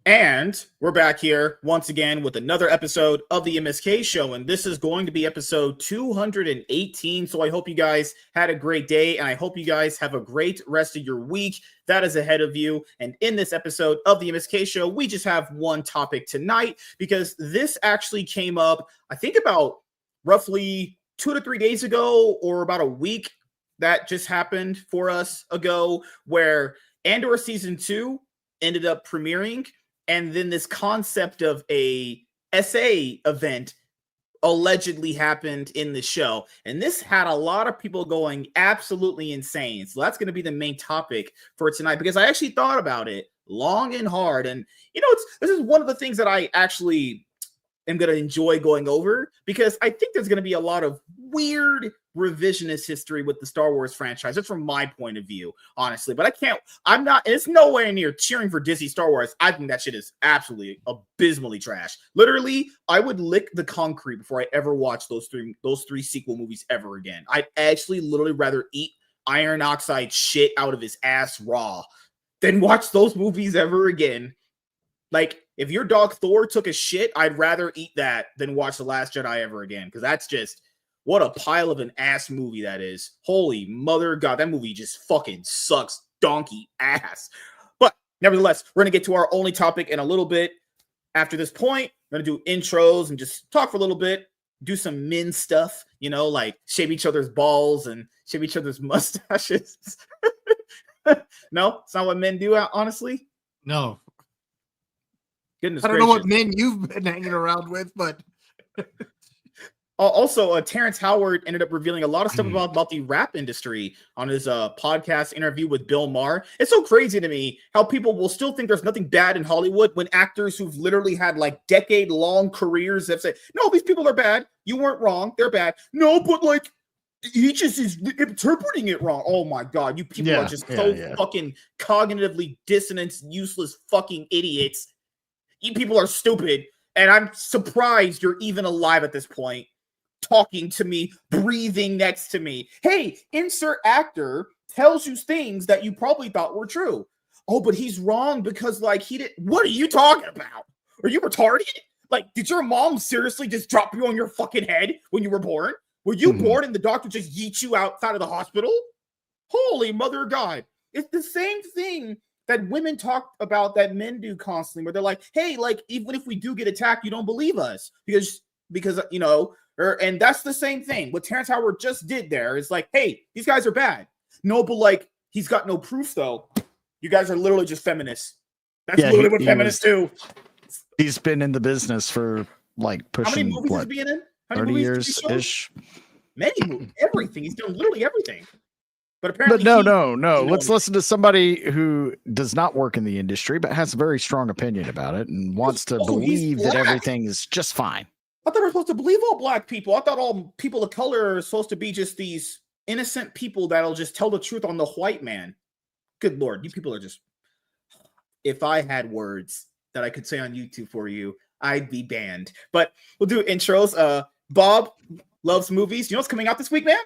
And we're back here once again with another episode of the MSK show. And this is going to be episode 218. So I hope you guys had a great day. And I hope you guys have a great rest of your week that is ahead of you. And in this episode of the MSK show, we just have one topic tonight because this actually came up, I think, about roughly 2 to 3 days ago, or about a week that just happened for us ago, where Andor Season 2 ended up premiering. And then this concept of a SA event allegedly happened in the show. And this had a lot of people going absolutely insane. So that's going to be the main topic for tonight, because I actually thought about it long and hard. And, you know, this is one of the things that I actually am going to enjoy going over, because I think there's going to be a lot of weird revisionist history with the Star Wars franchise. That's from my point of view, honestly. But it's nowhere near cheering for Disney Star Wars. I think that shit is absolutely abysmally trash. Literally, I would lick the concrete before I ever watch those three sequel movies ever again. I'd actually literally rather eat iron oxide shit out of his ass raw than watch those movies ever again. Like, if your dog Thor took a shit, I'd rather eat that than watch The Last Jedi ever again, because that's just, what a pile of an ass movie that is. Holy mother God, that movie just fucking sucks donkey ass. But nevertheless, we're going to get to our only topic in a little bit. After this point, we're going to do intros and just talk for a little bit, do some men stuff, you know, like shave each other's balls and shave each other's mustaches. No, it's not what men do, honestly. No. Goodness I don't know what men you've been hanging around with, but also, Terrence Howard ended up revealing a lot of stuff about the rap industry on his podcast interview with Bill Maher. It's so crazy to me how people will still think there's nothing bad in Hollywood when actors who've literally had like decade-long careers have said, no, these people are bad. You weren't wrong. They're bad. No, but like, he just is interpreting it wrong. Oh my God. You people are just fucking cognitively dissonant, useless fucking idiots. You people are stupid, and I'm surprised you're even alive at this point, talking to me, breathing next to me. Hey, insert actor tells you things that you probably thought were true. Oh, but he's wrong because, like, he did. What are you talking about? Are you retarded? Like, did your mom seriously just drop you on your fucking head when you were born? Were you born and the doctor just yeet you outside of the hospital? Holy mother of God. It's the same thing that women talk about that men do constantly, where they're like, hey, like, even if we do get attacked, you don't believe us because you know, and that's the same thing. What Terrence Howard just did there is like, hey, these guys are bad. No, but like, he's got no proof though. You guys are literally just feminists. That's literally what feminists do. He's been in the business for like pushing, how many movies has he been in? 30 years ish. Many movies, everything. He's done literally everything. But apparently, no. Let's listen to somebody who does not work in the industry, but has a very strong opinion about it and wants to believe that everything is just fine. I thought we were supposed to believe all black people. I thought all people of color are supposed to be just these innocent people that'll just tell the truth on the white man. Good Lord, you people are just... If I had words that I could say on YouTube for you, I'd be banned. But we'll do intros. Bob loves movies. You know what's coming out this week, man?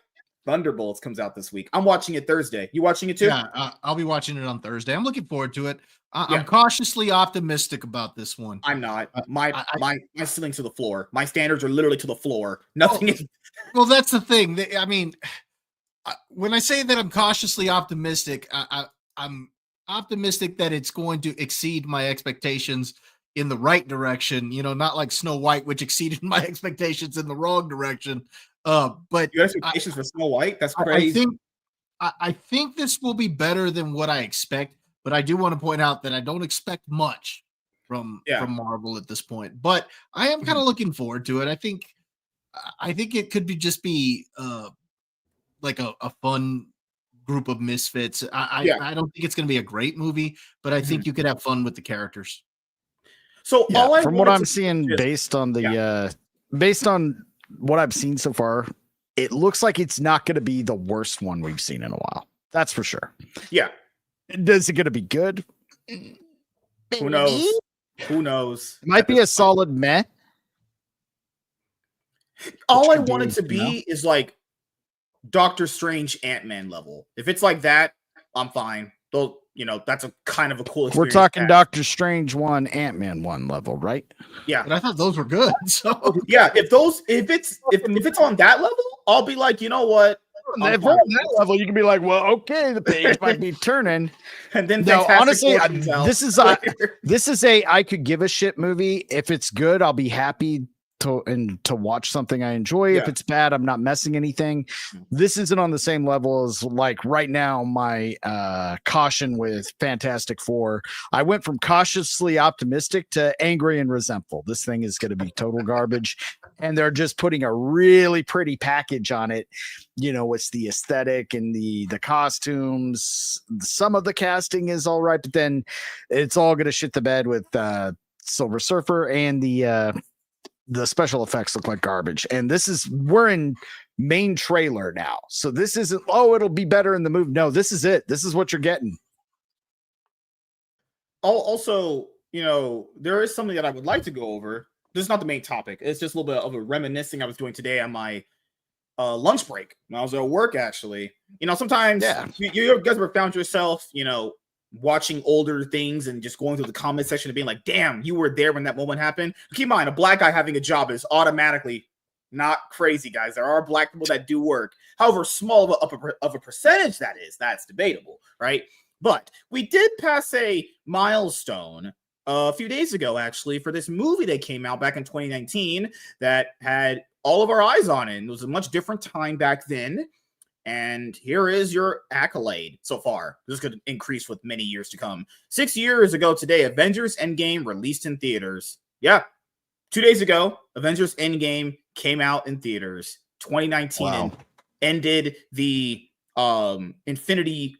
Thunderbolts comes out this week. I'm watching it Thursday. You watching it too? Yeah, I'll be watching it on Thursday. I'm looking forward to it. I'm cautiously optimistic about this one. I'm not. My ceiling's to the floor. My standards are literally to the floor. Nothing is. Well, that's the thing. I mean, when I say that I'm cautiously optimistic, I'm optimistic that it's going to exceed my expectations in the right direction. You know, not like Snow White, which exceeded my expectations in the wrong direction. But you have expectations for Snow White? That's crazy. I think this will be better than what I expect, but I do want to point out that I don't expect much from Marvel at this point. But I am kind of looking forward to it. I think it could be like a fun group of misfits. I don't think it's going to be a great movie, but I think you could have fun with the characters. So from what I'm seeing, based on what I've seen so far, it looks like it's not going to be the worst one we've seen in a while. That's for sure. Yeah. Is it going to be good? Who knows? Who knows? It might be a solid meh. All I want it to be is like Doctor Strange Ant-Man level. If it's like that, I'm fine. that's a kind of a cool We're experience. talking Doctor Strange 1, Ant-Man 1 level, right? Yeah. But I thought those were good. So yeah, if it's on that level, I'll be like, you know what? If we're on that level, you can be like, well, okay, the page might be turning. And then no, honestly, this is a I could give a shit movie. If it's good, I'll be happy to watch something I enjoy. If it's bad, I'm not messing anything. This isn't on the same level as like right now my caution with Fantastic Four. I went from cautiously optimistic to angry and resentful. This thing is going to be total garbage, and they're just putting a really pretty package on it. It's the aesthetic and the costumes. Some of the casting is all right, but then it's all going to shit the bed with Silver Surfer, and the special effects look like garbage. And we're in main trailer now. So this isn't, it'll be better in the movie. No, this is it. This is what you're getting. Also, there is something that I would like to go over. This is not the main topic. It's just a little bit of a reminiscing I was doing today on my lunch break when I was at work, actually. Sometimes you guys ever found yourself, watching older things and just going through the comment section and being like, damn, you were there when that moment happened. Keep in mind, a black guy having a job is automatically not crazy, guys. There are black people that do work. However small of a percentage that's debatable, right? But we did pass a milestone a few days ago, actually, for this movie that came out back in 2019 that had all of our eyes on it. It was a much different time back then. And here is your accolade so far. This could increase with many years to come. 6 years ago today, Avengers Endgame released in theaters. Yeah. 2 days ago, Avengers Endgame came out in theaters. 2019 Wow. ended the Infinity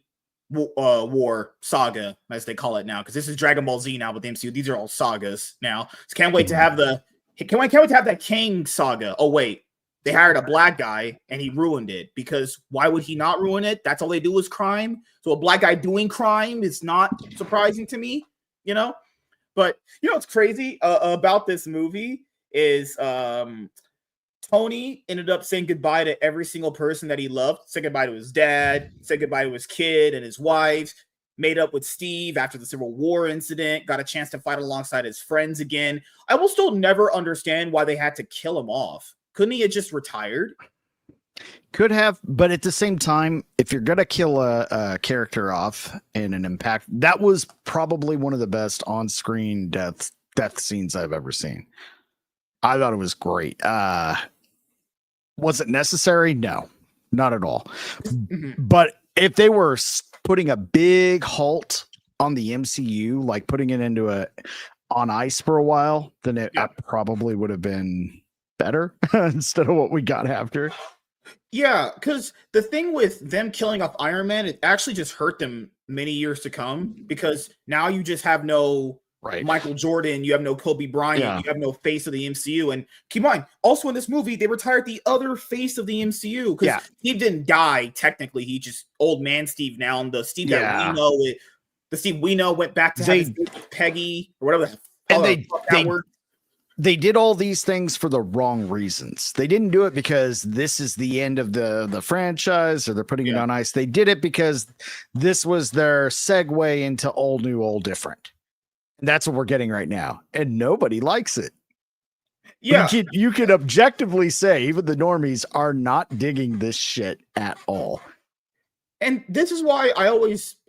War saga, as they call it now, because this is Dragon Ball Z now with the MCU. These are all sagas now. So can't wait to have can't wait to have that Kang saga. Oh, wait. They hired a black guy and he ruined it, because why would he not ruin it? That's all they do is crime. So a black guy doing crime is not surprising to me, But what's crazy about this movie is Tony ended up saying goodbye to every single person that he loved. Said goodbye to his dad, said goodbye to his kid and his wife, made up with Steve after the Civil War incident, got a chance to fight alongside his friends again. I will still never understand why they had to kill him off. Couldn't he have just retired? Could have, but at the same time, if you're gonna kill a character off in an impact, that was probably one of the best on-screen death scenes I've ever seen. I thought it was great. Was it necessary? No, not at all. But if they were putting a big halt on the MCU, like putting it on ice for a while, then it probably would have been better instead of what we got after. Yeah, because the thing with them killing off Iron Man, it actually just hurt them many years to come, because now you just have no Michael Jordan, you have no Kobe Bryant, you have no face of the MCU. And keep in mind, also in this movie, they retired the other face of the MCU, because Steve didn't die technically. He just old man Steve now, and the Steve that we know, the Steve we know went back to have Peggy or whatever. They did all these things for the wrong reasons. They didn't do it because this is the end of the franchise or they're putting it on ice. They did it because this was their segue into old, new, old, different. And that's what we're getting right now. And nobody likes it. Yeah. You could objectively say even the normies are not digging this shit at all. And this is why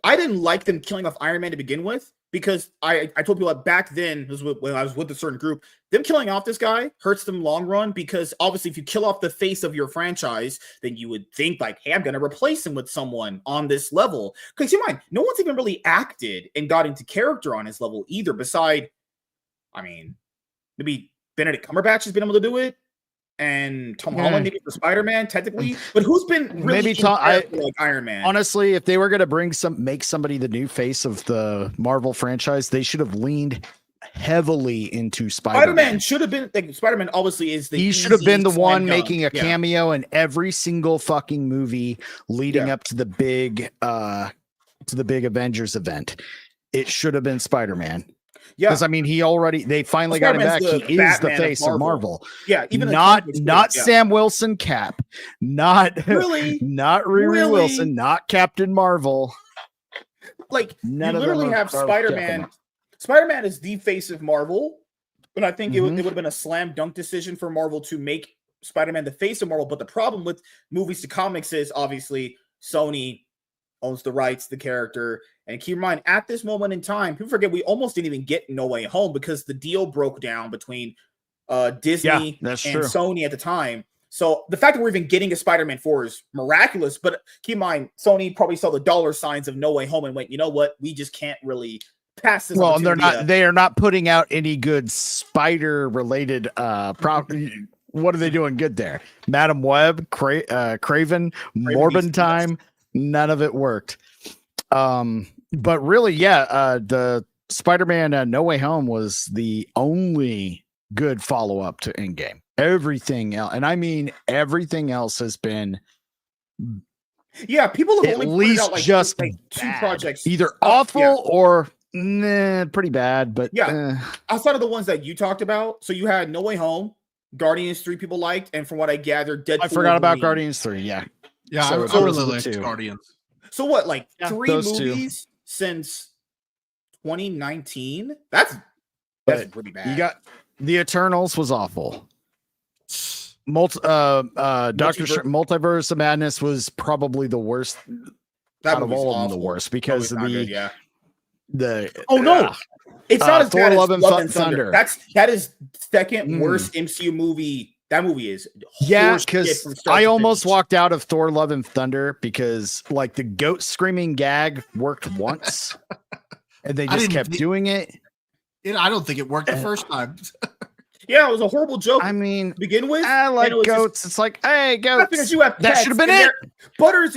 I didn't like them killing off Iron Man to begin with. Because I told people that back then, when I was with a certain group, them killing off this guy hurts them long run, because obviously if you kill off the face of your franchise, then you would think like, hey, I'm going to replace him with someone on this level. Because keep in mind, no one's even really acted and got into character on his level either, beside, maybe Benedict Cumberbatch has been able to do it, and Tom Holland maybe for Spider-Man technically, but who's been really like Iron Man? Honestly, if they were going to make somebody the new face of the Marvel franchise, they should have leaned heavily into Spider-Man. Spider-Man should have been like, Spider-Man obviously is he should have been the one making a cameo in every single fucking movie leading up to the big Avengers event. It should have been Spider-Man. Yeah, because they finally got him back. He is the face of Marvel. Yeah, even not Sam Wilson Cap, not Riri Wilson, not Captain Marvel. like you literally have Spider-Man. Spider-Man is the face of Marvel, and I think it would have been a slam dunk decision for Marvel to make Spider-Man the face of Marvel. But the problem with movies to comics is obviously Sony owns the rights to the character. And keep in mind, at this moment in time, people forget we almost didn't even get No Way Home because the deal broke down between Disney and Sony at the time. So the fact that we're even getting a Spider-Man 4 is miraculous. But keep in mind, Sony probably saw the dollar signs of No Way Home and went, you know what? We just can't really pass this. Well, they are not putting out any good spider-related property. What are they doing good there? Madam Web, Craven, Morbin Time, none of it worked. But really, the Spider-Man No Way Home was the only good follow-up to Endgame. Everything else, and I mean everything else, has been people have at only least out, just like 2 projects, either awful or pretty bad. But outside of the ones that you talked about, so you had No Way Home, Guardians 3 people liked, and from what I gathered, Deadpool. I forgot about Guardians 3. Yeah, so I really liked Guardians. So what, like 3 movies since 2019? That's pretty bad. You got The Eternals was awful. Multiverse of Madness was probably the worst out of all of them. The worst because of the it's not as Thor, bad as Love and Thunder. That is second worst MCU movie. That movie is because I almost walked out of Thor Love and Thunder because like the goat screaming gag worked once and they just kept doing it. I don't think it worked the first time. Yeah, it was a horrible joke. I mean, to begin with, I like goats. It's like, hey, goats. Because you have that should have been it. Butters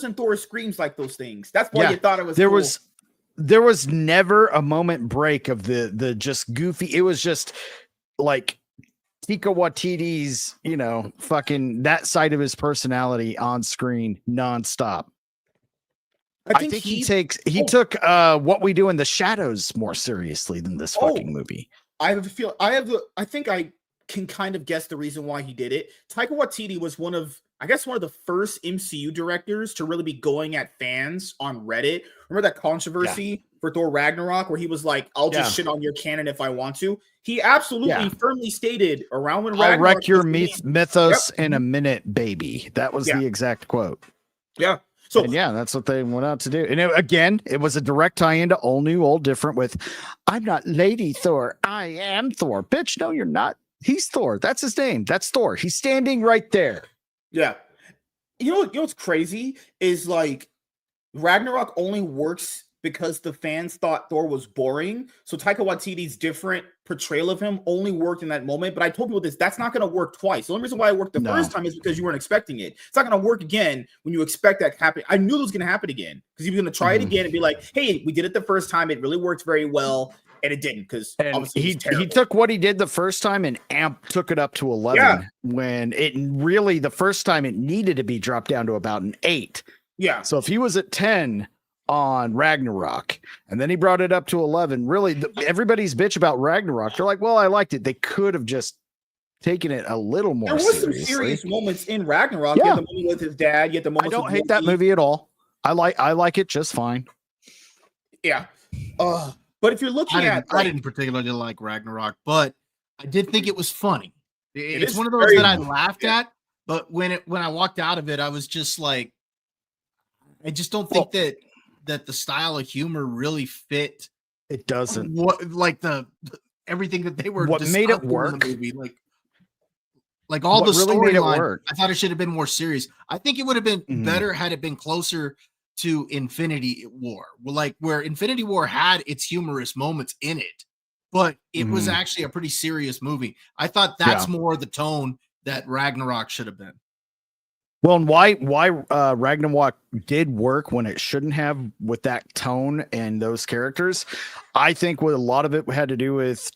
and Thor screams like those things. That's why you thought it was. There was never a moment break of the just goofy. It was just like Taika Waititi's, fucking that side of his personality on screen nonstop. I think he took What We Do in the Shadows more seriously than this fucking movie. I think I can kind of guess the reason why he did it. Taika Waititi was one of the first MCU directors to really be going at fans on Reddit. Remember that controversy for Thor Ragnarok where he was like, I'll just shit on your canon if I want to. He absolutely firmly stated around when Ragnarok, I'll wreck your mythos in a minute, baby. That was the exact quote. Yeah. So that's what they went out to do. And it was a direct tie into All New, All Different with, I'm not Lady Thor. I am Thor. Bitch, no, you're not. He's Thor. That's his name. That's Thor. He's standing right there. Yeah. You know what's crazy is like Ragnarok only works because the fans thought Thor was boring. So Taika Waititi's different portrayal of him only worked in that moment. But I told people that's not going to work twice. The only reason why it worked the first time is because you weren't expecting it. It's not going to work again when you expect that to happen. I knew it was going to happen again because he was going to try it again and be like, hey, we did it the first time. It really worked very well. And it didn't because he took what he did the first time and took it up to 11 when it really the first time it needed to be dropped down to about an 8. Yeah. So if he was at 10 on Ragnarok and then he brought it up to 11, really everybody's bitch about Ragnarok. They're like, well, I liked it. They could have just taken it a little more. There was some serious moments in Ragnarok. You had the moment with his dad. You had the moment. I don't hate that movie at all. I like it just fine. Yeah. But if you're looking I didn't particularly like Ragnarok, but I did think it was funny. It's one of those that I laughed at, but when I walked out of it, I was just like, I just don't think that the style of humor really fit. It doesn't. What like the everything that they were. What made it work? In the movie, like all the really storyline. I thought it should have been more serious. I think it would have been better had it been closer to Infinity War, like where Infinity War had its humorous moments in it, but it was actually a pretty serious movie. I thought that's more the tone that Ragnarok should have been. Well, and why Ragnarok did work when it shouldn't have with that tone and those characters, I think what a lot of it had to do with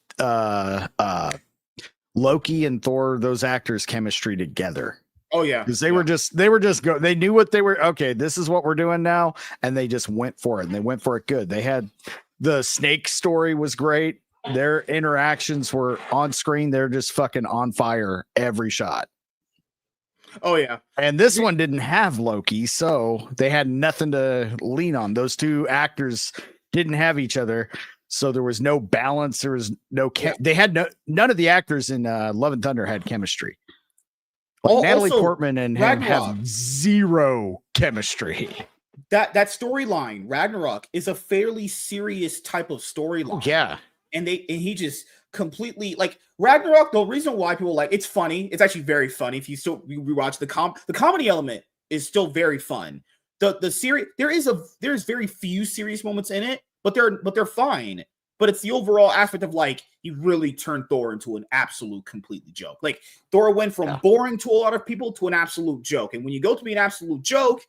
Loki and Thor, those actors' chemistry together. Oh yeah, because they were just they knew what they were. Okay, this is what we're doing now, and they just went for it, and they went for it good. They had the snake story was great. Their interactions were on screen. They're just fucking on fire every shot. Oh yeah. And this one didn't have Loki, so they had nothing to lean on. Those two actors didn't have each other, so there was no balance. There was no. They had none of the actors in Love and Thunder had chemistry. Like Natalie Portman and him have zero chemistry. That storyline, Ragnarok, is a fairly serious type of storyline. Oh, yeah. And he just completely like Ragnarok. The reason why people like it's funny. It's actually very funny. If you still rewatch the comedy element is still very fun. The series there's very few serious moments in it, but they're fine. But it's the overall aspect of like he really turned Thor into an absolute completely joke. Like Thor went from boring to a lot of people to an absolute joke. And when you go to be an absolute joke,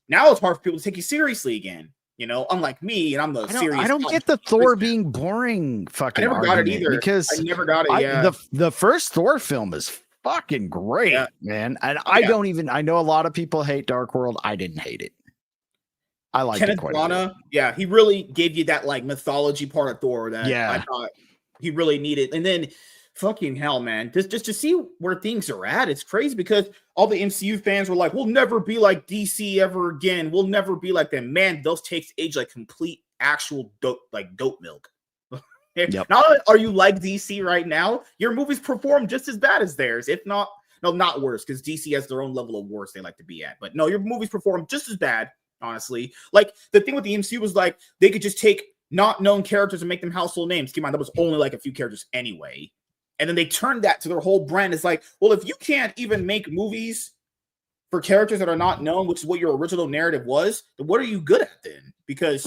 now it's hard for people to take you seriously again. You know, unlike me, and I'm the serious. I don't get the Thor being boring. Fucking, I never got it either because I never got it. Yeah, the first Thor film is fucking great, man. And I don't even. I know a lot of people hate Dark World. I didn't hate it. I liked it quite a bit. Yeah, he really gave you that like mythology part of Thor that I thought he really needed. And then fucking hell, man, just to see where things are at, it's crazy because all the MCU fans were like, we'll never be like DC ever again. We'll never be like them. Man, those takes age like complete actual goat milk. Yep. Not only are you like DC right now, your movies perform just as bad as theirs, if not worse, because DC has their own level of worse they like to be at. But no, your movies perform just as bad. Honestly, like the thing with the MCU was like they could just take not known characters and make them household names. Keep in mind that was only like a few characters anyway, and then they turned that to their whole brand. It's like, well, if you can't even make movies for characters that are not known, which is what your original narrative was, then what are you good at then? Because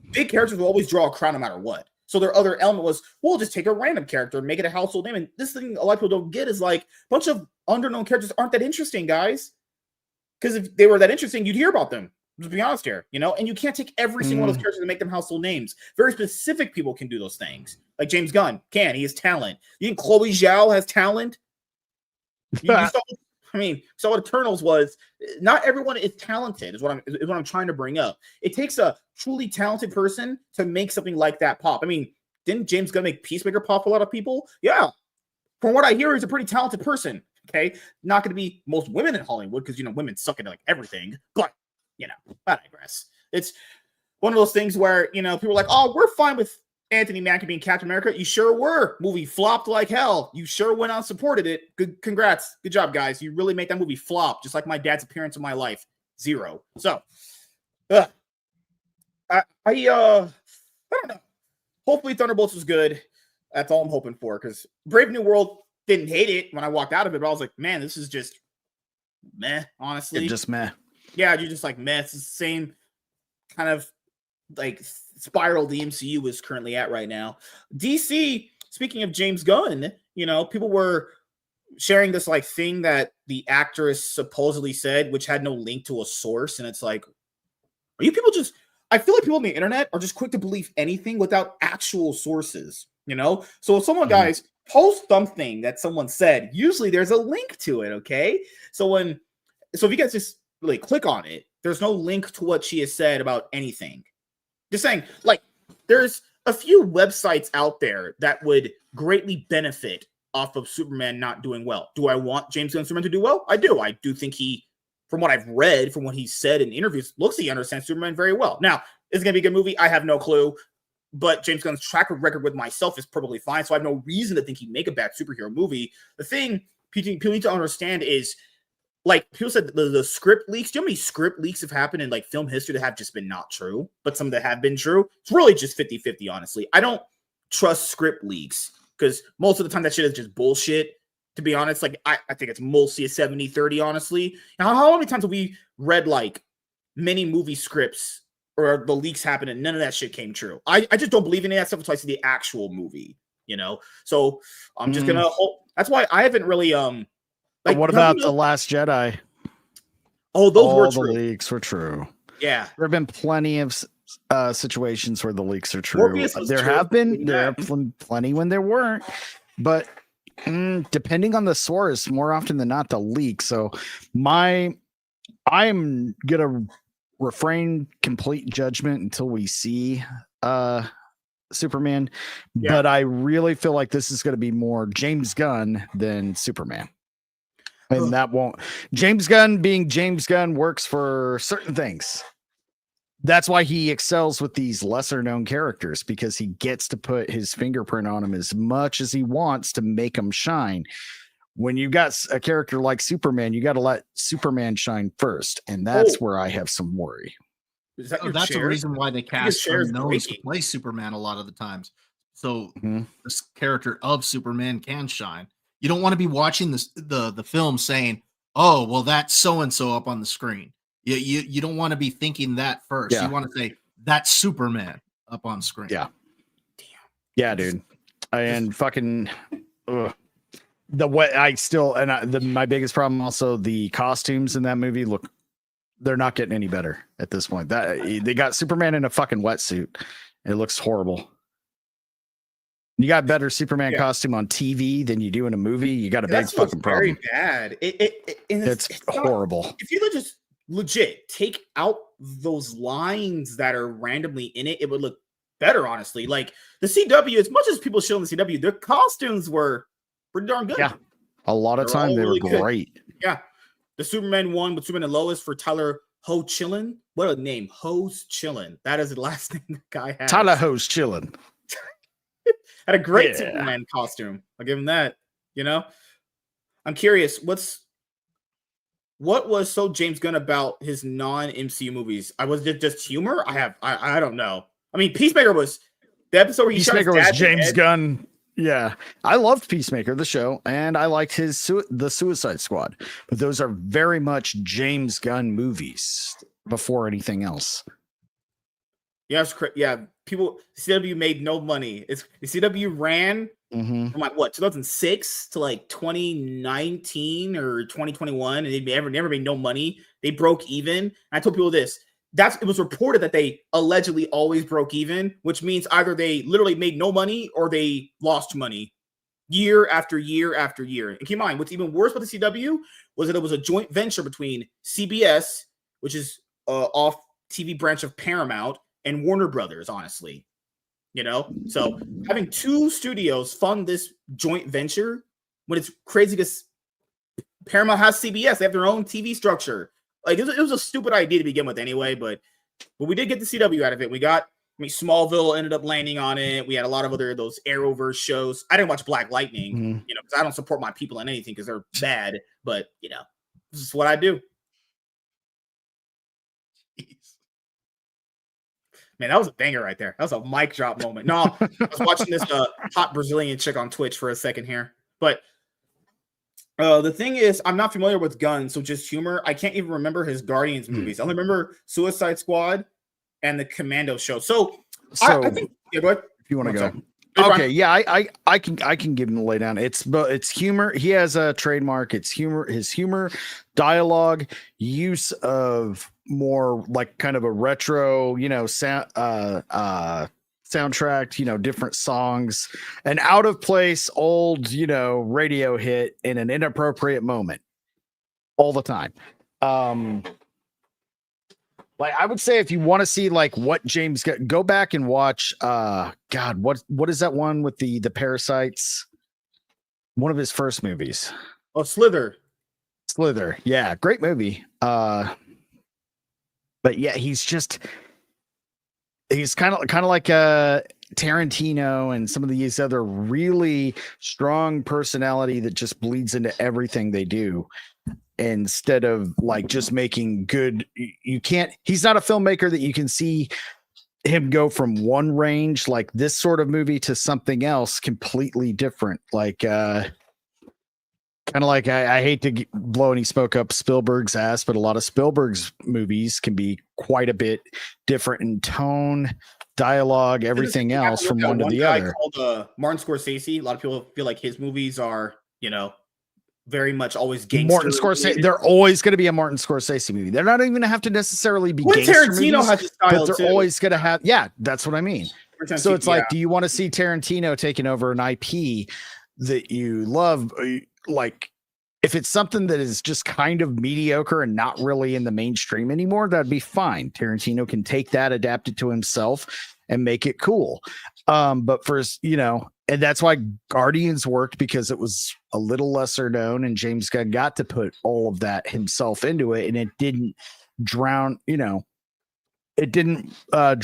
big characters will always draw a crowd no matter what. So their other element was, we'll just take a random character and make it a household name. And this thing a lot of people don't get is like a bunch of underknown characters aren't that interesting, guys. Because if they were that interesting, you'd hear about them. To be honest here, you know, and you can't take every single one of those characters and make them household names. Very specific people can do those things. Like James Gunn can. He has talent. You think Chloe Zhao has talent? So what Eternals was. Not everyone is talented. Is what I'm trying to bring up. It takes a truly talented person to make something like that pop. I mean, didn't James Gunn make Peacemaker pop for a lot of people? Yeah. From what I hear, he's a pretty talented person. Okay, not going to be most women in Hollywood because women suck at like everything, but. I digress. It's one of those things where, people are like, oh, we're fine with Anthony Mackie being Captain America. You sure were. Movie flopped like hell. You sure went out and supported it. Good, congrats. Good job, guys. You really made that movie flop, just like my dad's appearance in my life. 0. So, I don't know. Hopefully Thunderbolts was good. That's all I'm hoping for, because Brave New World didn't hate it when I walked out of it, but I was like, man, this is just meh, honestly. Just meh. Yeah, you're just like, man, it's the same kind of like spiral the MCU is currently at right now. DC, speaking of James Gunn, people were sharing this like thing that the actress supposedly said, which had no link to a source. And it's like, are you people just, I feel like people on the internet are just quick to believe anything without actual sources, So if someone, guys, post something that someone said, usually there's a link to it, okay? So if you guys just really click on it, there's no link to what she has said about anything. Just saying, like, there's a few websites out there that would greatly benefit off of Superman not doing well. Do I want James Gunn Superman to do well? I do. I do think he, from what I've read, from what he said in interviews, looks like he understands Superman very well. Now, is it going to be a good movie? I have no clue. But James Gunn's track record with myself is perfectly fine, so I have no reason to think he'd make a bad superhero movie. The thing people need to understand is, like, people said the script leaks. Do you know how many script leaks have happened in, like, film history that have just been not true, but some that have been true? It's really just 50-50, honestly. I don't trust script leaks because most of the time that shit is just bullshit, to be honest. Like, I think it's mostly a 70-30, honestly. Now, how many times have we read, like, many movie scripts or the leaks happened and none of that shit came true? I just don't believe in any of that stuff until I see the actual movie, So I'm just going to hope. That's why I haven't really... Like, what about The Last Jedi? Oh, those were true. The leaks were true. Yeah. There have been plenty of situations where the leaks are true. There have been plenty when there weren't. But depending on the source, more often than not, the leak. So I'm going to refrain complete judgment until we see Superman. Yeah. But I really feel like this is going to be more James Gunn than Superman. And that won't. James Gunn being James Gunn works for certain things. That's why he excels with these lesser known characters, because he gets to put his fingerprint on them as much as he wants to make them shine. When you got a character like Superman, you got to let Superman shine first. And that's where I have some worry. That's the reason why they cast unknowns to play Superman a lot of the times. So this character of Superman can shine. You don't want to be watching the film saying, "Oh, well, that's so and so up on the screen." You don't want to be thinking that first. Yeah. You want to say that's Superman up on screen. Yeah, damn. Yeah, dude. And fucking my biggest problem also, the costumes in that movie look. They're not getting any better at this point. They got Superman in a fucking wetsuit. It looks horrible. You got better Superman costume on TV than you do in a movie. You got a big fucking problem. Very bad. It's horrible. Not, if you just legit take out those lines that are randomly in it, it would look better. Honestly, like the CW, as much as people show in the CW, their costumes were pretty darn good. Yeah, a lot of time they were great. Good. Yeah, the Superman one with Superman and Lois for Tyler Hoechlin. What a name, Hoechlin. That is the last name the guy has. Tyler Hoechlin. Had a great Superman costume. I'll give him that. You know, I'm curious. What was so James Gunn about his non-MCU movies? Was it just humor? I don't know. I mean, Peacemaker was the episode where he shot his dad was James Gunn. Yeah, I loved Peacemaker, the show, and I liked the Suicide Squad. But those are very much James Gunn movies before anything else. Yes, yeah. People, CW made no money. CW ran from like what 2006 to like 2019 or 2021, and they never made no money. They broke even. I told people this. It was reported that they allegedly always broke even, which means either they literally made no money or they lost money year after year after year. And keep in mind, what's even worse with the CW was that it was a joint venture between CBS, which is off TV branch of Paramount, and Warner Brothers, honestly, so having two studios fund this joint venture when it's crazy because Paramount has CBS, they have their own TV structure. Like it was a stupid idea to begin with anyway, but we did get the CW out of it. Smallville ended up landing on it. We had a lot of those Arrowverse shows. I didn't watch Black Lightning, because I don't support my people in anything because they're bad, but this is what I do. Man, that was a banger right there. That was a mic drop moment. No, I was watching this hot Brazilian chick on Twitch for a second here. But the thing is, I'm not familiar with Gunn, so just humor. I can't even remember his Guardians movies. I only remember Suicide Squad and the Commando show. So I think, go ahead. If you want to go. Okay, yeah, I can give him the lay down. It's humor. He has a trademark. It's humor. His humor, dialogue, use of more like kind of a retro, soundtrack, different songs, an out of place old, radio hit in an inappropriate moment all the time. Like I would say, if you want to see like what James go back and watch, God, what is that one with the parasites? One of his first movies. Oh, Slither. Yeah, great movie. But yeah, he's kind of like Tarantino and some of these other really strong personality that just bleeds into everything they do. Instead of like just making good, he's not a filmmaker that you can see him go from one range like this sort of movie to something else completely different. Like kind of like I hate to blow any smoke up Spielberg's ass, but a lot of Spielberg's movies can be quite a bit different in tone, dialogue, everything else from one to the other. Called Martin Scorsese. A lot of people feel like his movies are, very much always gangster. Martin Scorsese. They're always going to be a Martin Scorsese movie. They're not even going to have to necessarily be gangster Tarantino movies, has a style, but they're always going to have. Yeah, that's what I mean. So it's like, do you want to see Tarantino taking over an IP that you love? Like, if it's something that is just kind of mediocre and not really in the mainstream anymore, that'd be fine. Tarantino can take that, adapt it to himself, and make it cool. But first, and that's why Guardians worked, because it was a little lesser known, and James Gunn got to put all of that himself into it, and it didn't drown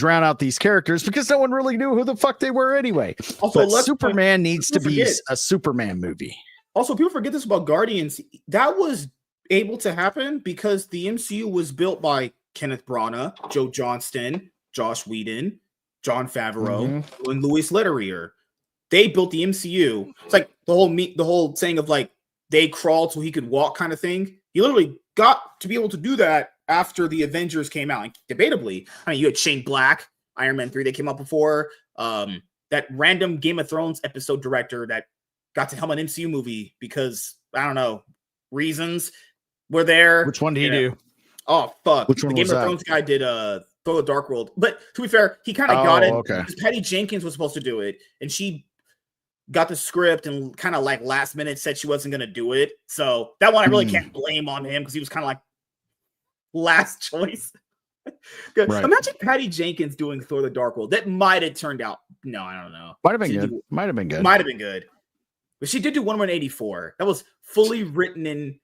out these characters because no one really knew who the fuck they were anyway. Also, Superman needs to be a Superman movie. Also, people forget this about Guardians. That was able to happen because the MCU was built by Kenneth Branagh, Joe Johnston, Joss Whedon, Jon Favreau, and Louis Leterrier. They built the MCU. It's like the whole saying of like they crawled so he could walk kind of thing. He literally got to be able to do that after the Avengers came out. And debatably, I mean, you had Shane Black, Iron Man 3 that came out before. That random Game of Thrones episode director that got to helm an MCU movie because, I don't know, reasons were there. Which one did he do? Oh, fuck. Which one the Game of Thrones guy did Thor the Dark World. But to be fair, he kind of got it. Okay. Because Patty Jenkins was supposed to do it, and she got the script and kind of like last minute said she wasn't going to do it. So that one I really can't blame on him because he was kind of like last choice. Right. Imagine Patty Jenkins doing Thor the Dark World. That might have turned out. No, I don't know. Might have been good. Might have been good. But she did do Wonder Woman 84. That was fully written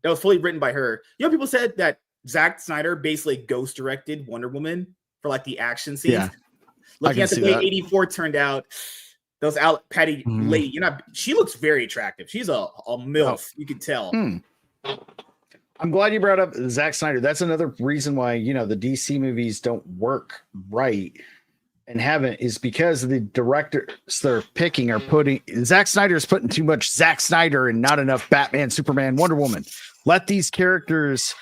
by her. You know, people said that Zack Snyder basically ghost directed Wonder Woman for like the action scenes. Yeah, looking at the way 84 turned out, those Patty lady, she looks very attractive. She's a MILF, you can tell. I'm glad you brought up Zack Snyder. That's another reason why, the DC movies don't work right and haven't, is because the directors they're picking are putting Zack Snyder's putting too much Zack Snyder and not enough Batman, Superman, Wonder Woman. Let these characters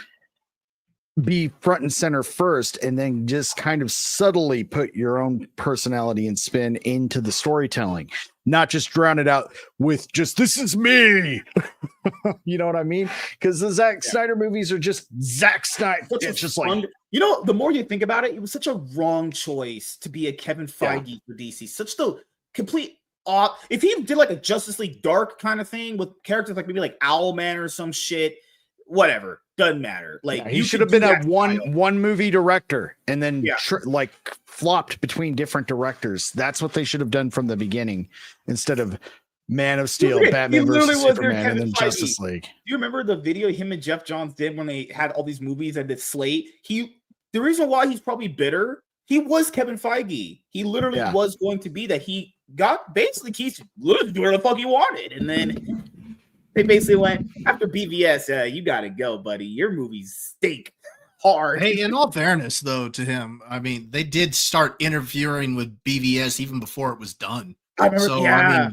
be front and center first, and then just kind of subtly put your own personality and spin into the storytelling, not just drown it out with just this is me. You know what I mean? Because the Zack Snyder movies are just Zack Snyder. It's just fun. Like, the more you think about it, it was such a wrong choice to be a Kevin Feige for DC. Such the complete off. If he did like a Justice League Dark kind of thing with characters like maybe like Owlman or some shit, whatever. Doesn't matter. Like he should have been a one movie director and then flopped between different directors. That's what they should have done from the beginning instead of Man of Steel, Batman versus Superman, and then Justice League. Do you remember the video him and Jeff Johns did when they had all these movies at the slate? The reason why he's probably bitter, he was Kevin Feige. He literally was going to be that. He got basically he's doing whatever the fuck he wanted, and then they basically went after BVS. You got to go, buddy. Your movies stink hard. Hey, in all fairness, though, to him, I mean, they did start interviewing with BVS even before it was done. I remember. I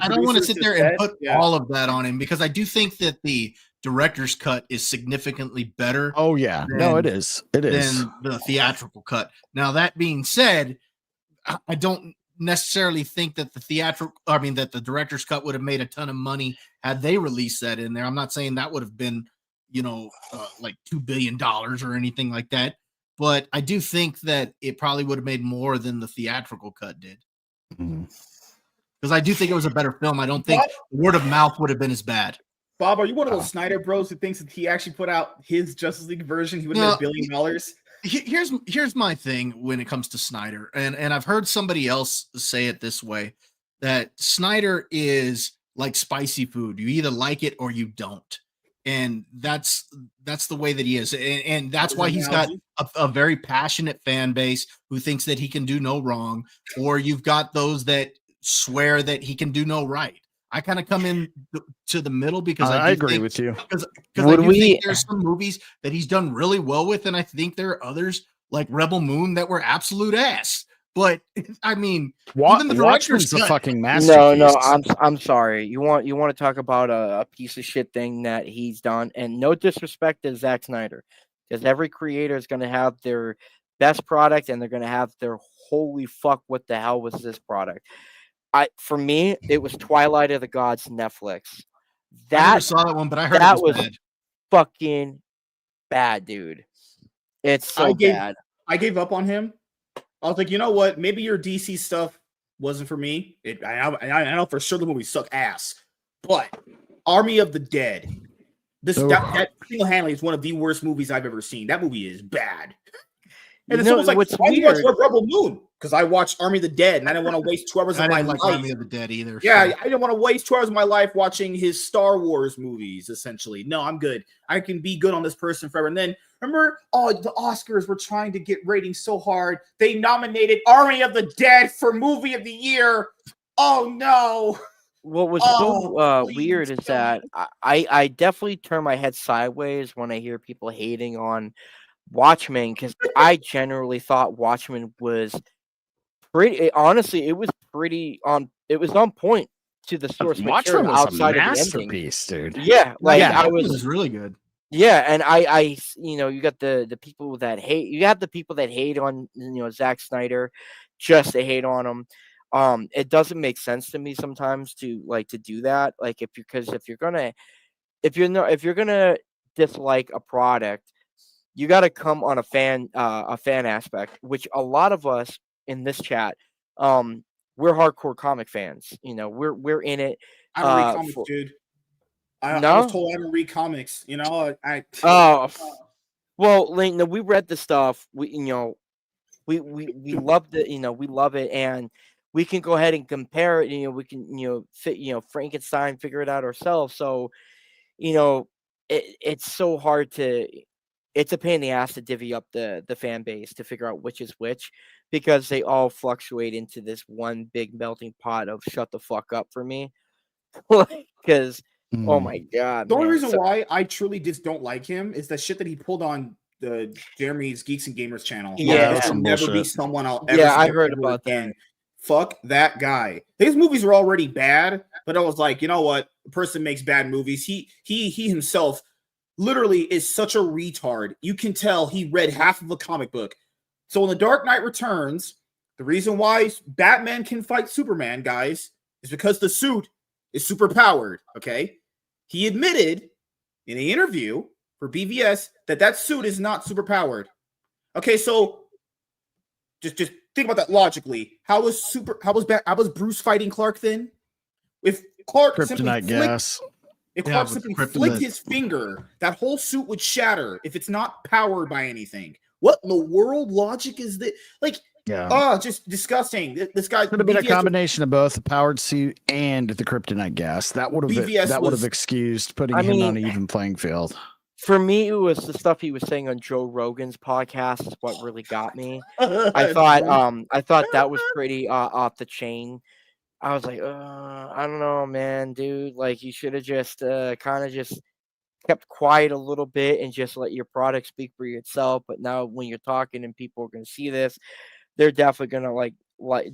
don't want to sit there and put all of that on him because I do think that the director's cut is significantly better. Oh yeah, it is. It is than the theatrical cut. Now that being said, I don't necessarily think that that the director's cut would have made a ton of money had they released that in there. I'm not saying that would have been, like $2 billion or anything like that, but I do think that it probably would have made more than the theatrical cut did. Because I do think it was a better film. I don't think word of mouth would have been as bad. Bob, are you one of those Snyder bros who thinks that he actually put out his Justice League version, he would have made $1 billion? Here's my thing when it comes to Snyder, and I've heard somebody else say it this way, that Snyder is like spicy food. You either like it or you don't. And that's the way that he is. And that's why he's got a very passionate fan base who thinks that he can do no wrong, or you've got those that swear that he can do no right. I kind of come in to the middle because I agree with you. Because I think there's some movies that he's done really well with, and I think there are others like Rebel Moon that were absolute ass. But I mean, Watchmen's a fucking masterpiece. No, I'm sorry. You want to talk about a piece of shit thing that he's done, and no disrespect to Zack Snyder, because every creator is going to have their best product, and they're going to have their holy fuck, what the hell was this product? For me, it was Twilight of the Gods Netflix. I never saw that one, but I heard that was bad. Fucking bad, dude. It's so bad. I gave up on him. I was like, you know what? Maybe your DC stuff wasn't for me. I know for sure the movie sucked ass. But Army of the Dead, that single-handedly is one of the worst movies I've ever seen. That movie is bad. And then someone's like, why do you watch Rebel Moon? Because I watched Army of the Dead, and I didn't want to waste 2 hours of my life. Army of the Dead either. Yeah, I didn't want to waste 2 hours of my life watching his Star Wars movies, essentially. No, I'm good. I can be good on this person forever. And then, remember, the Oscars were trying to get ratings so hard. They nominated Army of the Dead for Movie of the Year. Oh, no. What was so weird is that I definitely turn my head sideways when I hear people hating on Watchmen, because I generally thought Watchmen was pretty. Honestly, it was pretty on. It was on point to the source material outside of the masterpiece, dude. Yeah, like it was really good. Yeah, and I you got the people that hate. You have the people that hate on Zack Snyder, just to hate on him. It doesn't make sense to me sometimes to do that. Like if you're gonna dislike a product, you got to come on a fan aspect, which a lot of us in this chat, we're hardcore comic fans. We're in it. I don't read comics, dude. I was told I don't read comics. Well, Link, we read the stuff. We loved it. We love it, and we can go ahead and compare it. We can Frankenstein, figure it out ourselves. So, it's so hard to. It's a pain in the ass to divvy up the fan base to figure out which is which, because they all fluctuate into this one big melting pot of shut the fuck up for me. Because oh my god, the only reason why I truly just don't like him is the shit that he pulled on the Jeremy's Geeks and Gamers channel. Yeah, this will never be someone I'll ever. Yeah, I heard about that. Fuck that guy. His movies were already bad, but I was like, you know what? A person makes bad movies. He himself literally is such a retard. You can tell he read half of a comic book. So in The Dark Knight Returns, the reason why Batman can fight Superman, guys, is because the suit is super powered. Okay, he admitted in an interview for BVS that suit is not super powered. Okay, so just think about that logically. How was Bruce fighting Clark then? If Clark kryptonite gas. If Clark simply flicked his finger, that whole suit would shatter if it's not powered by anything. What in the world logic is that? Just disgusting. This guy could have been a combination of both the powered suit and the kryptonite gas. That would have excused putting him on an even playing field. For me, it was the stuff he was saying on Joe Rogan's podcast is what really got me. I thought that was pretty off the chain. I was like, I don't know, man, dude. Like, you should have just kind of just kept quiet a little bit and just let your product speak for itself. But now, when you're talking and people are going to see this, they're definitely going to like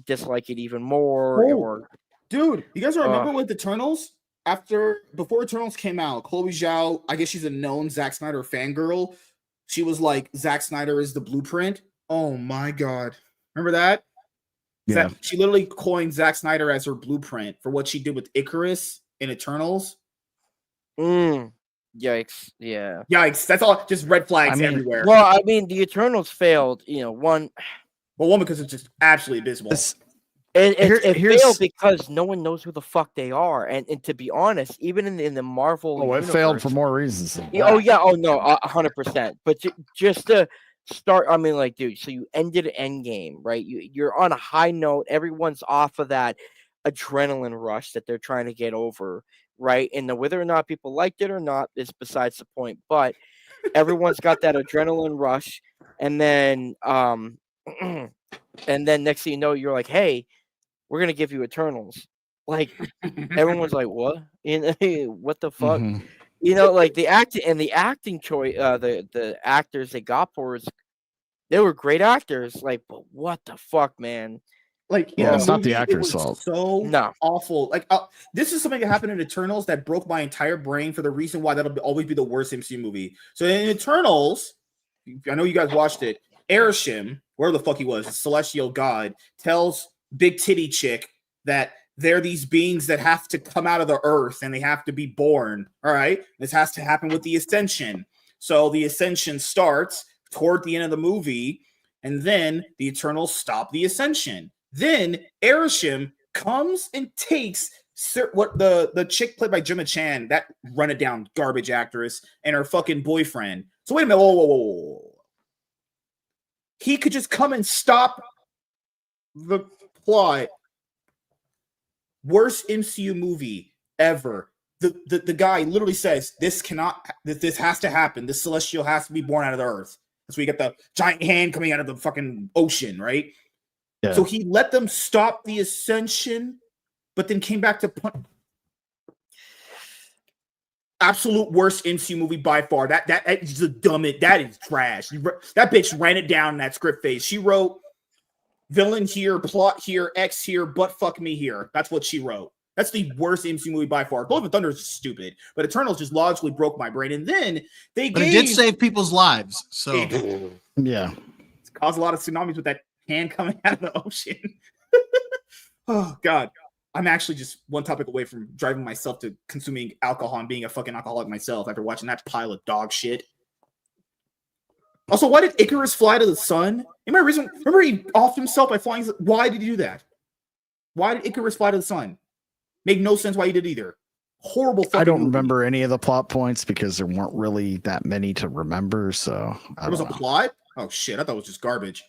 dislike it even more. Dude, you guys remember with Eternals? Before Eternals came out, Chloe Zhao, I guess she's a known Zack Snyder fangirl. She was like, Zack Snyder is the blueprint. Oh my god, remember that? Yeah, she literally coined Zack Snyder as her blueprint for what she did with Icarus in Eternals. Yikes! Yeah, yikes! That's all. Just red flags everywhere. Well, I mean, the Eternals failed. One because it's just absolutely abysmal. It failed because no one knows who the fuck they are, and to be honest, even in the Marvel, it failed for more reasons. Oh yeah, 100%. But just to start, I mean, like, dude, so you ended Endgame, right? You're on a high note. Everyone's off of that adrenaline rush that they're trying to get over, right? And whether or not people liked it or not is besides the point. But everyone's got that adrenaline rush, and then next thing you know, you're like, hey, we're gonna give you Eternals. Like, everyone's like, what? What the fuck? Mm-hmm. Like the acting choice, the actors they got for us, they were great actors. Like, but what the fuck, man? Like, it's not the actor's fault. So awful. Like, this is something that happened in Eternals that broke my entire brain for the reason why that'll always be the worst MCU movie. So in Eternals, I know you guys watched it. Arishem, where the fuck he was, a celestial god, tells Big Titty Chick that they're these beings that have to come out of the earth and they have to be born. All right. This has to happen with the Ascension. So the Ascension starts toward the end of the movie, and then the Eternals stop the Ascension. Then Arishem comes and takes what the chick played by Gemma Chan, that run it down garbage actress, and her fucking boyfriend. So wait a minute. Whoa. he could just come and stop the plot. Worst MCU movie ever. The guy literally says, this has to happen. This celestial has to be born out of the earth. So we get the giant hand coming out of the fucking ocean, right? Yeah. So he let them stop the ascension, but then came back to absolute worst MCU movie by far. That is the dumbest. That is trash. That bitch ran it down in that script phase. She wrote villain here, plot here, X here, butt fuck me here. That's what she wrote. That's the worst MCU movie by far. Blood of Thunder is stupid, but Eternals just logically broke my brain. And then it did save people's lives. So yeah, it's caused a lot of tsunamis with that hand coming out of the ocean. Oh God, I'm actually just one topic away from driving myself to consuming alcohol and being a fucking alcoholic myself after watching that pile of dog shit. Also, why did Icarus fly to the sun? Remember he offed himself by flying. Why did he do that? Why did Icarus fly to the sun? Make no sense why he did either. Horrible. I don't remember any of the plot points because there weren't really that many to remember. So there was a plot. Oh shit! I thought it was just garbage.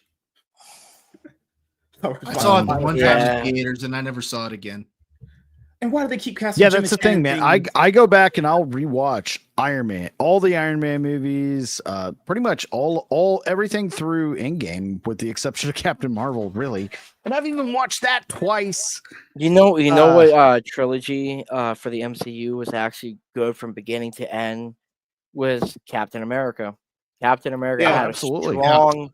I saw it one time in theaters and I never saw it again. And why do they keep casting? Yeah, that's the thing, man. I go back and I'll rewatch Iron Man, all the Iron Man movies, pretty much all everything through Endgame, with the exception of Captain Marvel, really. And I've even watched that twice. You know what trilogy for the MCU was actually good from beginning to end was Captain America. Captain America had absolutely a strong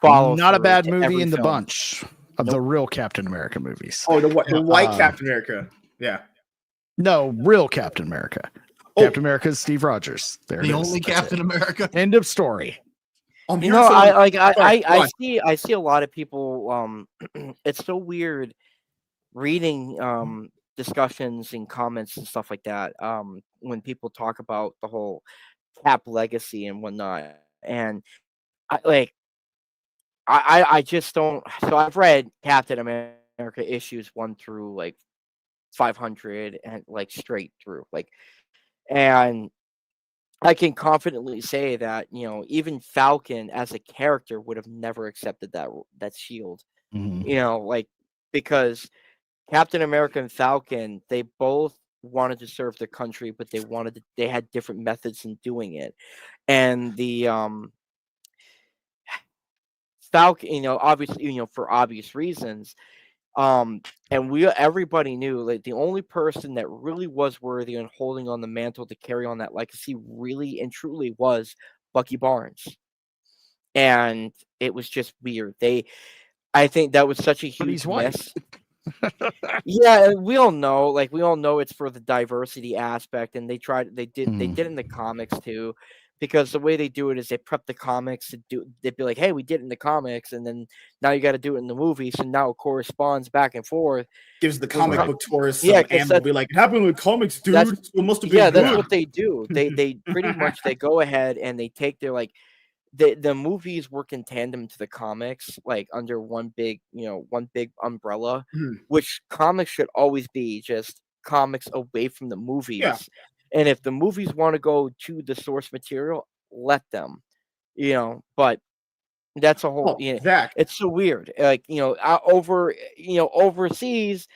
follow. Not a bad movie in the bunch of the real Captain America movies. Oh, the white Captain America. Yeah. No, real Captain America. Captain America is Steve Rogers. The only Captain America. End of story. I see a lot of people. It's so weird reading discussions and comments and stuff like that. When people talk about the whole Cap legacy and whatnot, and I just don't. So I've read Captain America issues 1 through 500 and straight through and I can confidently say that even Falcon as a character would have never accepted that shield. Mm-hmm. Because Captain America and Falcon, they both wanted to serve their country, but they had different methods in doing it. And the Falcon, obviously, for obvious reasons, and everybody knew the only person that really was worthy and holding on the mantle to carry on that legacy really and truly was Bucky Barnes. And it was just weird. I think that was such a huge miss. Yeah, we all know it's for the diversity aspect, and they did in the comics too. Because the way they do it is they prep the comics they'd be like, hey, we did it in the comics, and then now you got to do it in the movie. So now it corresponds back and forth. Gives the comic book tourists and will be like, it happened in the comics, dude. It must have been good. That's what they do. They pretty much they go ahead and they take their the movies work in tandem to the comics, under one big umbrella, which comics should always be just comics away from the movies. Yeah. And if the movies want to go to the source material, let them, but that's a whole, it's so weird. Overseas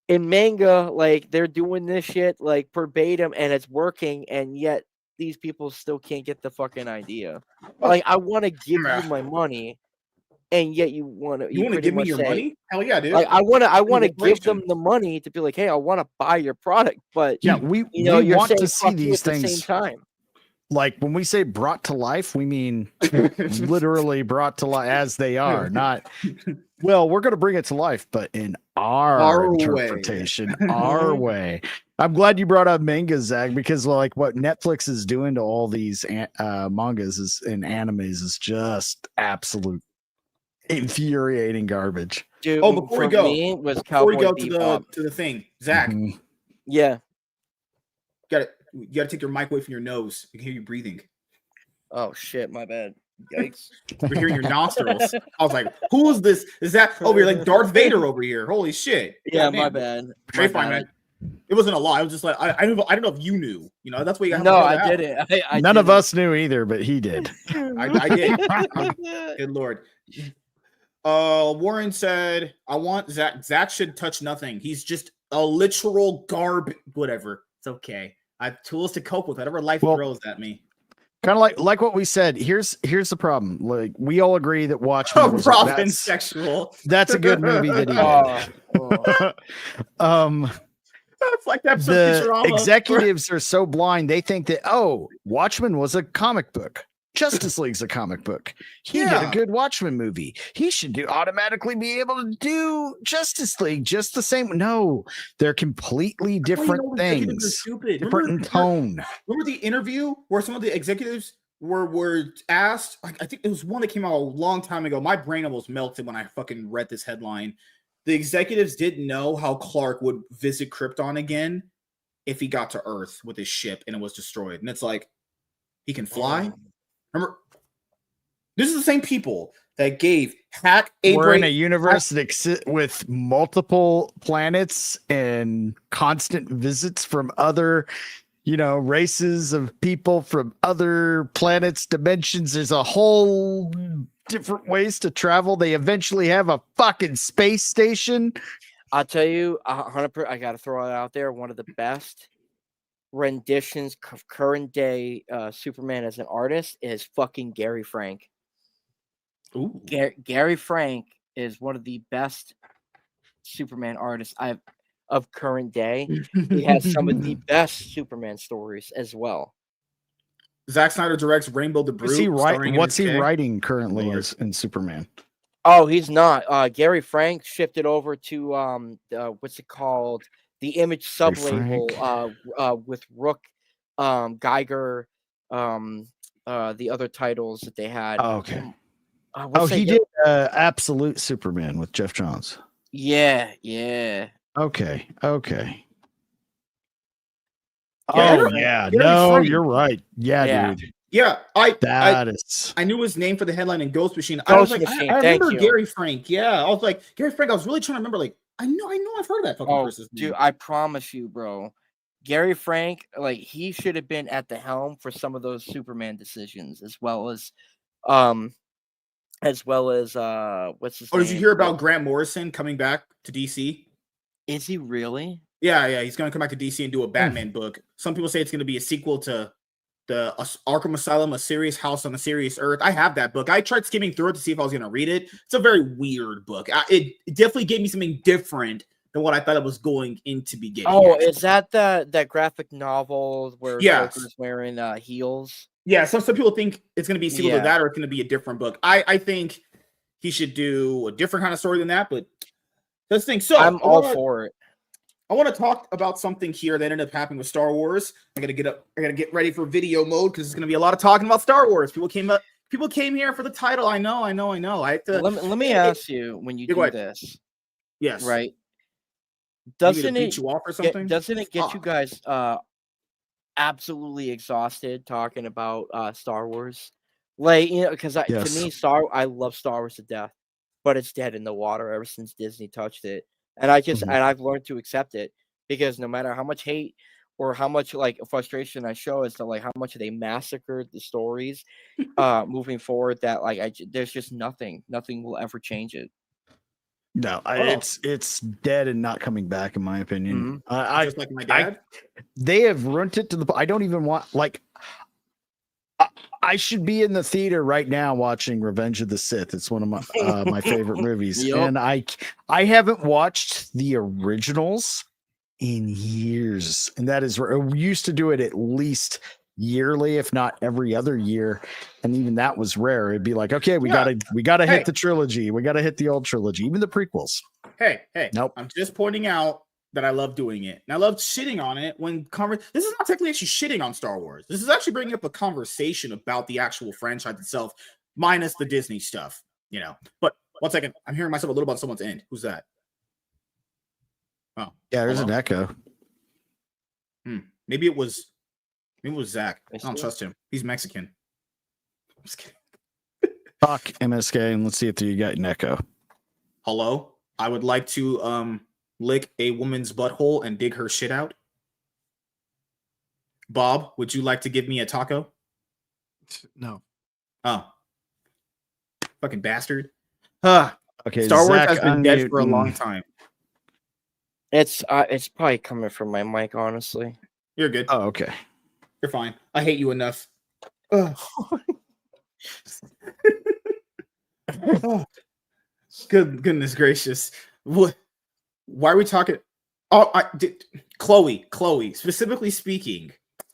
in manga, they're doing this shit verbatim and it's working. And yet these people still can't get the fucking idea. I want to give you my money. And yet you want to give me your money? Hell yeah, dude! I want to give them the money to be like, hey, I want to buy your product, but we want to see these things at the same time. When we say brought to life, we mean literally brought to life as they are. Not well, we're going to bring it to life, but in our interpretation, our way. I'm glad you brought up manga, Zach, because what Netflix is doing to all these mangas and animes is just absolute infuriating garbage. Dude, before we go to the thing, Zach. Mm-hmm. Yeah. You gotta take your mic away from your nose. I can hear you breathing. Oh shit, my bad. Yikes. We're hearing your nostrils. I was like, who is this? Is that you're like Darth Vader over here. Holy shit. Yeah, my bad. Fine, man. It wasn't a lie. I was just like, I don't know if you knew. You know, that's what you have No, to throw I that out. didn't. None of us knew either, but he did. I did. Good Lord. Warren said, I want Zach. Zach should touch nothing. He's just a literal whatever. It's okay. I have tools to cope with whatever life throws at me. Kind of like what we said. Here's the problem. Like, we all agree that Watchmen was sexual. That's a good movie that he did. It's like that. The executives are so blind, they think that, oh, Watchmen was a comic book. Justice League's a comic book. He did a good Watchmen movie. He should automatically be able to do Justice League just the same. No, they're completely different things. Stupid. Different in tone. Remember the interview where some of the executives were asked? I think it was one that came out a long time ago. My brain almost melted when I fucking read this headline. The executives didn't know how Clark would visit Krypton again if he got to Earth with his ship and it was destroyed. And it's like, he can fly? Remember, this is the same people that gave We're in a universe with multiple planets and constant visits from other, races of people from other planets, dimensions. There's a whole different ways to travel. They eventually have a fucking space station. I'll tell you, 100%. I got to throw it out there. One of the best renditions of current day Superman as an artist is fucking Gary Frank. Ooh. Gary Frank is one of the best Superman artists of current day. He has some of the best Superman stories as well. Zack Snyder directs Rainbow the Brute. What's he writing currently in Superman? Oh, he's not. Gary Frank shifted over to what's it called? The Image sublabel with Rook, Geiger, the other titles that they had. Oh, okay. He did Absolute Superman with Jeff Johns. Yeah. Okay. Yeah, you're right. Yeah, dude. Yeah, I knew his name for the headline in Ghost Machine. Ghost I was like, Machine, I remember you. Gary Frank. Yeah, I was like, Gary Frank. I was really trying to remember. Like, I know I've heard of that fucking person's name. Dude, I promise you, bro. Gary Frank, like, he should have been at the helm for some of those Superman decisions, as well as what's his name? Did you hear about Grant Morrison coming back to DC? Is he really? Yeah, he's gonna come back to DC and do a Batman book. Some people say it's gonna be a sequel to the Arkham Asylum, A Serious House on a Serious Earth. I have that book. I tried skimming through it to see if I was gonna read it. It's a very weird book. It definitely gave me something different than what I thought it was going into be getting. Oh, is that that graphic novel where Joker's wearing heels? Yeah, some people think it's going to be a sequel to that, or it's going to be a different book. I think he should do a different kind of story than that, but that's the thing. So I'm all for it. I want to talk about something here that ended up happening with Star Wars. I got to get ready for video mode because there's going to be a lot of talking about Star Wars. People came here for the title. I know. I have to. Let me ask you, when you do this, yes, right? Doesn't it you off or something? Doesn't it get you guys absolutely exhausted talking about Star Wars? Like, because to me, I love Star Wars to death, but it's dead in the water ever since Disney touched it. And I've learned to accept it, because no matter how much hate or how much like frustration I show as to like how much they massacred the stories moving forward, that like there's just nothing will ever change it. No, it's dead and not coming back, in my opinion. Mm-hmm. Just like my dad. They have ruined it to the. I don't even want I should be in the theater right now watching Revenge of the Sith. It's one of my my favorite movies, and I haven't watched the originals in years, and that is we used to do it at least yearly, if not every other year, and even that was rare. It'd be like, okay, we gotta hit the trilogy, we gotta hit the old trilogy, even the prequels. Hey, nope. I'm just pointing out that I love doing it, and I love shitting on it when this is not technically actually shitting on Star Wars. This is actually bringing up a conversation about the actual franchise itself, minus the Disney stuff, But 1 second, I'm hearing myself a little bit on someone's end. Who's that? Oh, yeah, there's an echo. Maybe it was Zach. I don't trust him. He's Mexican. I'm just kidding. Fuck MSK, and let's see if you got an echo. Hello. I would like to lick a woman's butthole and dig her shit out? Bob, would you like to give me a taco? No. Oh. Fucking bastard. Okay, Star Wars Zach, has been dead for a long time. It's probably coming from my mic, honestly. You're good. Oh, okay. You're fine. I hate you enough. Oh, goodness gracious. What? Why are we talking? Oh, Chloe, specifically speaking,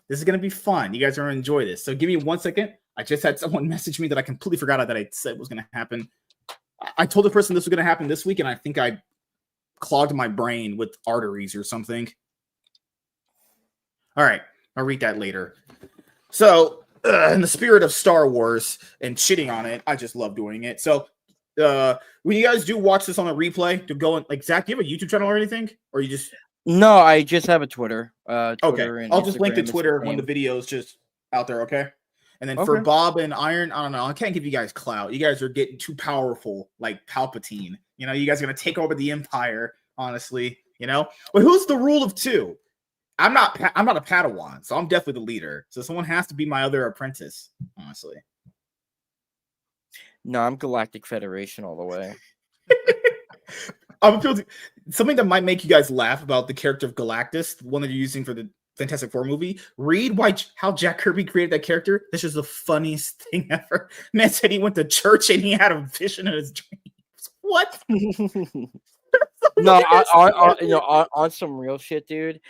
this is going to be fun. You guys are going to enjoy this. So give me 1 second. I just had someone message me that I completely forgot that I said was going to happen. I told the person this was going to happen this week, and I think I clogged my brain with arteries or something. All right. I'll read that later. So, in the spirit of Star Wars and shitting on it, I just love doing it. So, when you guys do watch this on a replay, to go and like Zach, do you have a YouTube channel or anything, or you just? No, I just have a Twitter. Okay, I'll just link the Twitter when the video's just out there. Okay, and then for Bob and Iron, I don't know. I can't give you guys clout. You guys are getting too powerful, like Palpatine. You know, you guys are gonna take over the Empire. Honestly, you know. But who's the rule of two? I'm not a Padawan, so I'm definitely the leader. So someone has to be my other apprentice, honestly. No, I'm Galactic Federation all the way. Something that might make you guys laugh about the character of Galactus, the one that you're using for the Fantastic Four movie. Read how Jack Kirby created that character. This is the funniest thing ever. Man said he went to church and he had a vision in his dreams. What? No, on some real shit, dude.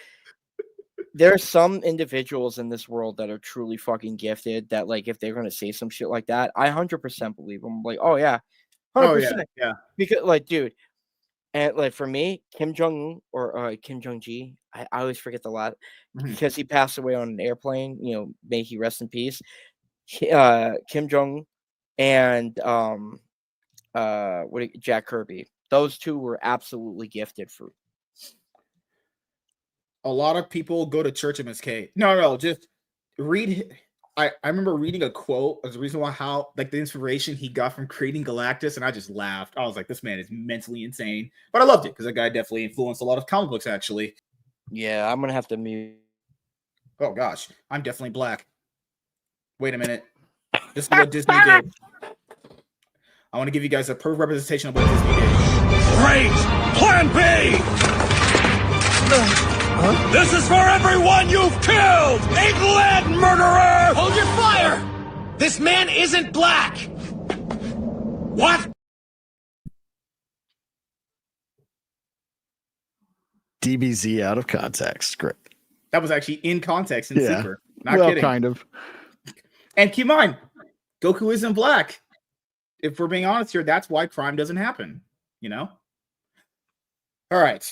There are some individuals in this world that are truly fucking gifted that, like, if they're going to say some shit like that, I 100% believe them. Like, oh, yeah. 100%. Oh, yeah. Because, like, dude, and, like, for me, Kim Jong-un or Kim Jong-ji, I always forget the lot because he passed away on an airplane. You know, may he rest in peace. Kim Jong and Jack Kirby. Those two were absolutely gifted for. A lot of people go to church MSK. No, just read. I remember reading a quote as the reason why the inspiration he got from creating Galactus, and I just laughed. I was like, this man is mentally insane. But I loved it because that guy definitely influenced a lot of comic books, actually. Yeah, I'm gonna have to mute. Oh gosh, I'm definitely black. Wait a minute. This is what Disney did. I want to give you guys a perfect representation of what Disney did. Great! Plan B! This is for everyone you've killed! England murderer! Hold your fire! This man isn't black! What? DBZ out of context. Great. That was actually in context in Super. Not kidding. Kind of. And keep in mind, Goku isn't black. If we're being honest here, that's why crime doesn't happen. You know? All right.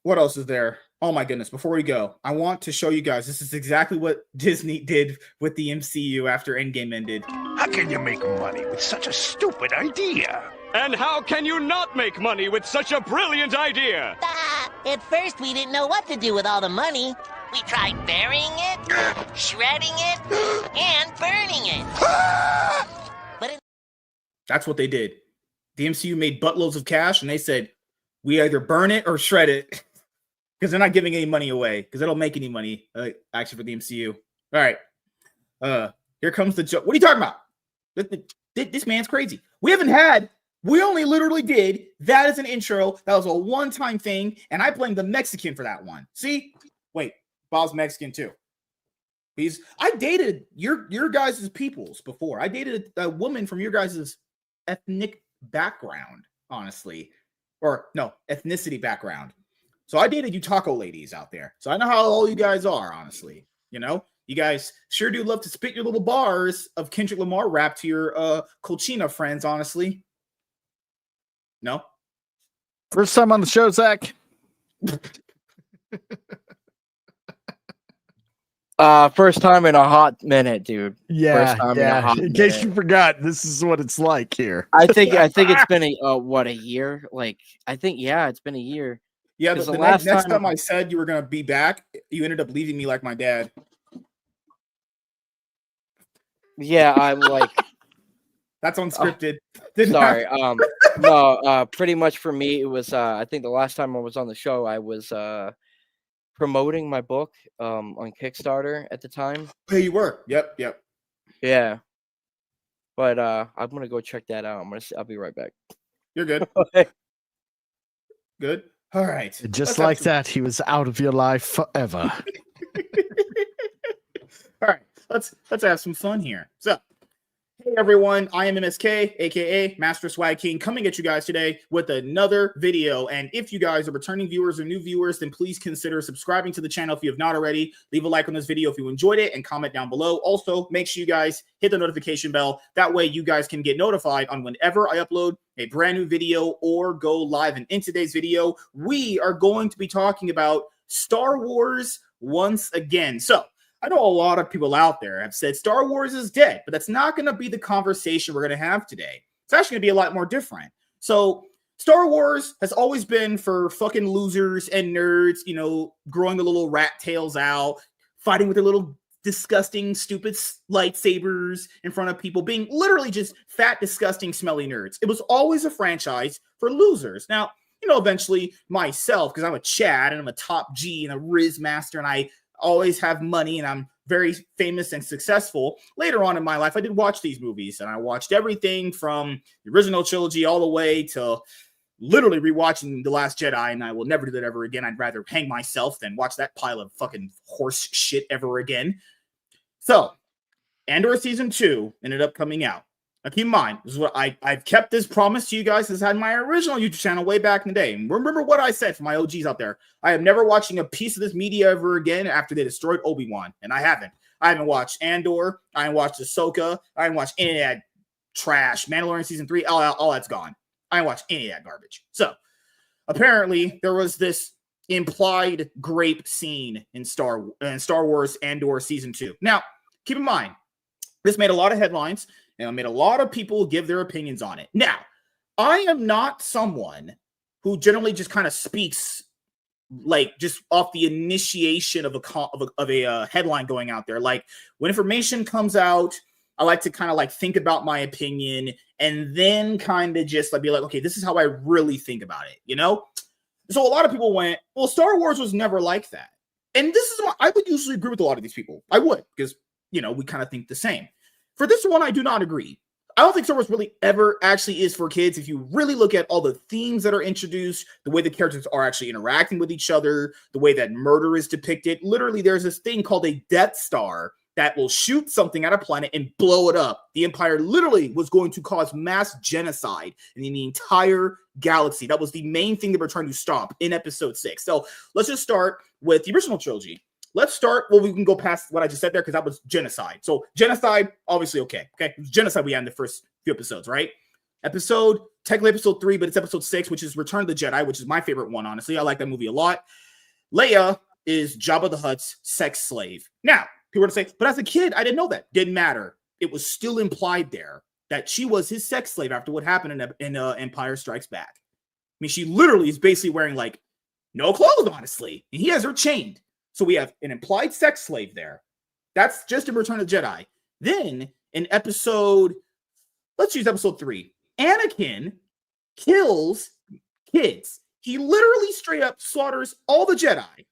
What else is there? Oh my goodness. Before we go, I want to show you guys. This is exactly what Disney did with the MCU after Endgame ended. How can you make money with such a stupid idea? And how can you not make money with such a brilliant idea? At first, we didn't know what to do with all the money. We tried burying it, shredding it, and burning it. That's what they did. The MCU made buttloads of cash, and they said, we either burn it or shred it. Because they're not giving any money away. Because they don't make any money, actually, for the MCU. All right. Here comes the joke. What are you talking about? This man's crazy. We only literally did that as an intro. That was a one-time thing. And I blame the Mexican for that one. See? Wait. Bob's Mexican, too. I dated your guys' peoples before. I dated a woman from your guys' ethnic background, honestly. Or, no, ethnicity background. So I dated you taco ladies out there. So I know how all you guys are, honestly. You know? You guys sure do love to spit your little bars of Kendrick Lamar rap to your Colchina friends, honestly. No? First time on the show, Zach? First time in a hot minute, dude. Yeah. In case you forgot, this is what it's like here. I think it's been a year? Like, it's been a year. Yeah, the next time I said you were gonna be back, you ended up leaving me like my dad. Yeah, I'm like that's unscripted. Sorry. No, pretty much for me, it was. I think the last time I was on the show, I was promoting my book on Kickstarter at the time. Hey, you were. Yep. Yeah, but I'm gonna go check that out. I'll be right back. You're good. Good. All right. Just like that, he was out of your life forever. All right. Let's have some fun here. So, hey everyone, I am MSK, aka Master Swag King, coming at you guys today with another video. And if you guys are returning viewers or new viewers, then please consider subscribing to the channel if you have not already. Leave a like on this video if you enjoyed it and comment down below. Also, make sure you guys hit the notification bell. That way you guys can get notified on whenever I upload a brand new video or go live. And in today's video, we are going to be talking about Star Wars once again. So, I know a lot of people out there have said Star Wars is dead, but that's not going to be the conversation we're going to have today. It's actually going to be a lot more different. So Star Wars has always been for fucking losers and nerds, you know, growing the little rat tails out, fighting with their little disgusting, stupid lightsabers in front of people, being literally just fat, disgusting, smelly nerds. It was always a franchise for losers. Now, you know, eventually myself, because I'm a Chad and I'm a top G and a Riz master and I always have money and I'm very famous and successful. Later on in my life, I did watch these movies and I watched everything from the original trilogy all the way to literally rewatching The Last Jedi, and I will never do that ever again. I'd rather hang myself than watch that pile of fucking horse shit ever again. So, Andor Season 2 ended up coming out. Now, keep in mind, this is what I've kept this promise to you guys since I had my original YouTube channel way back in the day. And remember what I said for my OGs out there. I am never watching a piece of this media ever again after they destroyed Obi-Wan. And I haven't. I haven't watched Andor. I haven't watched Ahsoka. I haven't watched any of that trash. Mandalorian Season 3, all that's gone. I haven't watched any of that garbage. So, apparently, there was this implied grape scene in Star Wars Andor Season 2. Now, keep in mind, this made a lot of headlines. And I made a lot of people give their opinions on it. Now, I am not someone who generally just kind of speaks like just off the initiation of a headline going out there. Like when information comes out, I like to kind of like think about my opinion and then kind of just like be like, okay, this is how I really think about it, you know? So a lot of people went, well, Star Wars was never like that. And this is what I would usually agree with a lot of these people. I would, because, you know, we kind of think the same. For this one, I do not agree. I don't think Star Wars really ever actually is for kids. If you really look at all the themes that are introduced, the way the characters are actually interacting with each other, the way that murder is depicted, literally there's this thing called a Death Star that will shoot something at a planet and blow it up. The Empire literally was going to cause mass genocide in the entire galaxy. That was the main thing they were trying to stop in Episode 6. So let's just start with the original trilogy. Let's start, well, we can go past what I just said there because that was genocide. So genocide, obviously, okay. It was genocide we had in the first few episodes, right? Technically episode 3, but it's episode 6, which is Return of the Jedi, which is my favorite one, honestly. I like that movie a lot. Leia is Jabba the Hutt's sex slave. Now, people are going to say, but as a kid, I didn't know that. Didn't matter. It was still implied there that she was his sex slave after what happened in Empire Strikes Back. I mean, she literally is basically wearing, like, no clothes, honestly. And he has her chained. So we have an implied sex slave there. That's just in Return of the Jedi. Then in let's use episode 3. Anakin kills kids. He literally straight up slaughters all the Jedi.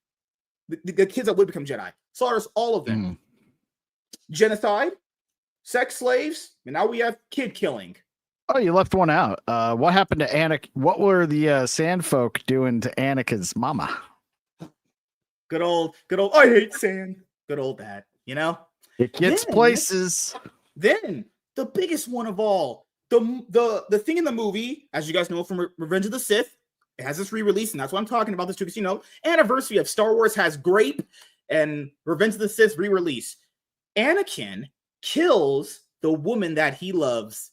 The kids that would become Jedi. Slaughters all of them. Genocide, sex slaves, and now we have kid killing. Oh, you left one out. What happened to Anakin? What were the sand folk doing to Anakin's mama? Good old, I hate sand. Good old that, you know? It gets places. Then, the biggest one of all, the thing in the movie, as you guys know from Revenge of the Sith, it has this re-release, and that's why I'm talking about this too, because, you know, anniversary of Star Wars has Grape and Revenge of the Sith re-release. Anakin kills the woman that he loves.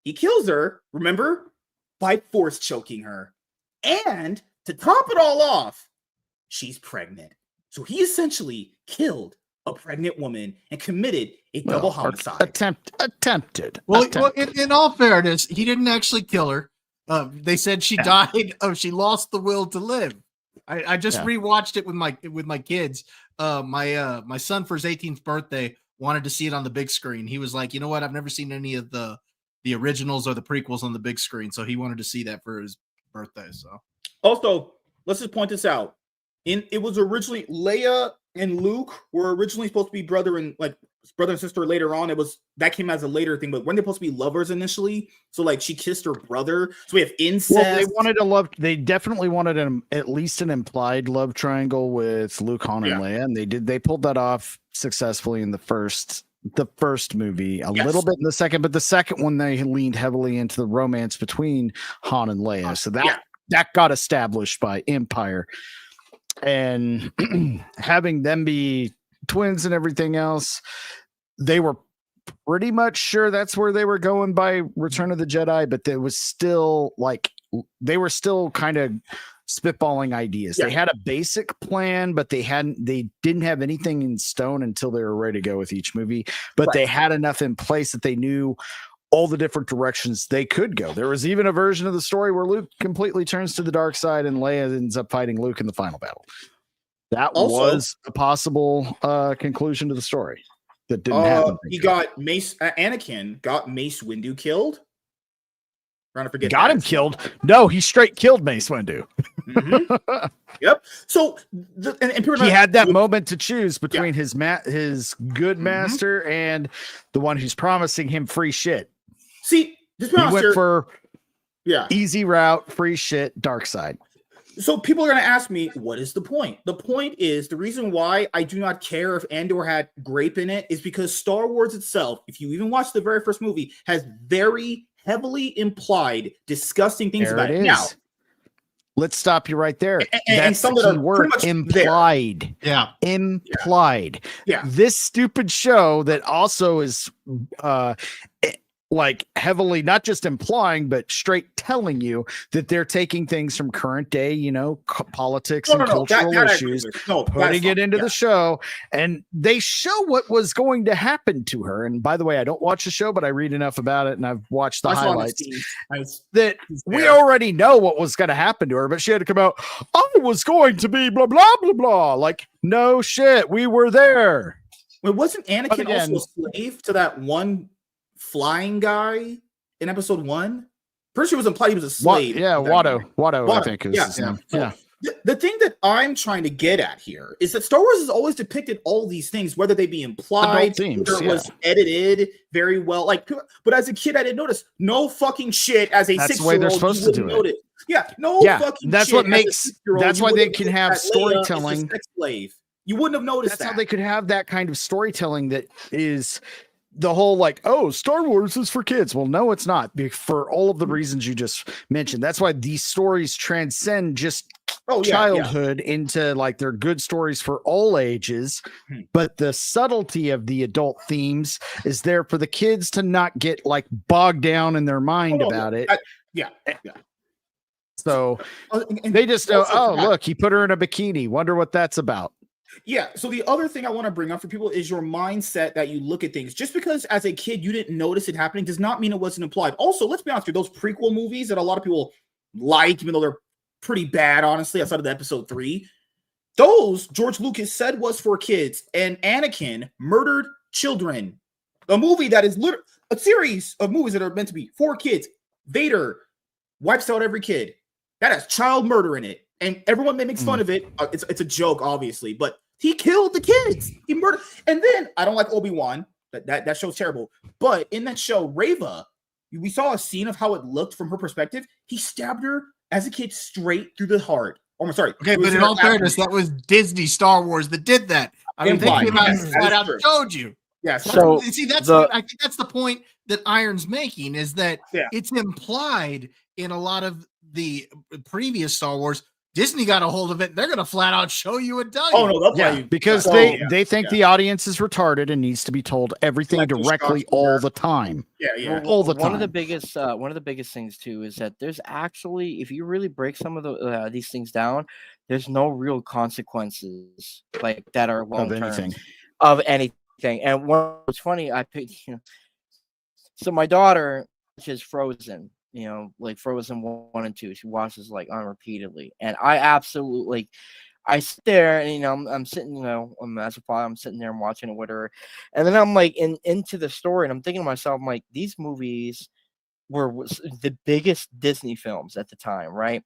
He kills her, remember? By force choking her. And to top it all off, she's pregnant. So he essentially killed a pregnant woman and committed a double homicide. Attempted. Well, in all fairness, he didn't actually kill her. They said she died. She lost the will to live. I just rewatched it with my kids. My son for his 18th birthday wanted to see it on the big screen. He was like, you know what? I've never seen any of the the originals or the prequels on the big screen. So he wanted to see that for his birthday. So also, let's just point this out. It was originally Leia and Luke were originally supposed to be brother and sister later on. That came as a later thing, but weren't they supposed to be lovers initially? So like she kissed her brother. So we have incest. Well, they definitely wanted at least an implied love triangle with Luke, Han, and Leia, and they pulled that off successfully in the first movie, a little bit in the second, but the second one they leaned heavily into the romance between Han and Leia. So that got established by Empire. And having them be twins and everything else, they were pretty much sure that's where they were going by Return of the Jedi, but there was still they were still kind of spitballing ideas. They had a basic plan, but they didn't have anything in stone until they were ready to go with each movie, but they had enough in place that they knew all the different directions they could go. There was even a version of the story where Luke completely turns to the dark side and Leia ends up fighting Luke in the final battle. That was a possible conclusion to the story that didn't happen. Anakin got Mace Windu killed. Trying to forget. Got him killed? No, he straight killed Mace Windu. Mm-hmm. Yep. So he had that moment to choose between his good master and the one who's promising him free shit. See, this he went for easy route, free shit, dark side. So people are going to ask me, what is the point? The point is, the reason why I do not care if Andor had Grape in it is because Star Wars itself, if you even watch the very first movie, has very heavily implied disgusting things about it. Now, let's stop you right there. And some that are pretty much implied. There. Yeah. Implied. Yeah. This stupid show that also is heavily not just implying but straight telling you that they're taking things from current day, politics and cultural issues, putting it into the show, and they show what was going to happen to her. And by the way, I don't watch the show, but I read enough about it and I've watched the highlights that we already know what was going to happen to her, but she had to come out, I was going to be blah blah blah blah. Like, no shit, we were there. Well, wasn't Anakin also a slave to that one flying guy in episode 1? Pretty sure it was implied he was a slave. Watto, I think is his name. So the thing that I'm trying to get at here is that Star Wars has always depicted all these things, whether they be implied, whether it was edited very well. But as a kid, I didn't notice no fucking shit. As a 6-year-old, that's the way they're supposed to do it. Fucking that's shit. What makes. That's why they can have storytelling. Sex slave. You wouldn't have noticed That's how they could have that kind of storytelling that is the whole Star Wars is for kids. Well, no, it's not, for all of the reasons you just mentioned. That's why these stories transcend just childhood into they're good stories for all ages, but the subtlety of the adult themes is there for the kids to not get bogged down in their mind about it. So they just know, look, he put her in a bikini. Wonder what that's about. Yeah. So the other thing I want to bring up for people is your mindset that you look at things. Just because as a kid you didn't notice it happening does not mean it wasn't implied. Also, let's be honest here, those prequel movies that a lot of people like, even though they're pretty bad, honestly, outside of the episode 3, those George Lucas said was for kids, and Anakin murdered children. A movie that is a series of movies that are meant to be for kids. Vader wipes out every kid. That has child murder in it. And everyone makes fun of it. It's a joke, obviously, but he killed the kids. He murdered. And then I don't like Obi-Wan. That show's terrible. But in that show, Reva, we saw a scene of how it looked from her perspective. He stabbed her as a kid straight through the heart. Oh, I'm sorry. Okay, but in all fairness, that was Disney Star Wars that did that. I mean, they came out and flat out showed you. Yeah. So see, I think that's the point that Iron's making, is that it's implied in a lot of the previous Star Wars. Disney got a hold of it. They're going to flat out show you and tell you. Oh, no, because they think the audience is retarded and needs to be told everything directly all the time. All the time. One of the biggest things too is that there's actually, if you really break some of these things down, there's no real consequences that are long term of anything. And what's funny, I picked, so my daughter is Frozen. Frozen 1 and 2. She watches on repeatedly. And I absolutely, I sit there and, I'm sitting, as a father, I'm sitting there and watching it with her. And then I'm into the story and I'm thinking to myself, these movies was the biggest Disney films at the time, right?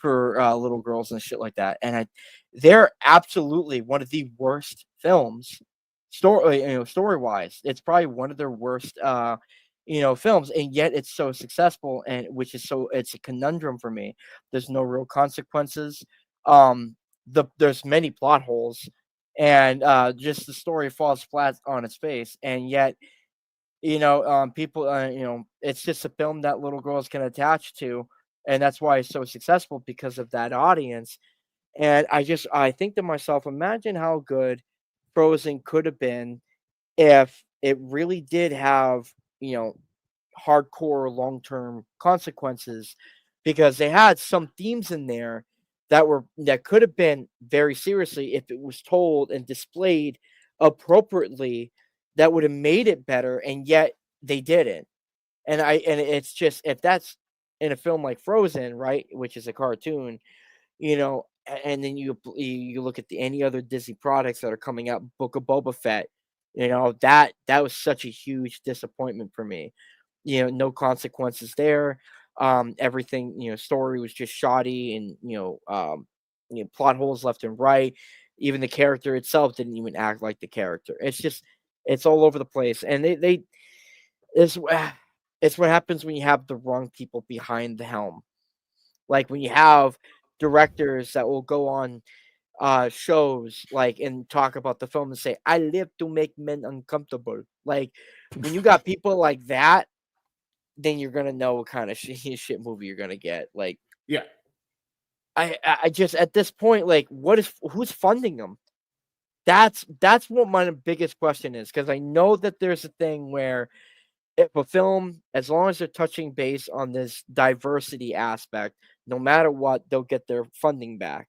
For little girls and shit like that. And they're absolutely one of the worst films story wise. It's probably one of their worst films, and yet it's so successful, and it's a conundrum for me. There's no real consequences. There's many plot holes, and just the story falls flat on its face, and yet people, it's just a film that little girls can attach to, and that's why it's so successful, because of that audience. And I think to myself, imagine how good Frozen could have been if it really did have, hardcore long-term consequences, because they had some themes in there that could have been very seriously if it was told and displayed appropriately, that would have made it better, and yet they didn't. And it's just, if that's in a film like Frozen, right, which is a cartoon, and then you look at any other Disney products that are coming out, Book of Boba Fett, that was such a huge disappointment for me. No consequences there. Everything, story was just shoddy, and plot holes left and right. Even the character itself didn't even act like the character. It's all over the place, and it's what happens when you have the wrong people behind the helm. Like when you have directors that will go on shows and talk about the film and say, "I live to make men uncomfortable." Like when you got people like that, then you're gonna know what kind of shit movie you're gonna get. Like, yeah, I just, at this point, like, who's funding them? That's what my biggest question is, because I know that there's a thing where if a film, as long as they're touching base on this diversity aspect, no matter what, they'll get their funding back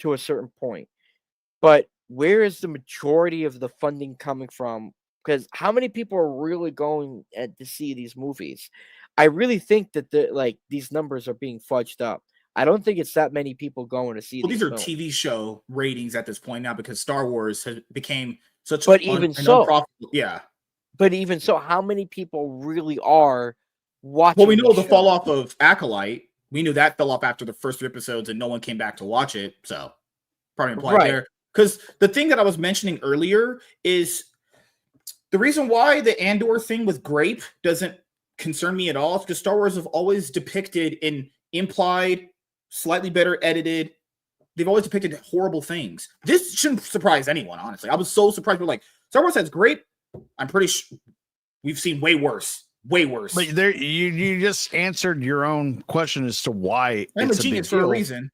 to a certain point. But where is the majority of the funding coming from? Because how many people are really going to see these movies? I really think that these numbers are being fudged up. I don't think it's that many people going to see. Well, these are films. TV show ratings at this point now, because Star Wars became such. But even so, yeah. But even so, how many people really are watching? Well, we know the fall off of Acolyte. We knew that fell off after the first 3 episodes, and no one came back to watch it. So probably implied there. Because the thing that I was mentioning earlier is the reason why the Andor thing with Grape doesn't concern me at all is because Star Wars have always depicted in implied, slightly better edited. They've always depicted horrible things. This shouldn't surprise anyone, honestly. I was so surprised. We're like, Star Wars has Grape. I'm pretty sure we've seen way worse. Way worse. But there, you just answered your own question as to why I'm a genius for a reason,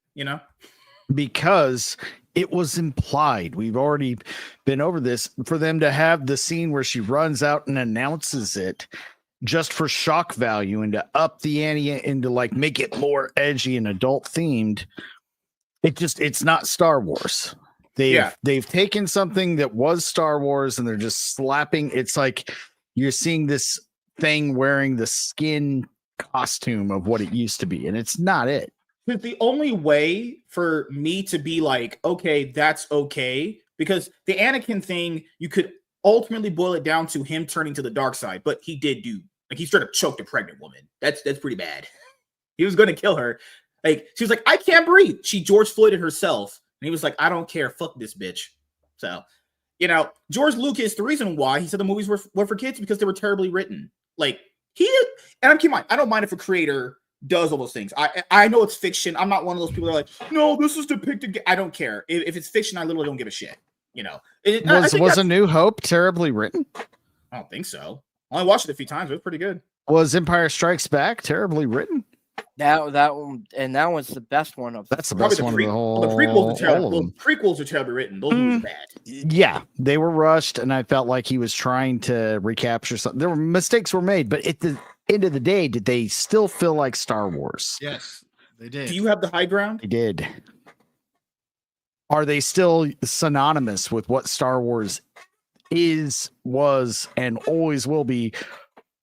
because it was implied. We've already been over this. For them to have the scene where she runs out and announces it just for shock value and to up the ante and to make it more edgy and adult themed, it's not Star Wars. They've taken something that was Star Wars and they're just slapping. It's like you're seeing this thing wearing the skin costume of what it used to be, and it's not it. But the only way for me to be like, okay, that's okay, because the Anakin thing, you could ultimately boil it down to him turning to the dark side, but he did he straight up choked a pregnant woman. That's pretty bad. He was going to kill her. She was like, I can't breathe. She George Floyded herself. And he was like, I don't care. Fuck this bitch. So, George Lucas, the reason why he said the movies were for kids because they were terribly written. And I'm keep in mind, I don't mind if a creator does all those things. I know it's fiction. I'm not one of those people that are like, no, this is depicted. I don't care. If it's fiction, I literally don't give a shit. Was A New Hope terribly written? I don't think so. I only watched it a few times. It was pretty good. Was Empire Strikes Back terribly written? That one, and that one's the best one of. That's the best one of the whole. The prequels are terrible. The prequels are terribly written. Those movies are bad. Yeah, they were rushed, and I felt like he was trying to recapture something. There were mistakes were made, but at the end of the day, did they still feel like Star Wars? Yes, they did. Do you have the high ground? They did. Are they still synonymous with what Star Wars is, was, and always will be?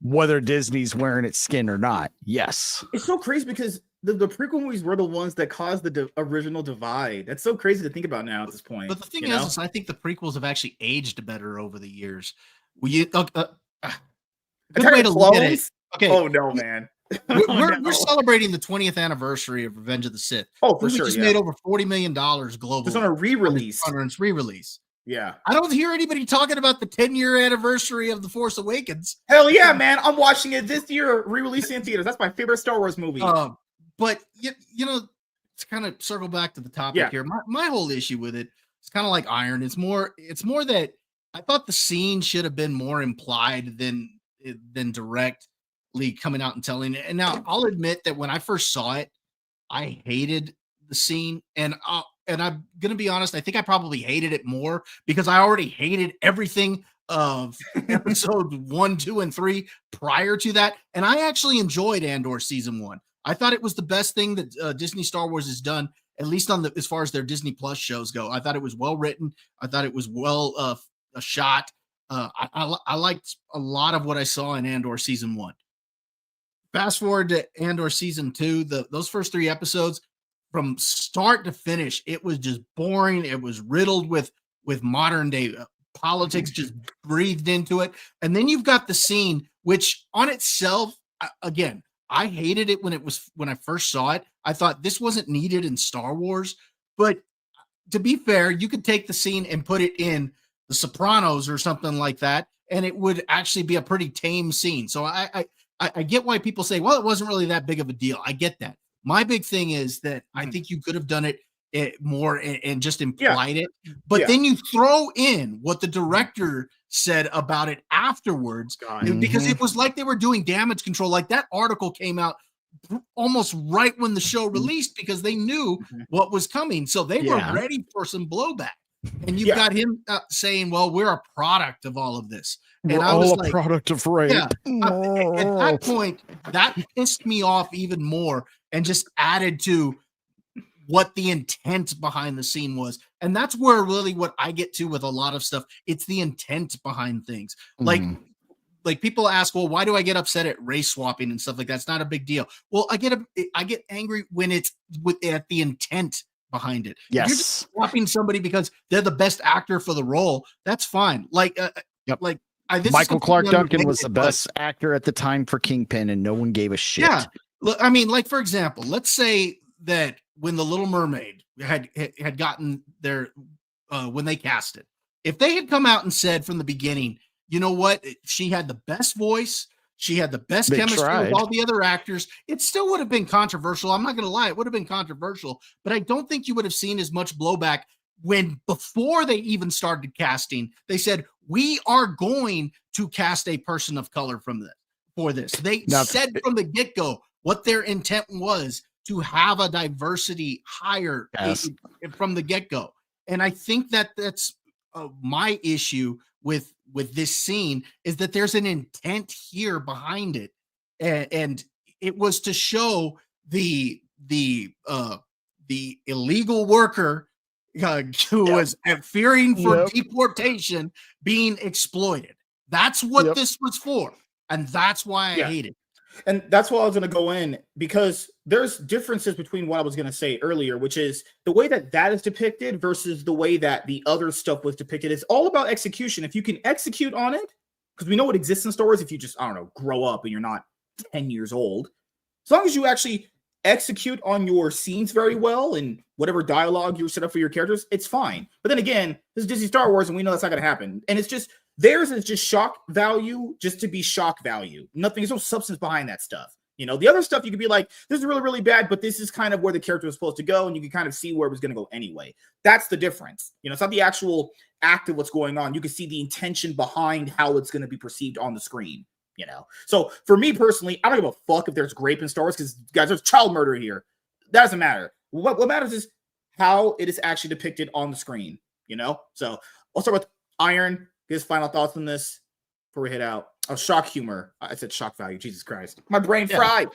Whether Disney's wearing its skin or not. Yes. It's so crazy because the prequel movies were the ones that caused the original divide. That's so crazy to think about now at this point. But the thing is, I think the prequels have actually aged better over the years. Good way to look at it. Okay. Oh no, man. We're celebrating the 20th anniversary of Revenge of the Sith. Oh, for sure. Just made over $40 million globally. Just on a re-release. On its re-release. Yeah. I don't hear anybody talking about the 10-year anniversary of The Force Awakens. Hell yeah, man. I'm watching it this year, re-releasing in theaters. That's my favorite Star Wars movie. But you know, to kind of circle back to the topic here, my whole issue with it is kind of like Iron. It's more that I thought the scene should have been more implied than directly coming out and telling it. And now I'll admit that when I first saw it, I hated the scene, and I'm gonna be honest, I think I probably hated it more because I already hated everything of episode 1, 2, and 3 prior to that. And I actually enjoyed Andor season 1. I thought it was the best thing that Disney Star Wars has done, at least as far as their Disney Plus shows go. I thought it was well written. I thought it was well shot. I liked a lot of what I saw in Andor season 1. Fast forward to Andor season 2, those first 3 episodes, from start to finish, it was just boring. It was riddled with modern day politics just breathed into it. And then you've got the scene, which on itself, again, I hated it when I first saw it. I thought this wasn't needed in Star Wars. But to be fair, you could take the scene and put it in The Sopranos or something like that, and it would actually be a pretty tame scene. So I get why people say, well, it wasn't really that big of a deal. I get that. My big thing is that I think you could have done it more and just implied it. But then you throw in what the director said about it afterwards, because it was like they were doing damage control. Like that article came out almost right when the show released because they knew what was coming. So they were ready for some blowback. And you've got him saying, well, we're a product of all of this. And we're I was all a product of rape. Yeah, at that point, that pissed me off even more and just added to what the intent behind the scene was. And that's where really what I get to with a lot of stuff. It's the intent behind things. Like people ask, well, why do I get upset at race swapping and stuff like that? It's not a big deal. Well, I get angry when it's at the intent behind it. Yes. If you're just swapping somebody because they're the best actor for the role, that's fine. Michael Clark Duncan was the best actor at the time for Kingpin, and no one gave a shit. Yeah. I mean, like, for example, let's say that when The Little Mermaid had gotten their, when they cast it, if they had come out and said from the beginning, you know what, she had the best voice, she had the best chemistry with all the other actors, it still would have been controversial. I'm not going to lie. It would have been controversial, but I don't think you would have seen as much blowback when before they even started casting, they said, we are going to cast a person of color for this. They said from the get-go what their intent was to have a diversity hire from the get-go. And I think that's my issue with this scene is that there's an intent here behind it. And it was to show the illegal worker who was fearing for deportation being exploited. That's what this was for. And that's why I hate it. And that's why I was going to go in, because there's differences between what I was going to say earlier, which is the way that is depicted versus the way that the other stuff was depicted. It's all about execution. If you can execute on it, because we know what exists in Star Wars, if you just, I don't know, grow up and you're not 10 years old, as long as you actually execute on your scenes very well and whatever dialogue you set up for your characters, it's fine. But then again, this is Disney Star Wars and we know that's not going to happen. And it's just, theirs is just shock value just to be shock value. Nothing, there's no substance behind that stuff. You know, the other stuff you could be like, this is really, really bad, but this is kind of where the character was supposed to go, and you can kind of see where it was going to go anyway. That's the difference. You know, it's not the actual act of what's going on. You can see the intention behind how it's going to be perceived on the screen. You know, so for me personally, I don't give a fuck if there's Grape in Star Wars, because guys, there's child murder here. That doesn't matter. What matters is how it is actually depicted on the screen. You know, so I'll start with Iron. His final thoughts on this before we hit out. Oh, shock humor. I said shock value. Jesus Christ, my brain fried.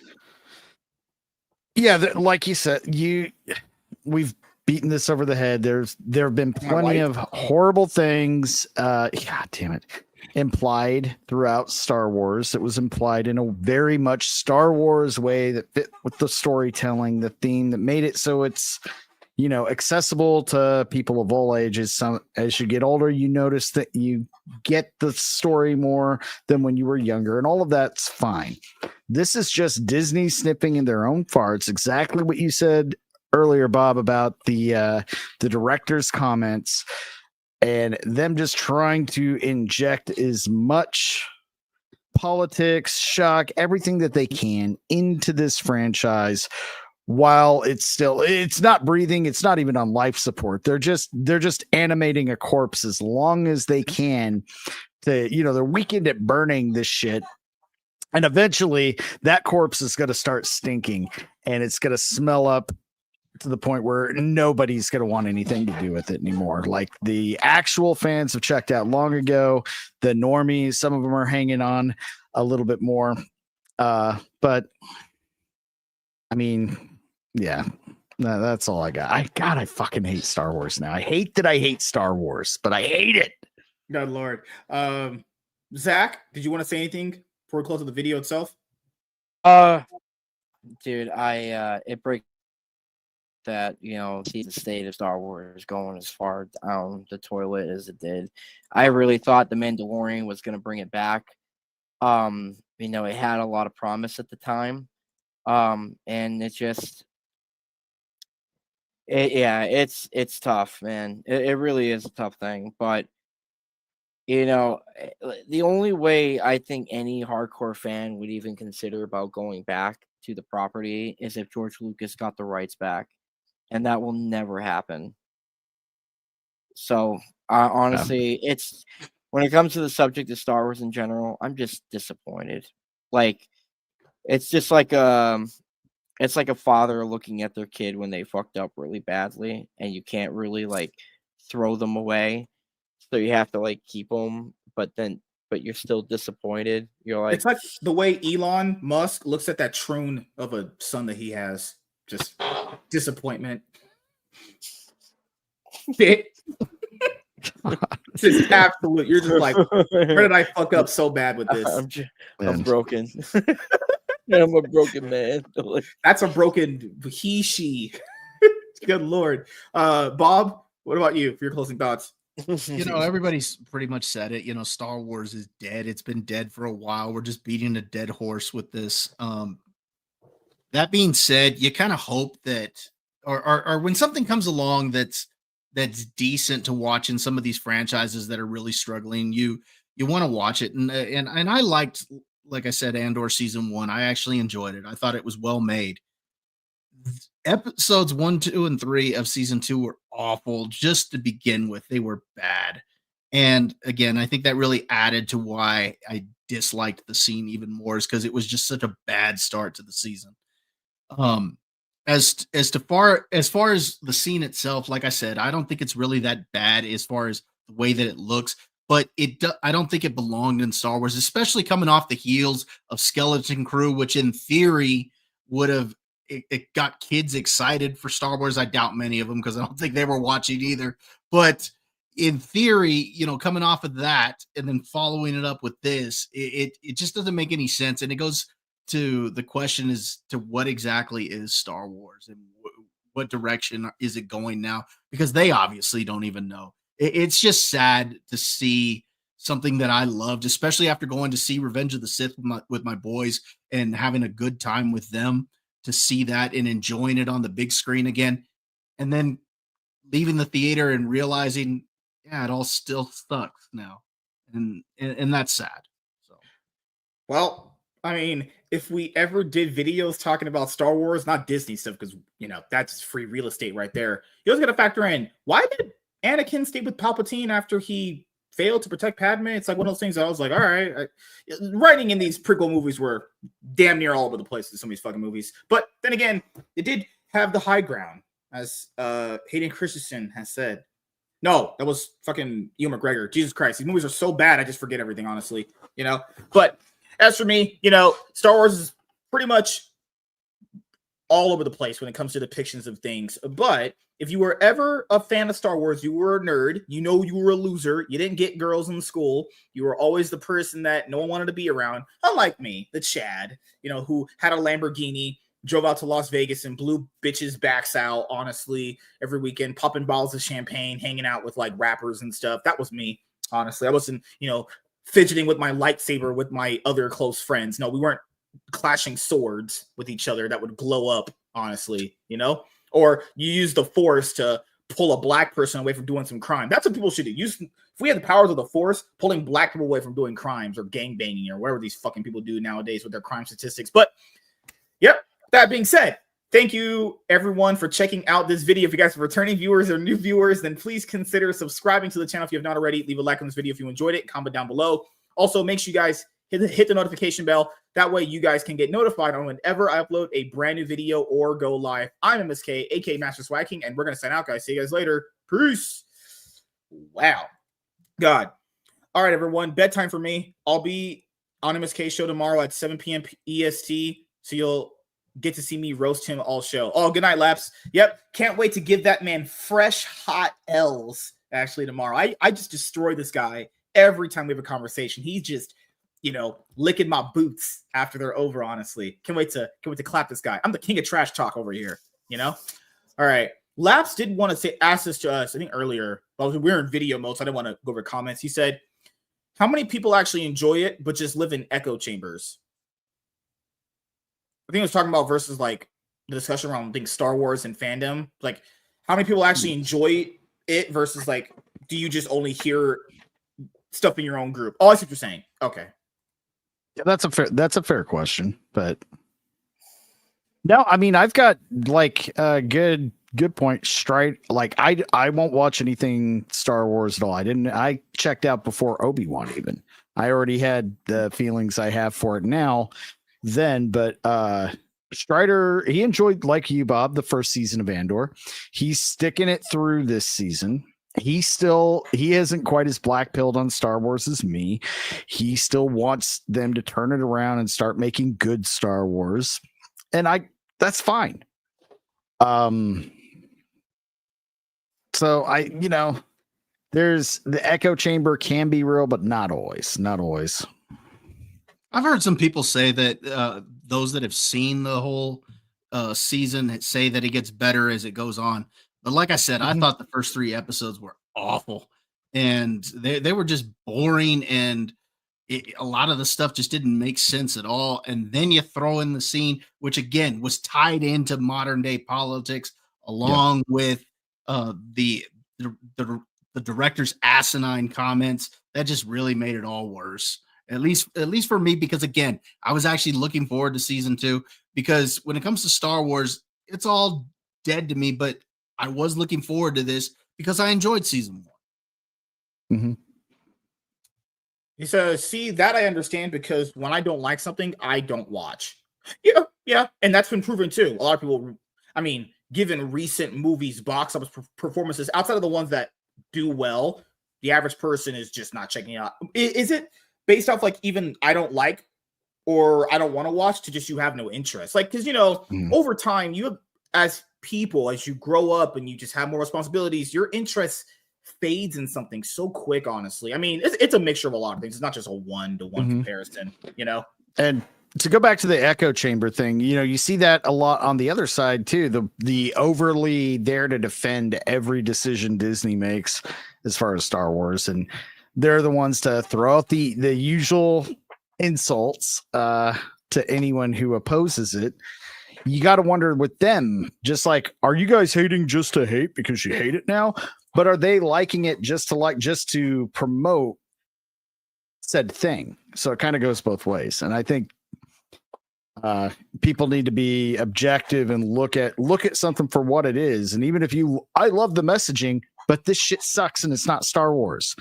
Yeah, like you said, we've beaten this over the head. There have been plenty of horrible things. God damn it. Implied throughout Star Wars. It was implied in a very much Star Wars way that fit with the storytelling, the theme that made it so it's accessible to people of all ages. As you get older, you notice that you get the story more than when you were younger, and all of that's fine. This is just Disney sniffing in their own farts. Exactly what you said earlier, Bob, about the director's comments and them just trying to inject as much politics, shock, everything that they can into this franchise, while it's not breathing, it's not even on life support. They're just animating a corpse as long as they can to, they're weekend at burning this shit. And eventually that corpse is going to start stinking and it's going to smell up to the point where nobody's going to want anything to do with it anymore. Like the actual fans have checked out long ago. The normies, some of them are hanging on a little bit more. But I mean, yeah, no, that's all I got. I fucking hate Star Wars now. I hate that I hate Star Wars, but I hate it. Good Lord. Zach, did you want to say anything before we close the video itself? Dude, it breaks that, see the state of Star Wars going as far down the toilet as it did. I really thought The Mandalorian was going to bring it back. It had a lot of promise at the time. And it just, it's tough, man. It really is a tough thing. But, the only way I think any hardcore fan would even consider about going back to the property is if George Lucas got the rights back. And that will never happen. So, honestly, it's when it comes to the subject of Star Wars in general, I'm just disappointed. Like, it's just like it's like a father looking at their kid when they fucked up really badly, and you can't really throw them away, so you have to keep them, but you're still disappointed. You're like, it's like the way Elon Musk looks at that troon of a son that he has. Just disappointment. Just absolute. You're just like, where did I fuck up so bad with this? I'm broken. I'm a broken man. That's a broken she. Good Lord. Bob, what about you for your closing thoughts? Everybody's pretty much said it. Star Wars is dead. It's been dead for a while. We're just beating a dead horse with this. That being said, you kind of hope that, or when something comes along that's decent to watch in some of these franchises that are really struggling, you want to watch it. And I liked, like I said, Andor season 1. I actually enjoyed it. I thought it was well made. Episodes 1, 2, and 3 of season 2 were awful just to begin with. They were bad. And again, I think that really added to why I disliked the scene even more, is because it was just such a bad start to the season. As far as the scene itself, like I said, I don't think it's really that bad as far as the way that it looks, but I don't think it belonged in Star Wars, especially coming off the heels of Skeleton Crew, which in theory would have it got kids excited for Star Wars. I doubt many of them, because I don't think they were watching either. But in theory, coming off of that and then following it up with this, it just doesn't make any sense. And it goes to the question is to what exactly is Star Wars, and what direction is it going now? Because they obviously don't even know. It's just sad to see something that I loved, especially after going to see Revenge of the Sith with my boys and having a good time with them, to see that and enjoying it on the big screen again, and then leaving the theater and realizing, yeah, it all still sucks now. And that's sad. So, well, I mean, if we ever did videos talking about Star Wars, not Disney stuff, because, that's free real estate right there. You always got to factor in, why did Anakin stay with Palpatine after he failed to protect Padme? It's like one of those things that I was like, all right. Writing in these prequel movies were damn near all over the place in some of these fucking movies. But then again, it did have the high ground, as Hayden Christensen has said. No, that was fucking Ewan McGregor. Jesus Christ. These movies are so bad, I just forget everything, honestly. But as for me, Star Wars is pretty much all over the place when it comes to depictions of things. But if you were ever a fan of Star Wars, you were a nerd, you were a loser, you didn't get girls in school, you were always the person that no one wanted to be around, unlike me, the Chad, who had a Lamborghini, drove out to Las Vegas and blew bitches' backs out, honestly, every weekend, popping bottles of champagne, hanging out with like rappers and stuff. That was me, honestly. I wasn't, fidgeting with my lightsaber with my other close friends. No, we weren't clashing swords with each other that would blow up, honestly, or you use the Force to pull a black person away from doing some crime. That's what people should do. If we had the powers of the Force, pulling black people away from doing crimes or gangbanging or whatever these fucking people do nowadays with their crime statistics. But yep, that being said, thank you everyone for checking out this video. If you guys are returning viewers or new viewers, then please consider subscribing to the channel if you have not already. Leave a like on this video if you enjoyed it. Comment down below. Also, make sure you guys hit the notification bell. That way you guys can get notified on whenever I upload a brand new video or go live. I'm MSK, aka Master Swag King, and we're going to sign out, guys. See you guys later. Peace. Wow. God. All right, everyone. Bedtime for me. I'll be on MSK show tomorrow at 7 p.m. EST, so you'll get to see me roast him all show. Oh, good night, Laps. Yep. Can't wait to give that man fresh, hot L's, actually, tomorrow. I just destroy this guy every time we have a conversation. He's just licking my boots after they're over, honestly. Can't wait to clap this guy. I'm the king of trash talk over here, All right. Laps did want to ask this to us, I think earlier, but we were in video mode, so I didn't want to go over comments. He said, how many people actually enjoy it, but just live in echo chambers? I think he was talking about versus like the discussion around Star Wars and fandom. Like, how many people actually enjoy it versus like, do you just only hear stuff in your own group? Oh, I see what you're saying. Okay. Yeah, that's a fair question, but no, I mean, I've got like a good point. Straight, like I won't watch anything Star Wars at all. I checked out before Obi-Wan even. I already had the feelings I have for it now then, but Strider, he enjoyed, like you, Bob, the first season of Andor. He's sticking it through this season. He isn't quite as black-pilled on Star Wars as me. He still wants them to turn it around and start making good Star Wars. And that's fine. So there's the echo chamber can be real, but not always. I've heard some people say that those that have seen the whole season say that it gets better as it goes on. But like I said, I thought the first 3 episodes were awful, and they were just boring, and a lot of the stuff just didn't make sense at all. And then you throw in the scene, which again was tied into modern day politics, along with the director's asinine comments. That just really made it all worse. At least for me, because again, I was actually looking forward to season 2, because when it comes to Star Wars, it's all dead to me, but I was looking forward to this because I enjoyed season 1. Mm-hmm. He says, see, that I understand, because when I don't like something, I don't watch. Yeah. And that's been proven too. A lot of people, I mean, given recent movies, box office performances, outside of the ones that do well, the average person is just not checking it out. Is it based off like even I don't like or I don't want to watch to just you have no interest? Like, because, over time, you have, as people, as you grow up and you just have more responsibilities, your interest fades in something so quick, honestly. I mean, it's a mixture of a lot of things. It's not just a one-to-one comparison, And to go back to the echo chamber thing, you see that a lot on the other side too. The overly there to defend every decision Disney makes as far as Star Wars, and they're the ones to throw out the usual insults to anyone who opposes it. You got to wonder with them, just like, are you guys hating just to hate because you hate it now? But are they liking it just to promote said thing? So it kind of goes both ways. And I think people need to be objective and look at something for what it is. And even if I love the messaging, but this shit sucks and it's not Star Wars.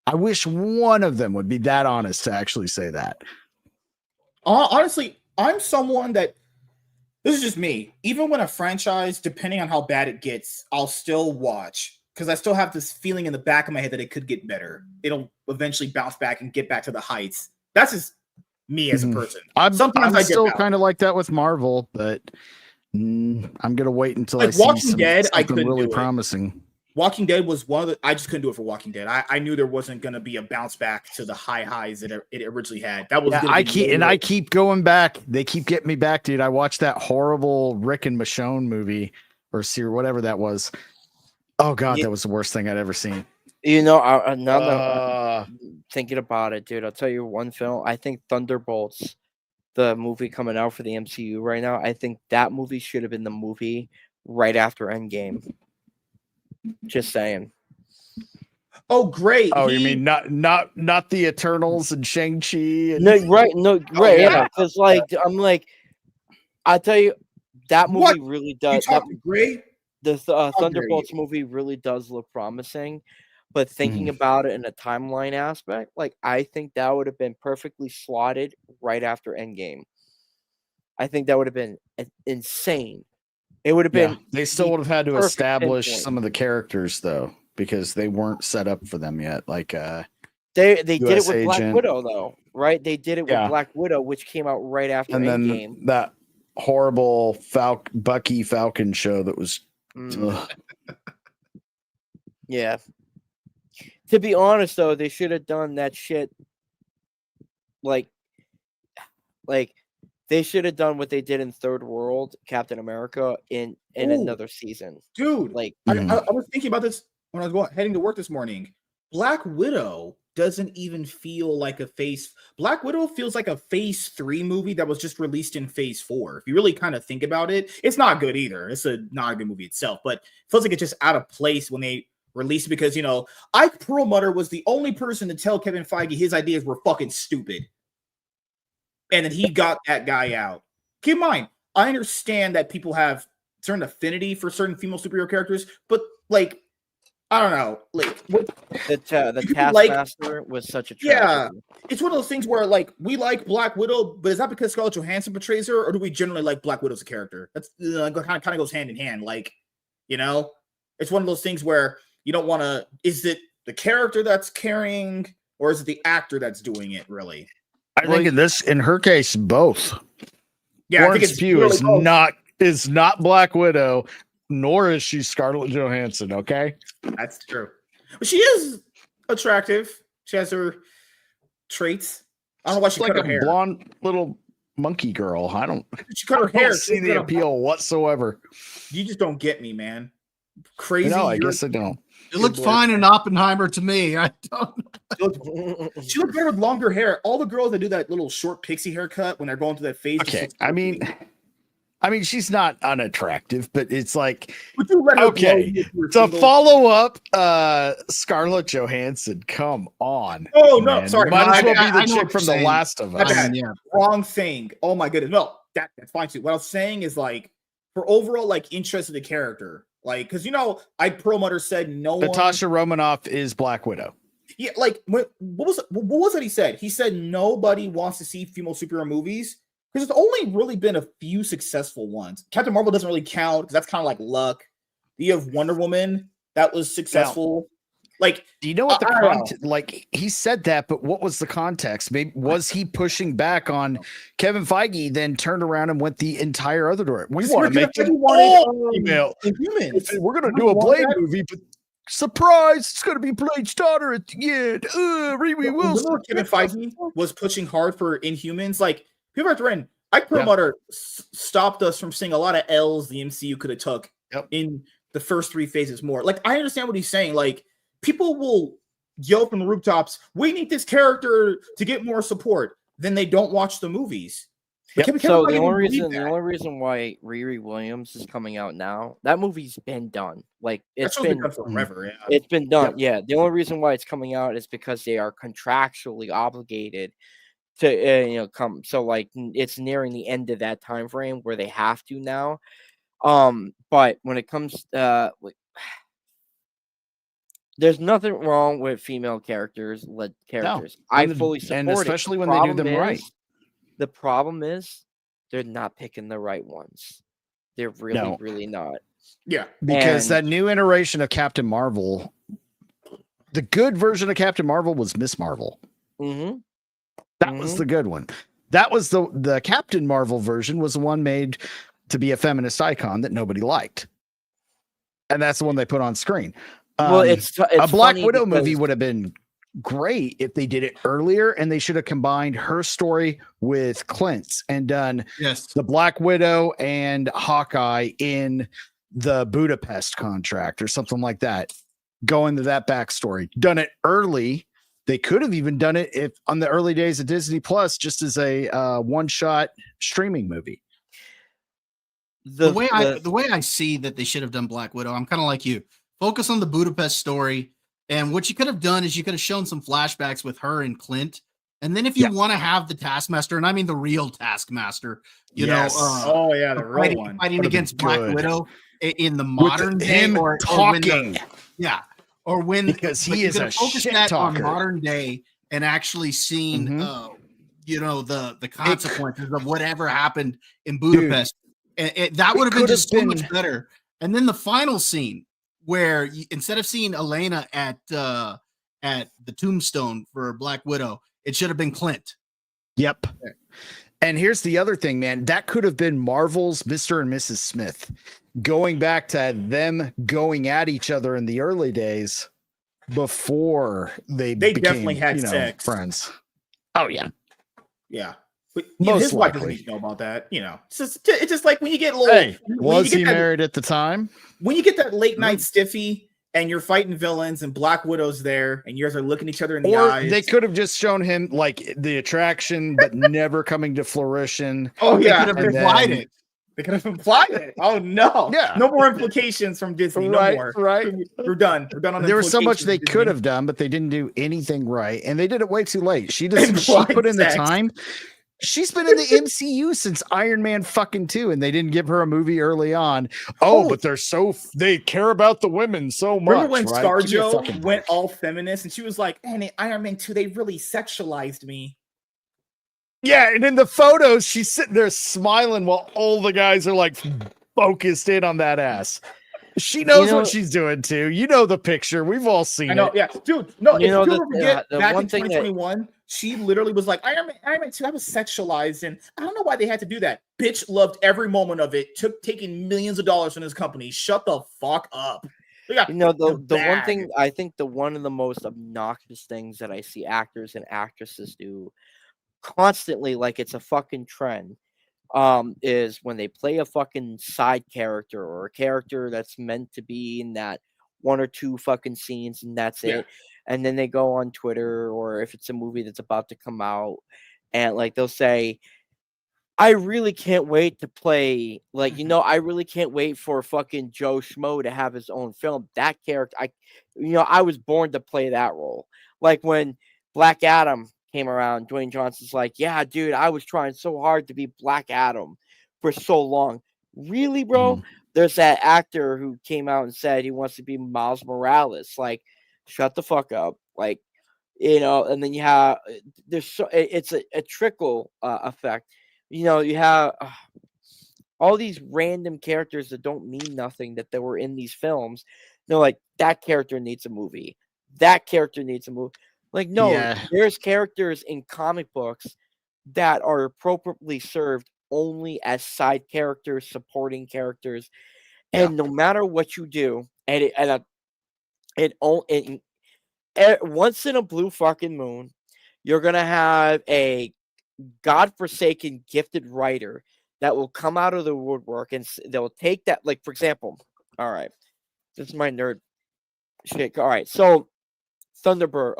I wish one of them would be that honest to actually say that. Honestly, I'm someone that, this is just me. Even when a franchise, depending on how bad it gets, I'll still watch, because I still have this feeling in the back of my head that it could get better. It'll eventually bounce back and get back to the heights. That's just me as a person. I'm still kind of like that with Marvel, but I'm gonna wait until like I see Walking Dead. I couldn't really do promising. Walking Dead was one of the. I just couldn't do it for Walking Dead. I knew there wasn't going to be a bounce back to the high highs that it originally had. That was. Yeah, I keep going back. They keep getting me back, dude. I watched that horrible Rick and Michonne movie or series, whatever that was. Oh God, that was the worst thing I'd ever seen. You know, now thinking about it, dude, I'll tell you one film. I think Thunderbolts, the movie coming out for the MCU right now, I think that movie should have been the movie right after Endgame. Just saying. Oh, great. Oh, you mean not the Eternals and Shang-Chi? No, right. Yeah. Because I'm like, I tell you, that movie really does. Great. The Thunderbolts movie really does look promising, but thinking about it in a timeline aspect, like I think that would have been perfectly slotted right after Endgame. I think that would have been insane. It would have been. They still would have had to establish some of the characters though, because they weren't set up for them yet. Like they did it with Black Widow though, right? They did it with Black Widow, which came out right after Endgame. And then that horrible Bucky Falcon show that was. Yeah. To be honest though, they should have done that shit like they should have done what they did in Third World Captain America in another season. Dude, like I was thinking about this when I was heading to work this morning. Black Widow doesn't even feel like a phase. Black Widow feels like a phase 3 movie that was just released in phase 4. If you really kind of think about it, it's not good either. It's not a good movie itself, but it feels like it's just out of place when they released it because, Ike Perlmutter was the only person to tell Kevin Feige his ideas were fucking stupid. And then he got that guy out. Keep in mind, I understand that people have certain affinity for certain female superhero characters, but like, I don't know, like the Taskmaster was such a tragedy. Yeah, it's one of those things where like we like Black Widow, but is that because Scarlett Johansson portrays her, or do we generally like Black Widow as a character? That's kind of goes hand in hand. Like, it's one of those things where you don't want to. Is it the character that's carrying, or is it the actor that's doing it? Really, I think in her case, both. Yeah, Florence Pugh really is not Black Widow, nor is she Scarlett Johansson. Okay, that's true. But she is attractive. She has her traits. I don't know why she cut her hair. Blonde little monkey girl. She cut her hair. See the appeal whatsoever. You just don't get me, man. Crazy. No, I guess I don't. It looked fine in Oppenheimer to me. I don't. She looked better with longer hair. All the girls that do that little short pixie haircut when they're going through that phase. Okay, I mean, she's not unattractive, but it's like would you let her to follow up Scarlett Johansson. Come on. Oh no, man. Sorry. Might as well be the chick from The Last of Us. Wrong thing. Oh my goodness. No, that's fine too. What I was saying is like for overall like interest in the character, like because Ike Perlmutter said Natasha Romanoff is Black Widow. Yeah, like what was that he said? He said nobody wants to see female superhero movies. Because there's only really been a few successful ones. Captain Marvel doesn't really count because that's kind of like luck. You have Wonder Woman that was successful. Like, do you know what the context? Like, he said that, but what was the context? Maybe was he pushing back on Kevin Feige? Then turned around and went the entire other direction. We want to make it all female. We're going to do a Blade movie, but surprise! It's going to be Blade's daughter at the end. Riri Wilson. Kevin Feige was pushing hard for Inhumans, like. People have to run. Ike Perlmutter stopped us from seeing a lot of L's the MCU could have took in the first 3 phases more. Like, I understand what he's saying. Like, people will yell from the rooftops, we need this character to get more support. Then they don't watch the movies. Yep. So the only reason why Riri Williams is coming out now, that movie's been done. Like it's been done forever. Yeah. It's been done. Yeah. The only reason why it's coming out is because they are contractually obligated to come. So like it's nearing the end of that time frame where they have to now. But when it comes there's nothing wrong with female characters. No. I fully support and especially when they do them right. The problem is they're not picking the right ones. They're really not. Yeah. Because that new iteration of Captain Marvel, the good version of Captain Marvel was Miss Marvel. Mm-hmm. That was the good one. That was the Captain Marvel version was the one made to be a feminist icon that nobody liked. And that's the one they put on screen. Well, it's a Black funny Widow because movie would have been great if they did it earlier, and they should have combined her story with Clint's and done the Black Widow and Hawkeye in the Budapest contract or something like that. Go into that backstory. Done it early. They could have even done it if on the early days of Disney Plus, just as a one-shot streaming movie. The way I see that they should have done Black Widow, I'm kind of like you. Focus on the Budapest story. And what you could have done is you could have shown some flashbacks with her and Clint. And then if you want to have the Taskmaster, and I mean the real Taskmaster, you know, the real one fighting against Black Widow in the modern day, or talking, or when because he is a shit talker. On modern day and actually seeing, you know, the consequences of whatever happened in Budapest. And that would have been just so much better. And then the final scene, where instead of seeing Elena at the tombstone for Black Widow, it should have been Clint. Yep. And here's the other thing, man. That could have been Marvel's Mr. and Mrs. Smith, going back to them going at each other in the early days before they became, definitely had sex. Friends. Oh yeah, yeah. But his wife doesn't need to know about that. You know, it's just like when you get little. Hey, was he married at the time? When you get that late night stiffy and you're fighting villains and Black Widow's there and you guys are looking each other in the eyes. They could have just shown him like the attraction, but never coming to fruition. Oh yeah, they could have implied it. They could have implied it. Oh no, no more implications from Disney. No more. Right, we're done. We're done on. There was so much they could have done, but they didn't do anything right, and they did it way too late. She put in the time. She's been in the MCU since Iron Man fucking 2, and they didn't give her a movie early on. But they care about the women so much. Remember when ScarJo went all feminist and she was like, "Man, in Iron Man 2, they really sexualized me." Yeah, and in the photos, she's sitting there smiling while all the guys are like focused in on that ass. She knows what she's doing too. You know the picture. We've all seen it. I know, yeah. Dude, no, if you ever forget, back in 2021, she literally was like, Iron Man 2, I was sexualized, and I don't know why they had to do that. Bitch loved every moment of it, taking millions of dollars from this company. Shut the fuck up. You know, the one thing, I think one of the most obnoxious things that I see actors and actresses do constantly, like it's a fucking trend, is when they play a fucking side character or a character that's meant to be in that one or two fucking scenes and that's it. And then they go on Twitter, or if it's a movie that's about to come out, and like they'll say, I really can't wait to play, like, you know, I really can't wait for fucking Joe Schmo to have his own film. That character, I was born to play that role. Like when Black Adam came around, Dwayne Johnson's like, yeah, dude, I was trying so hard to be Black Adam for so long. Really, bro? There's that actor who came out and said he wants to be Miles Morales. Like, shut the fuck up. Like, you know, and then you have, it's a trickle effect. You know, you have all these random characters that don't mean nothing that they were in these films. They're like, that character needs a movie. That character needs a movie. Like, no, there's characters in comic books that are appropriately served only as side characters, supporting characters. And no matter what you do, once in a blue fucking moon, you're going to have a godforsaken gifted writer that will come out of the woodwork and they'll take that, like, for example, all right, this is my nerd shit. All right, so Thunderbolts.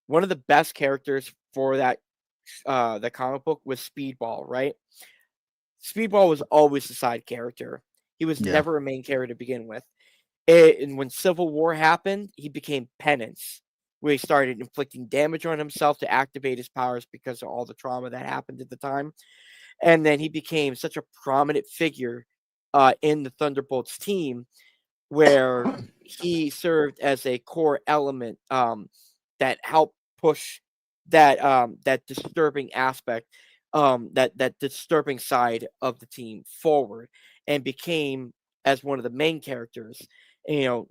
One of the best characters for that the comic book was Speedball, right? Speedball was always a side character. He was never a main character to begin with. And when Civil War happened, he became Penance, where he started inflicting damage on himself to activate his powers because of all the trauma that happened at the time. And then he became such a prominent figure in the Thunderbolts team, where he served as a core element that helped push that disturbing aspect, that disturbing side of the team forward, and became as one of the main characters. And, you know,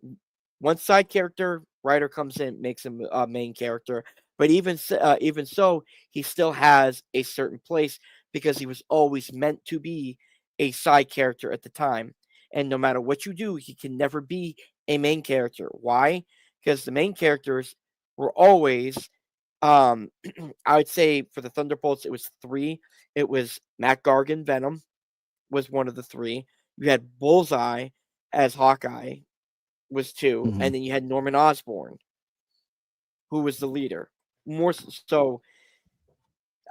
one side character writer comes in, makes him a main character, but even so, he still has a certain place because he was always meant to be a side character at the time. And no matter what you do, he can never be a main character. Why? Because the main characters were always, I would say for the Thunderbolts, it was 3. It was Matt Gargan, Venom was one of the 3. You had Bullseye as Hawkeye was 2. Mhm. And then you had Norman Osborn, who was the leader. More so,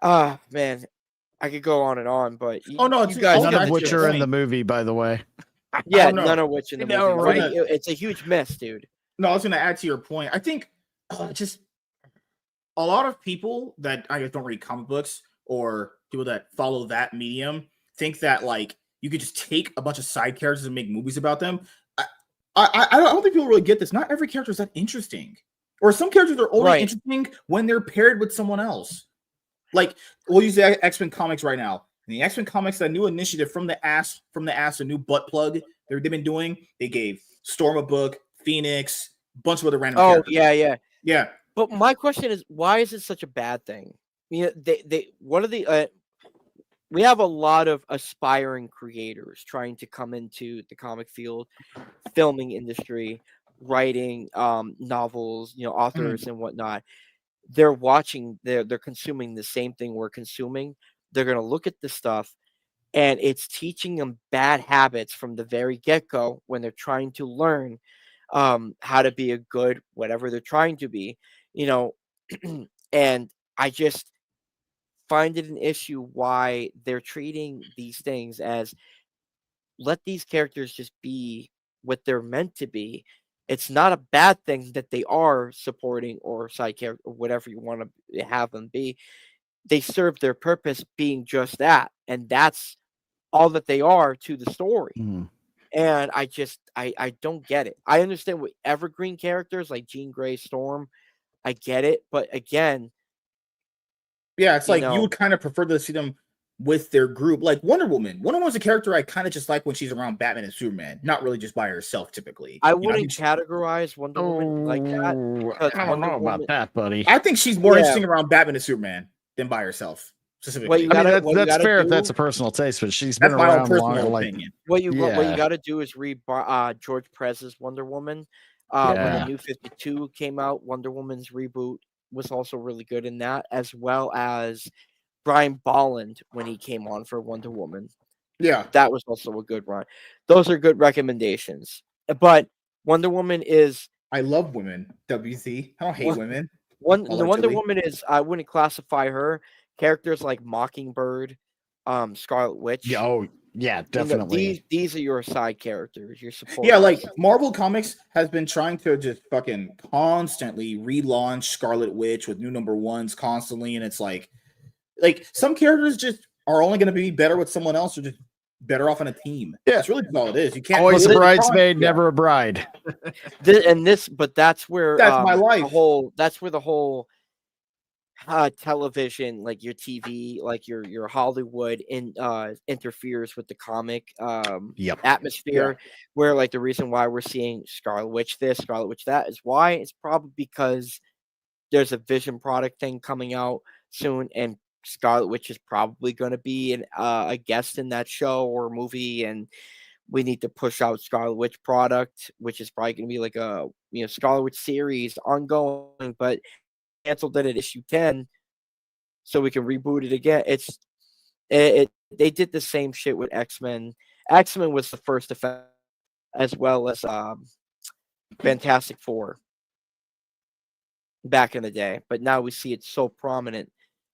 man, I could go on and on, but Oh no, you guys, none get of which your are in point. the movie, by the way. yeah, Oh, no. none of which in the movie, know, right? It's a huge mess, dude. No, I was going to add to your point. I think just a lot of people that I guess don't read comic books or people that follow that medium think that like you could just take a bunch of side characters and make movies about them. I don't think people really get this. Not every character is that interesting, or some characters are only interesting when they're paired with someone else. Like we'll use the X-Men comics right now. In the X-Men comics, that new initiative from the ass, a new butt plug they've been doing. They gave Storm a book, Phoenix, a bunch of other random characters. Yeah. But my question is, why is it such a bad thing? You know, we have a lot of aspiring creators trying to come into the comic field, filming industry, writing novels, you know, authors and whatnot. They're consuming the same thing we're consuming. They're going to look at this stuff, and it's teaching them bad habits from the very get-go when they're trying to learn how to be a good whatever they're trying to be, you know. And I just find it an issue why they're treating these things as, let these characters just be what they're meant to be. It's not a bad thing that they are supporting or side character or whatever you want to have them be. They serve their purpose being just that, and that's all that they are to the story. And I don't get it. I understand with evergreen characters like Jean Grey, Storm, I get it, but again, yeah, it's like you would kind of prefer to see them with their group, like Wonder Woman. Wonder Woman's a character I kind of just like when she's around Batman and Superman, not really just by herself typically. I wouldn't categorize Wonder Woman like that. I don't know about that, buddy. I think she's more interesting around Batman and Superman than by herself. Specifically. That's fair if that's a personal taste, but she's been around long. Like, what you got to do is read George Perez's Wonder Woman. When the New 52 came out, Wonder Woman's reboot was also really good in that, as well as Brian Bolland when he came on for Wonder Woman. Yeah, that was also a good run. Those are good recommendations. But Wonder Woman is. I love women. WC. I don't hate women. The Wonder Woman is. I wouldn't classify her. Characters like Mockingbird, Scarlet Witch. Yeah, definitely. You know, these are your side characters. Your support. Yeah, like Marvel Comics has been trying to just fucking constantly relaunch Scarlet Witch with new #1s constantly, and it's like some characters just are only going to be better with someone else, or just better off on a team. Yeah, that's really all it is. You can't always a bridesmaid, never a bride. But that's where my life. That's where the whole television, like your TV, like your Hollywood, interferes with the comic atmosphere. Where like the reason why we're seeing Scarlet Witch this, Scarlet Witch that is why it's probably because there's a Vision product thing coming out soon, and Scarlet Witch is probably going to be a guest in that show or movie, and we need to push out Scarlet Witch product, which is probably going to be like a Scarlet Witch series ongoing, but canceled it at issue 10 so we can reboot it again. They did the same shit with X-Men. X-Men was the first effect, as well as Fantastic Four back in the day, but now we see it so prominent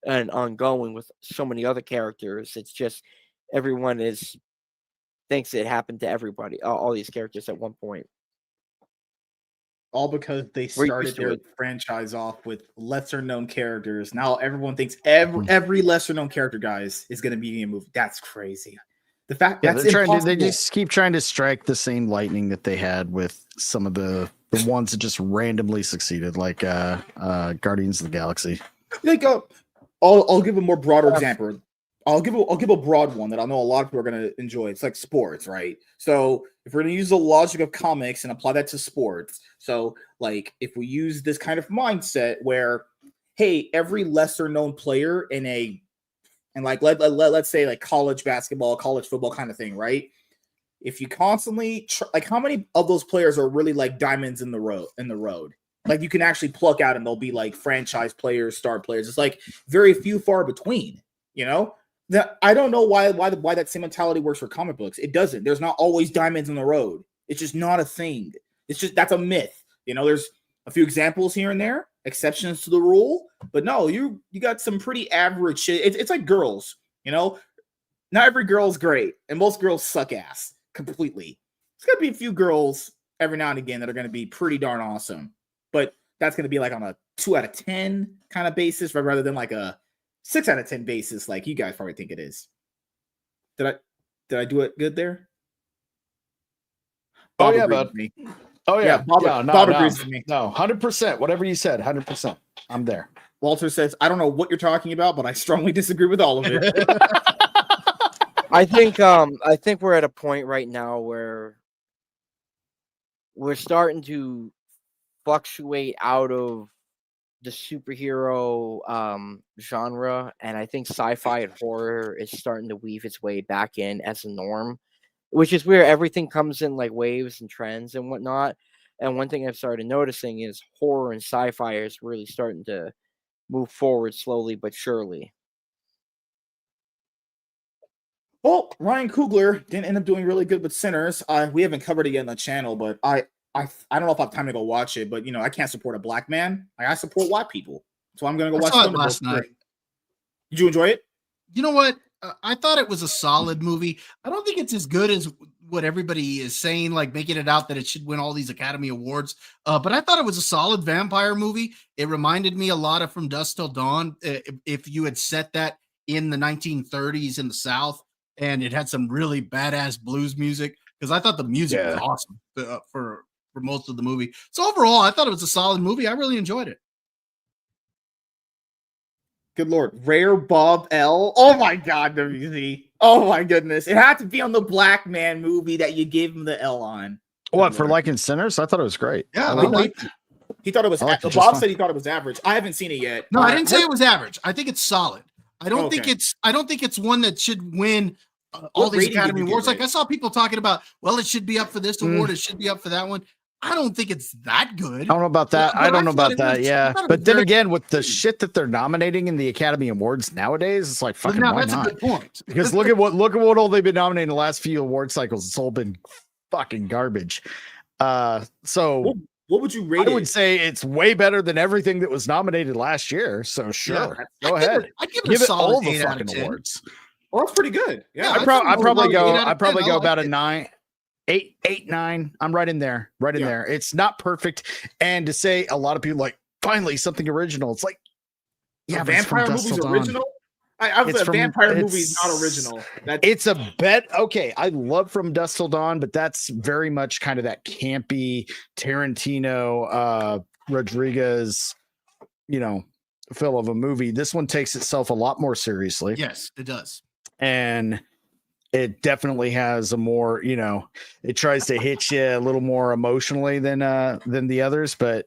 and ongoing with so many other characters. It's just everyone thinks it happened to everybody, all these characters at one point. All because they started their franchise off with lesser known characters. Now everyone thinks every lesser known character, guys, is going to be in a movie. That's crazy. The fact that's they just keep trying to strike the same lightning that they had with some of the ones that just randomly succeeded, like Guardians of the Galaxy. Like I'll give a more broader example. I'll give a broad one that I know a lot of people are going to enjoy. It's like sports, right? So if we're going to use the logic of comics and apply that to sports, so like if we use this kind of mindset where, hey, every lesser known player and like let's say like college basketball, college football kind of thing, right? if you constantly like, how many of those players are really like diamonds in the road? Like, you can actually pluck out and they'll be like franchise players, star players. It's like very few, far between. You know, that I don't know why that same mentality works for comic books. It doesn't. There's not always diamonds in the road. It's just not a thing. It's just, that's a myth. You know, there's a few examples here and there, exceptions to the rule, but no, you got some pretty average shit. It's like girls, you know, not every girl's great, and most girls suck ass completely. There's gonna be a few girls every now and again that are gonna be pretty darn awesome, but that's gonna be like on a 2 out of 10 kind of basis, rather than like a 6 out of 10 basis, like you guys probably think it is. Did I do it good there? Bob bud. Me. Oh yeah, Bob agrees with me. No, 100%. Whatever you said, 100%. I'm there. Walter says, "I don't know what you're talking about, but I strongly disagree with all of it." I think we're at a point right now where we're starting to fluctuate out of the superhero genre, and I think sci-fi and horror is starting to weave its way back in as a norm, which is where everything comes in like waves and trends and whatnot. And one thing I've started noticing is horror and sci-fi is really starting to move forward slowly but surely. Well, Ryan Coogler didn't end up doing really good with Sinners. We haven't covered it yet on the channel, but I don't know if I have time to go watch it. But you know, I can't support a black man. I support white people, so I'm gonna go watch it last night. Did you enjoy it? You know what? I thought it was a solid movie. I don't think it's as good as what everybody is saying, like making it out that it should win all these Academy Awards. But I thought it was a solid vampire movie. It reminded me a lot of From Dusk Till Dawn. If you had set that in the 1930s in the South, and it had some really badass blues music, because I thought the music was awesome for most of the movie. So overall, I thought it was a solid movie. I really enjoyed it. Good Lord. Rare Bob L. Oh my God, WZ. Oh my goodness. It had to be on the black man movie that you gave him the L on. What, for liking Sinners? I thought it was great. Yeah, he thought it was. Bob said he thought it was average. I haven't seen it yet. No, I didn't say it was average. I think it's solid. I don't think it's one that should win all these Academy Awards. Like I saw people talking about, well, it should be up for this award. It should be up for that one. I don't think it's that good. I don't know about that. I don't know about that. Yeah. But then again, with the shit that they're nominating in the Academy Awards nowadays, it's like fucking why that's not? a good point. Because look at what all they've been nominating the last few award cycles. It's all been fucking garbage. So what would you rate it? I would say it's way better than everything that was nominated last year. So sure. Go ahead. I'd give it a solid all the 8 out of fucking 10. awards. Well, that's pretty good. Yeah. I probably go about a 9. 8, 9. I'm right in there. In there. It's not perfect. And to say a lot of people like, finally something original. It's like, yeah, vampire movie's original. I was a vampire movie is not original. It's a bet. Okay, I love From Dusk Till Dawn, but that's very much kind of that campy Tarantino, Rodriguez, feel of a movie. This one takes itself a lot more seriously. Yes, it does. And it definitely has a more, it tries to hit you a little more emotionally than the others, but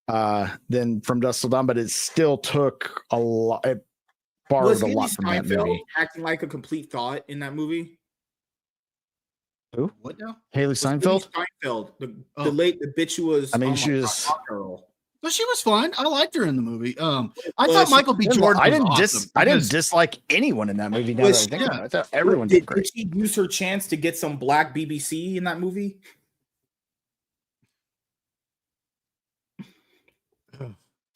than From Dusk Till Dawn, but it still took a lot. It borrowed a lot from that movie. Acting like a complete thought in that movie. Who? What now? Haley Steinfeld. The bitch who was. I mean, she was. But she was fine. I liked her in the movie. I thought Michael B. Jordan. I didn't dislike anyone in that movie. Now that I think about it. I thought everyone did great. Did she use her chance to get some black BBC in that movie?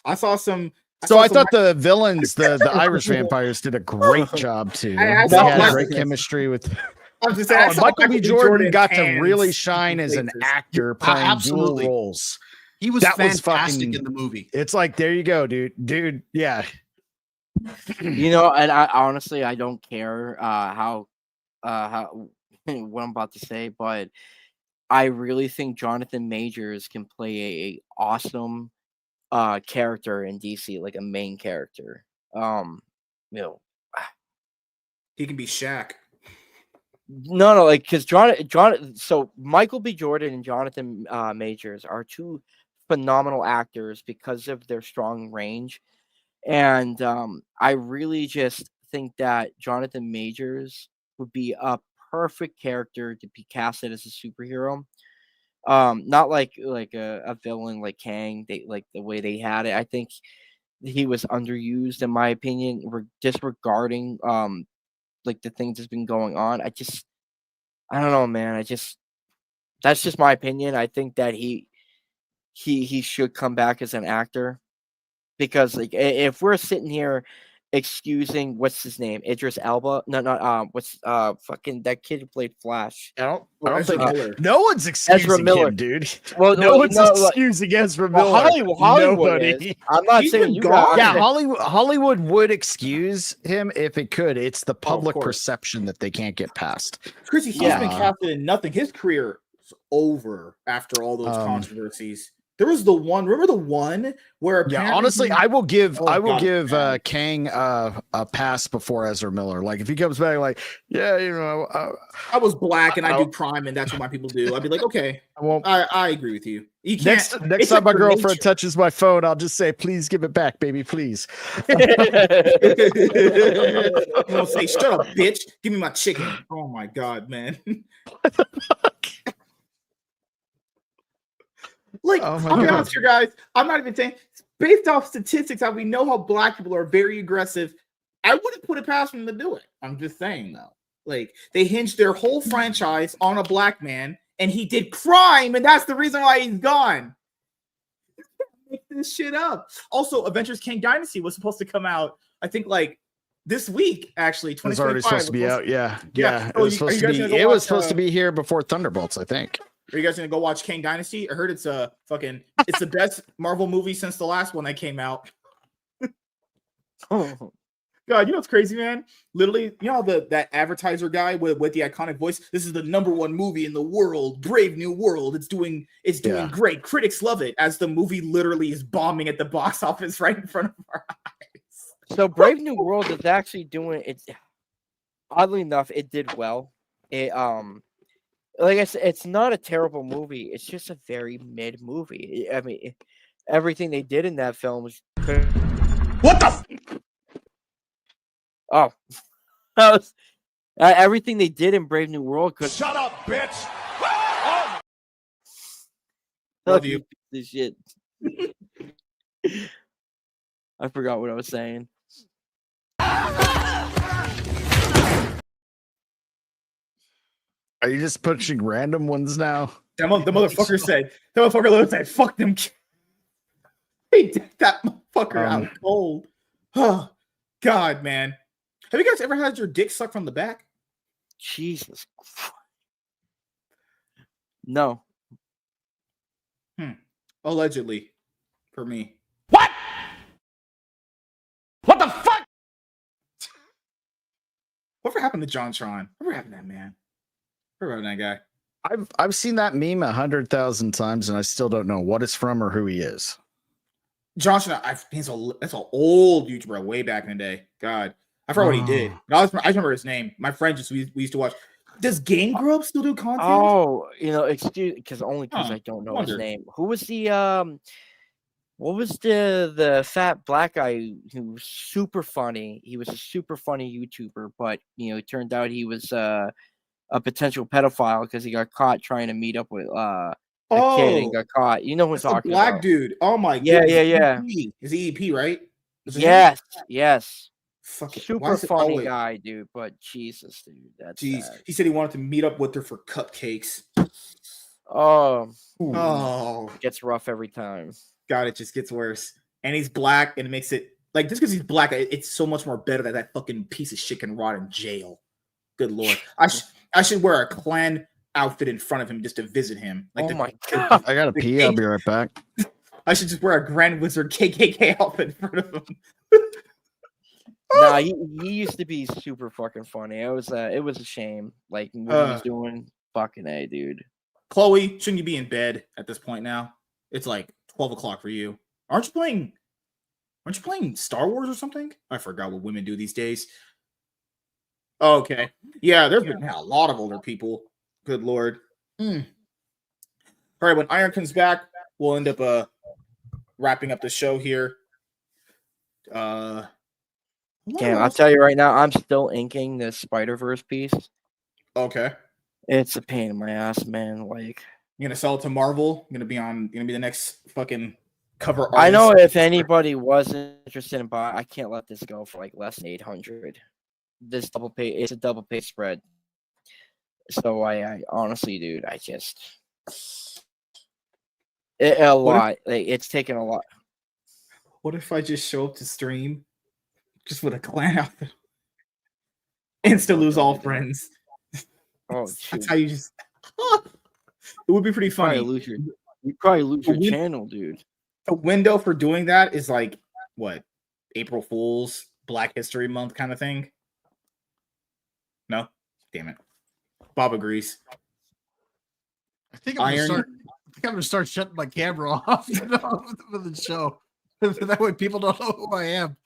I saw some. I thought the villains, the Irish vampires, did a great job too. They had great chemistry with. I was just saying, Michael B. Jordan got to really shine as an actor playing dual roles. He was fantastic in the movie. It's like, there you go, dude. Yeah. And I honestly, I don't care how what I'm about to say, but I really think Jonathan Majors can play a awesome character in DC, like a main character. He can be Shaq. No, like because so Michael B. Jordan and Jonathan Majors are two phenomenal actors because of their strong range, and I really just think that Jonathan Majors would be a perfect character to be casted as a superhero. Not like a villain like Kang. They like the way they had it. I think he was underused in my opinion, disregarding like the things that's been going on. I don't know, man. That's just my opinion. I think that he should come back as an actor, because like if we're sitting here excusing what's his name, Idris Elba, what's fucking that kid who played Flash. I don't think Miller. No one's excusing him, dude. Well, no one's excusing Ezra Miller. Hollywood Nobody. is. I'm not saying you guys. Yeah, Hollywood would excuse him if it could. It's the public perception that they can't get past. Chrissy, he's been casted in nothing. His career is over after all those controversies. There was the one. Remember the one where? Yeah, honestly, I will give Kang a pass before Ezra Miller. Like if he comes back, like I was black and I do crime, and that's what my people do. I'd be like, okay, I agree with you. Next time my girlfriend touches my phone, I'll just say, "Please give it back, baby, please." I'm gonna say, "Shut up, bitch! Give me my chicken." Oh my god, man! What the fuck? Like, I'll be honest here, guys. I'm not even saying, based off statistics, how we know how black people are very aggressive. I wouldn't put it past them to do it. I'm just saying, though. Like, they hinged their whole franchise on a black man, and he did crime, and that's the reason why he's gone. Make this shit up. Also, Avengers Kang Dynasty was supposed to come out, I think, like, this week, actually. It was already supposed to be out, yeah. It was supposed to be here before Thunderbolts, I think. Are you guys gonna go watch Kang Dynasty? I heard it's the best Marvel movie since the last one that came out. Oh God, you know what's crazy, man? Literally, you know that advertiser guy with the iconic voice. This is the #1 movie in the world, Brave New World. It's doing great. Critics love it. As the movie literally is bombing at the box office right in front of our eyes. So Brave New World is actually doing it. Oddly enough, it did well. It like I said, it's not a terrible movie. It's just a very mid movie. I mean, everything they did in that film was. What the? Everything they did in Brave New World could. Shut up, bitch! Love you. This shit. I forgot what I was saying. Are you just pushing random ones now? The motherfucker said, fuck them. He did that motherfucker out cold. Oh, God, man. Have you guys ever had your dick sucked from the back? Jesus. No. Allegedly. For me. What? What the fuck? Whatever happened to John Tron? Whatever happened to that man? Whatever happened to that guy? I've seen that meme 100,000 times, and I still don't know what it's from or who he is. John Tron, that's an old YouTuber way back in the day. God, I forgot what he did. I remember his name. My friend we used to watch. Does Game Grump still do content? Oh, excuse because I don't know his name. Who was the what was the fat black guy who was super funny? He was a super funny YouTuber, but it turned out he was a potential pedophile because he got caught trying to meet up with a kid and got caught. You know who I'm talking black about? Dude. Oh my god. Yeah. Is he EP, right? Yes. Fucking super funny guy, dude. But Jesus, dude, that's jeez. He said he wanted to meet up with her for cupcakes. Oh, it gets rough every time. God, it just gets worse. And he's black, and it makes it like just because he's black, it's so much more better that fucking piece of shit can rot in jail. Good Lord, I should wear a Klan outfit in front of him just to visit him. Like my God, I gotta pee. I'll be right back. I should just wear a Grand Wizard KKK outfit in front of him. Nah, he used to be super fucking funny. It was a shame. Like what he was doing, fucking A, dude. Chloe, shouldn't you be in bed at this point now? It's like 12 o'clock for you. Aren't you playing Star Wars or something? I forgot what women do these days. Okay. Yeah, there's been a lot of older people. Good Lord. All right, when Iron comes back, we'll end up wrapping up the show here. Damn, I'll tell you right now, I'm still inking this Spider-Verse piece. Okay. It's a pain in my ass, man. Like, you're gonna sell it to Marvel. You're gonna be the next fucking cover artist. I know if anybody was interested in buying, I can't let this go for like less than 800. This double pay, it's a double pay spread. So I honestly, dude, lot. It's taken a lot. What if I just show up to stream, just with a clan outfit, insta lose all friends? Oh, that's how you just. It would be pretty funny. You probably lose your channel, dude. The window for doing that is like what? April Fool's, Black History Month kind of thing. No, damn it. Bob agrees. I think I'm gonna start shutting my camera off for the show. That way people don't know who I am.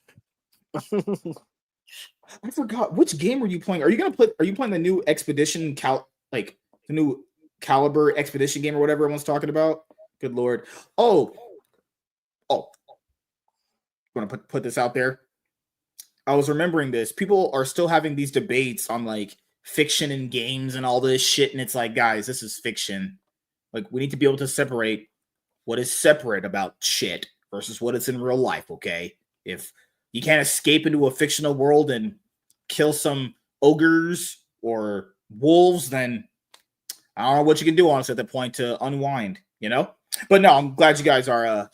I forgot which game were you playing. Are you playing the new Expedition the new Caliber Expedition game or whatever everyone's talking about? Good lord. Oh. I'm gonna put this out there. I was remembering this. People are still having these debates on like fiction in games and all this shit, and it's like, guys, this is fiction. Like, we need to be able to separate what is separate about shit versus what is in real life, okay? If you can't escape into a fictional world and kill some ogres or wolves, then I don't know what you can do, honestly, at that point to unwind, you know? But no, I'm glad you guys are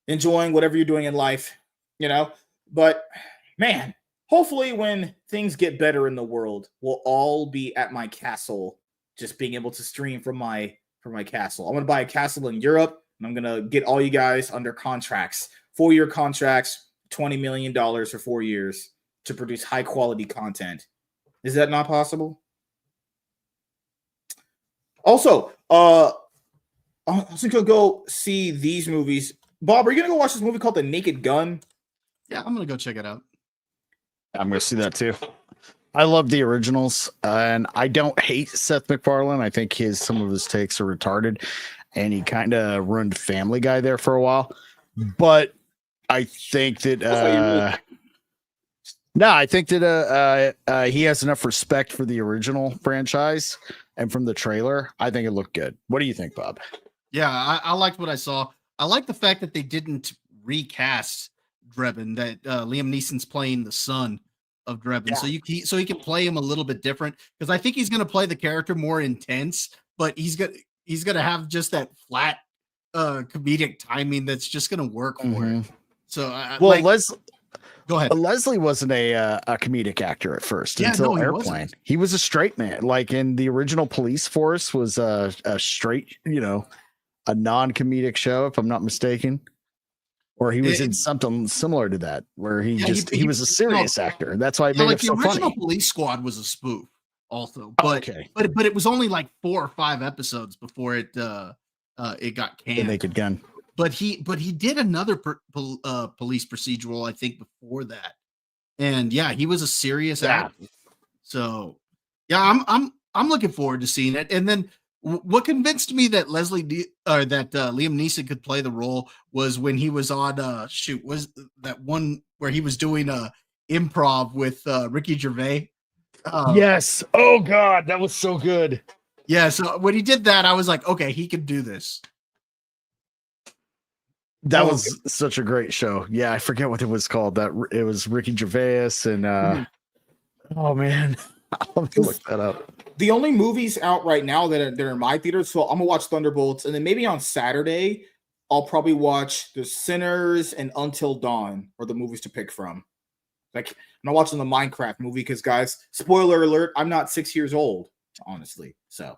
enjoying whatever you're doing in life, you know? But, man, hopefully when things get better in the world, we'll all be at my castle, just being able to stream from my castle. I'm going to buy a castle in Europe, and I'm going to get all you guys under contracts, 4-year contracts, $20 million for 4 years to produce high-quality content. Is that not possible? Also, I was going to go see these movies. Bob, are you going to go watch this movie called The Naked Gun? Yeah, I'm going to go check it out. I'm going to see that too. I love the originals, and I don't hate Seth MacFarlane. I think some of his takes are retarded, and he kind of ruined Family Guy there for a while. But I think that he has enough respect for the original franchise, and from the trailer, I think it looked good. What do you think, Bob? Yeah, I liked what I saw. I like the fact that they didn't recast Drebin, that Liam Neeson's playing the son of Drebin, so he can play him a little bit different, because I think he's going to play the character more intense, but he's gonna have just that flat comedic timing that's just going to work for him. So go ahead. Leslie wasn't a comedic actor at first until Airplane. He was a straight man. Like in the original Police Force was a straight, a non-comedic show, if I'm not mistaken. Or he was in something similar to that, where he was a serious actor. That's why it made it so funny. The original Police Squad was a spoof, also, but it was only like 4 or 5 episodes before it got canned. The Naked Gun. But he did another police procedural, I think, before that, and he was a serious actor. So I'm looking forward to seeing it. And then what convinced me that Liam Neeson could play the role was when he was on was that one where he was doing improv with Ricky Gervais. Yes. Oh God, that was so good. Yeah. So when he did that, I was like, okay, he can do this. That was such a great show. Yeah, I forget what it was called. That it was Ricky Gervais and oh man, I'll have to look that up. The only movies out right now that are in my theater, so I'm gonna watch Thunderbolts, and then maybe on Saturday I'll probably watch The Sinners and Until Dawn, or the movies to pick from. Like, I'm not watching the Minecraft movie because, guys, spoiler alert, I'm not 6 years old, honestly, so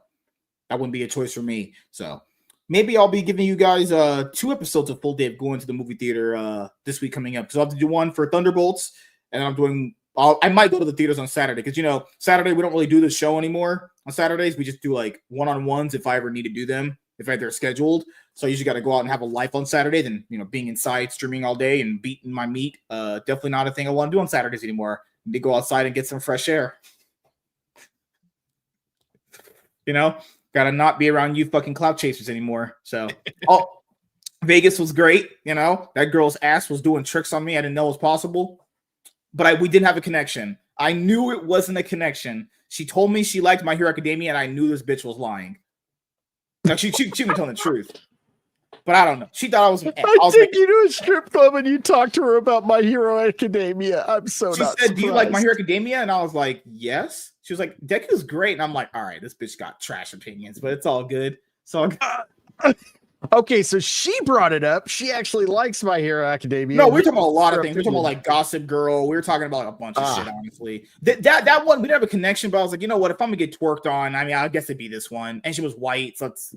that wouldn't be a choice for me. So maybe I'll be giving you guys 2 episodes of full day of going to the movie theater this week coming up, because I'll have to do one for Thunderbolts, and I might go to the theaters on Saturday, because Saturday we don't really do the show anymore. On Saturdays we just do like one-on-ones if I ever need to do them, if they're scheduled. So I usually got to go out and have a life on Saturday. Then being inside streaming all day and beating my meat, definitely not a thing I want to do on Saturdays anymore. I need to go outside and get some fresh air. Gotta not be around you fucking clout chasers anymore. So Vegas was great. That girl's ass was doing tricks on me I didn't know was possible. But we didn't have a connection. I knew it wasn't a connection. She told me she liked My Hero Academia, and I knew this bitch was lying. No, she was telling the truth. But I don't know. She thought I was. I take you to a strip club and you talk to her about My Hero Academia. I'm so She not said, surprised. "Do you like My Hero Academia?" And I was like, "Yes." She was like, "Deku's great," and I'm like, "All right, this bitch got trash opinions, but it's all good." So, okay, so she brought it up. She actually likes My Hero Academia. No, we're talking about a lot of things. We're talking about like Gossip Girl. We were talking about a bunch of shit, honestly. That one, we didn't have a connection, but I was like, you know what? If I'm gonna get twerked on, I mean, I guess it'd be this one. And she was white, so it's,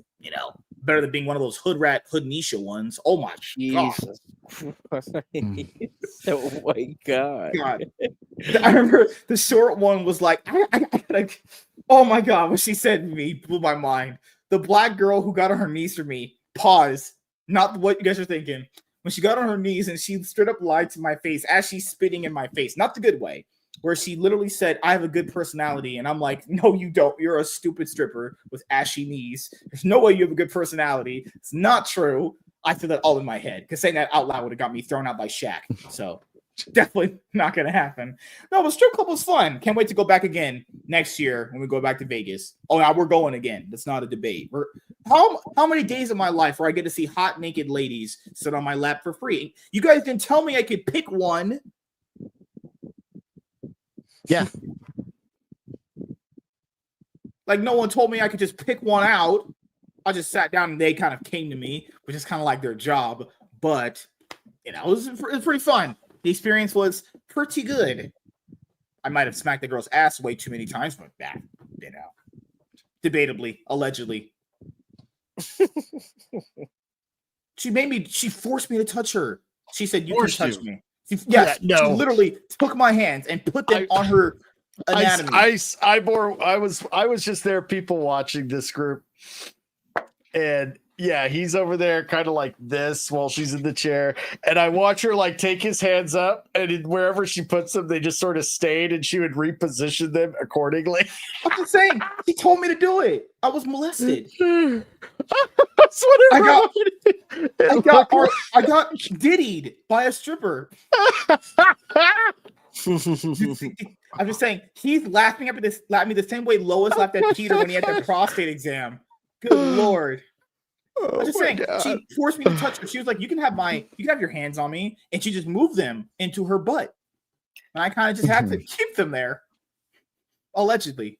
better than being one of those hood Nisha ones. Oh my Jesus. Oh my God. I remember the short one was like, oh my God, what she said to me blew my mind. The black girl who got on her knees for me, pause, not what you guys are thinking. When she got on her knees and she straight up lied to my face as she's spitting in my face, not the good way, where she literally said, I have a good personality. And I'm like, no, you don't. You're a stupid stripper with ashy knees. There's no way you have a good personality. It's not true. I said that all in my head because saying that out loud would have got me thrown out by Shaq. So definitely not going to happen. No, but strip club was fun. Can't wait to go back again next year when we go back to Vegas. Oh, now we're going again. That's not a debate. How many days of my life where I get to see hot naked ladies sit on my lap for free? You guys didn't tell me I could pick one. Yeah. Like no one told me I could just pick one out. I just sat down and they kind of came to me, which is kind of like their job. But, it was pretty fun. The experience was pretty good. I might have smacked the girl's ass way too many times, but that, debatably, allegedly. She forced me to touch her. She said, you can touch me. She literally took my hands and put them on her anatomy. I was just there, people watching this group. And yeah, he's over there kind of like this while she's in the chair. And I watch her like take his hands up and wherever she puts them, they just sort of stayed and she would reposition them accordingly. I'm just saying, he told me to do it. I was molested. That's what I got diddied by a stripper. I'm just saying, he's laughing at me the same way Lois laughed at Peter when he had the prostate exam. Good Lord. I'm just saying, she forced me to touch her. She was like, you can have your hands on me. And she just moved them into her butt. And I kind of just had to keep them there. Allegedly.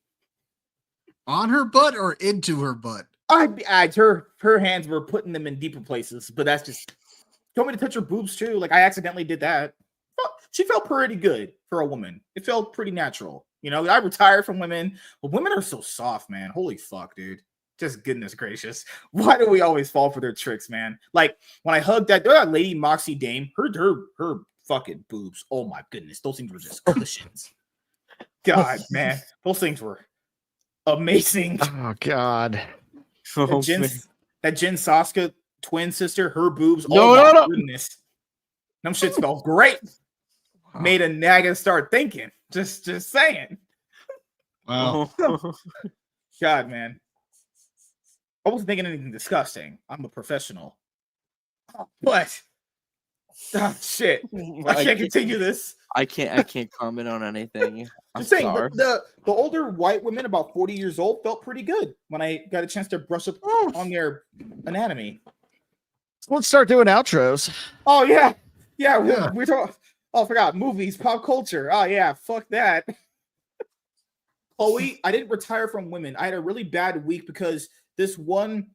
On her butt or into her butt? Her hands were putting them in deeper places, but that's just, she told me to touch her boobs too. Like I accidentally did that. She felt pretty good for a woman. It felt pretty natural. I retired from women, but women are so soft, man. Holy fuck, dude. Just goodness gracious. Why do we always fall for their tricks, man? Like when I hugged that lady Moxie Dame, her fucking boobs. Oh my goodness. Those things were just cushions. God, man. Those things were amazing. Oh God. That Jin Sasuke twin sister, her boobs. No. Goodness. Them shits felt great. Wow. Made a nagga start thinking. Just saying. Wow. God, man. I wasn't thinking anything disgusting. I'm a professional. But shit. I can't continue this. I can't comment on anything. I'm just saying, sorry. The older white women, about 40 years old, felt pretty good when I got a chance to brush up on their anatomy. Let's start doing outros. Oh yeah. We're talking. Oh, I forgot movies, pop culture. Oh yeah, fuck that. Chloe, I didn't retire from women. I had a really bad week because this one,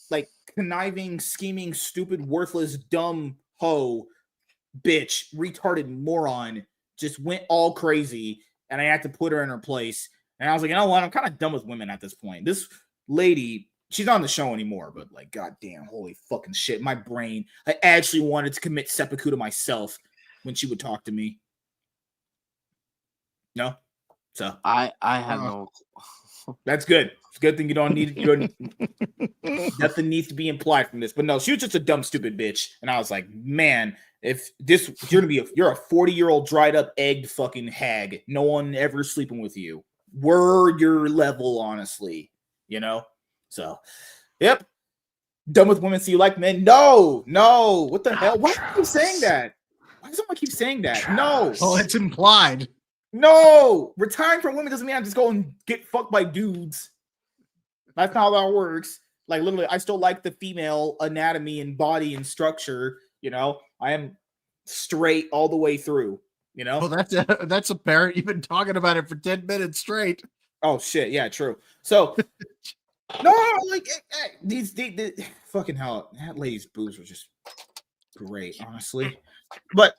like, conniving, scheming, stupid, worthless, dumb hoe, bitch, retarded moron, just went all crazy, and I had to put her in her place. And I was like, you know what? I'm kind of done with women at this point. This lady, she's not on the show anymore, but, like, goddamn, holy fucking shit. My brain, I actually wanted to commit seppuku to myself when she would talk to me. No? So I have no. That's good. It's a good thing you don't need. Nothing needs to be implied from this. But no, she was just a dumb, stupid bitch. And I was like, man, if you're a 40-year-old dried up, egged fucking hag. No one ever sleeping with you. We're your level, honestly. So, yep. Done with women, so you like men? No. What the hell? Why are you saying that? Why does someone keep saying that? No. Oh, it's implied. No, retiring from women doesn't mean I just go and get fucked by dudes. That's not how that works. Like literally, I still like the female anatomy and body and structure. You know, I am straight all the way through. You know, well, that's apparent. You've been talking about it for 10 minutes straight. Oh shit, yeah, true. So no, like these fucking hell, that lady's boobs were just great, honestly. But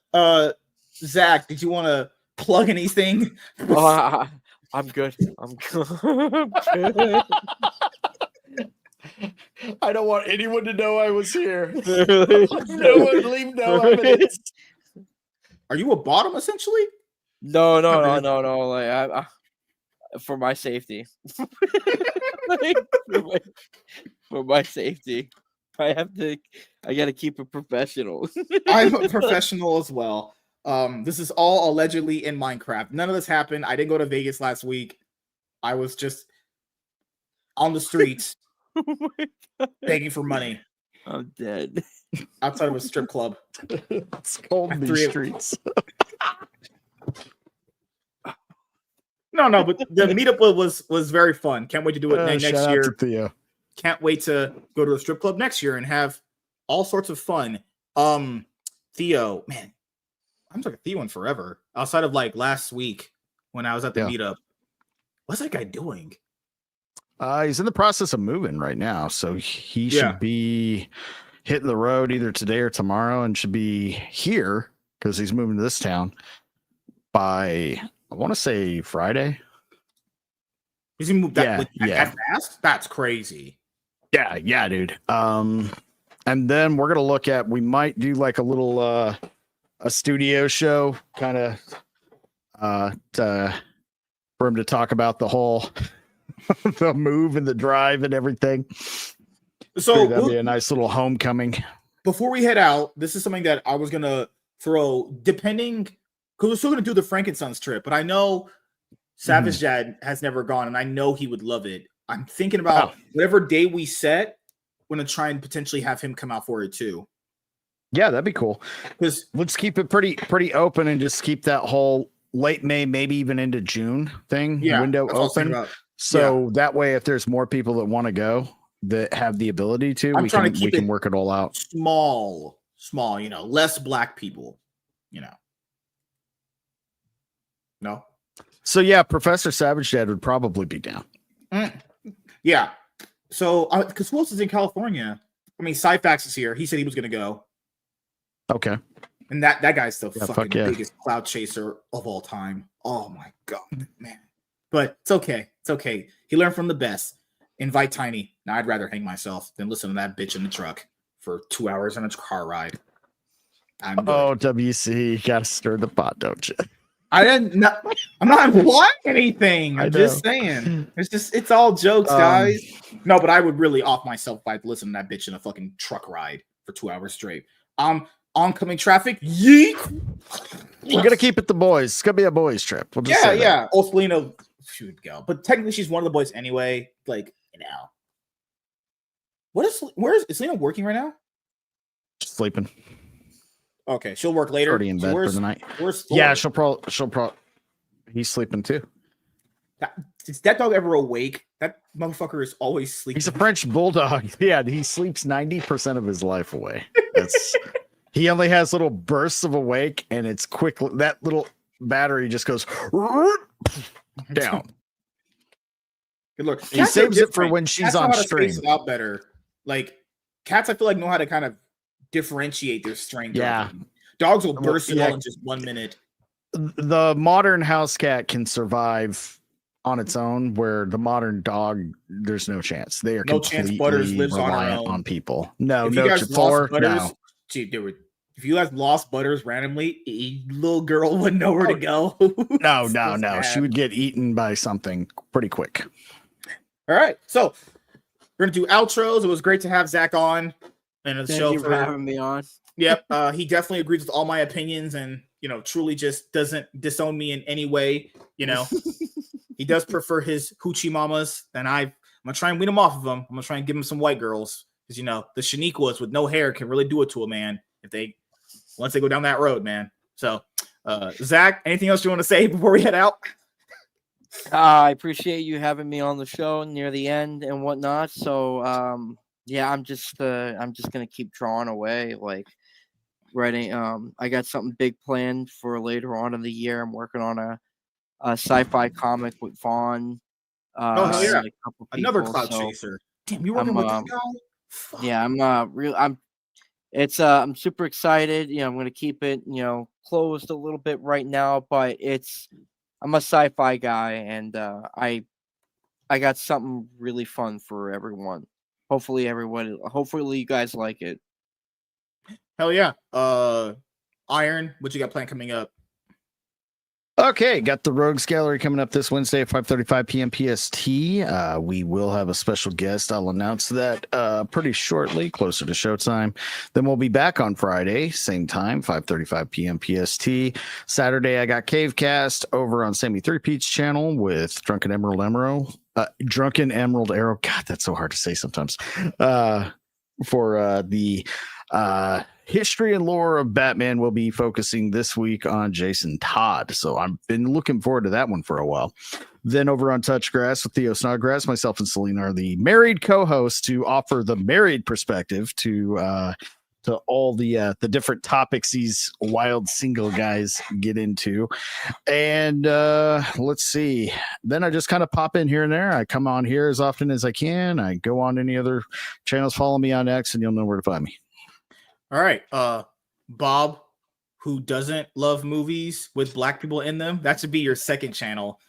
Zach, did you want to plug anything? I'm good. I'm good. I don't want anyone to know I was here. No one leave no evidence. Are you a bottom essentially? No. Like I for my safety. for my safety. I gotta keep it professional. I'm a professional as well. This is all allegedly in Minecraft. None of this happened. I didn't go to Vegas last week. I was just on the streets begging for money. I'm dead. Outside of a strip club. It's cold in these streets. No, but the meetup was very fun. Can't wait to do it next year. Theo. Can't wait to go to a strip club next year and have all sorts of fun. Theo, man, I'm talking Theo in forever. Outside of like last week when I was at the meetup, what's that guy doing? He's in the process of moving right now, so he should be hitting the road either today or tomorrow, and should be here because he's moving to this town by, I want to say, Friday. Is he moved that fast? That's crazy. Yeah, dude. And then we're gonna look at, we might do like a little a studio show, kind of for him to talk about the whole the move and the drive and everything. So that'd be a nice little homecoming. Before we head out, this is something that I was gonna throw, depending, because we're still gonna do the Frankenstein's trip, but I know Savage Dad has never gone, and I know he would love it. I'm thinking about whatever day we set, we're gonna try and potentially have him come out for it too. Yeah, that'd be cool. Because let's keep it pretty open and just keep that whole late May, maybe even into June thing window open. So that way, if there's more people that want to go, that have the ability to, we can work it all out. Small, less black people, No. So yeah, Professor Savage Dad would probably be down. Yeah. So because who else is in California? I mean, Cyfax is here. He said he was going to go. Okay. And that guy's the fucking biggest cloud chaser of all time. Oh my god, man. But it's okay. It's okay. He learned from the best. Invite Tiny. Now I'd rather hang myself than listen to that bitch in the truck for 2 hours on a car ride. WC, you gotta stir the pot, don't you? I'm not implying anything. I'm just saying. It's all jokes, guys. No, but I would really off myself if I listen to that bitch in a fucking truck ride for 2 hours straight. Oncoming traffic. Yeet. We're gonna keep it the boys. It's gonna be a boys trip. We'll just yeah. Oh, Selena, she would go, but technically she's one of the boys anyway. Like, where is Selena working right now? Just sleeping. Okay, she'll work later. Already in bed for the night. She'll probably. He's sleeping too. Is that dog ever awake? That motherfucker is always sleeping. He's a French bulldog. Yeah, he sleeps 90% of his life away. He only has little bursts of awake, and it's quick. That little battery just goes down. Good look. He saves it for when she's on stream. Space it out better. Like cats, I feel like know how to kind of differentiate their strength. Yeah, dogs will burst it all in just 1 minute. The modern house cat can survive on its own, where the modern dog, there's no chance. They are completely Butters lives reliant on people. No, if you guys lost Butters, if you guys lost Butters randomly, a little girl wouldn't know where to go. No. She would get eaten by something pretty quick. All right, so we're gonna do outros. It was great to have Zach on and the show for having me on. Yep, he definitely agrees with all my opinions, and truly just doesn't disown me in any way. He does prefer his hoochie mamas, and I'm gonna try and wean him off of him. I'm gonna try and give him some white girls, because the Shaniquas with no hair can really do it to a man if once they go down that road, man. So Zach, anything else you want to say before we head out? I appreciate you having me on the show near the end and whatnot. So, yeah, I'm just gonna keep drawing away, like writing. I got something big planned for later on in the year. I'm working on a sci-fi comic with Vaughn. Oh hell yeah! And a couple Another people, cloud so chaser. Damn, you working with that guy? Fuck. yeah, I'm super excited. I'm gonna keep it, closed a little bit right now, but I'm a sci-fi guy, and I got something really fun for everyone. Hopefully you guys like it. Hell yeah. Iron, what you got planned coming up? Okay, got the Rogues Gallery coming up this Wednesday at 5:35 p.m. PST. We will have a special guest. I'll announce that pretty shortly, closer to showtime. Then we'll be back on Friday, same time, 5:35 p.m. PST. Saturday, I got Cavecast over on Sammy 3-Pete's channel with Drunken Emerald Arrow. God, that's so hard to say sometimes. For the history and lore of Batman, will be focusing this week on Jason Todd. So I've been looking forward to that one for a while. Then over on Touchgrass with Theo Snodgrass, myself and Selena are the married co-hosts to offer the married perspective to all the different topics these wild single guys get into. And let's see. Then I just kind of pop in here and there. I come on here as often as I can. I go on any other channels. Follow me on X and you'll know where to find me. All right. Bob, who doesn't love movies with black people in them, that should be your second channel.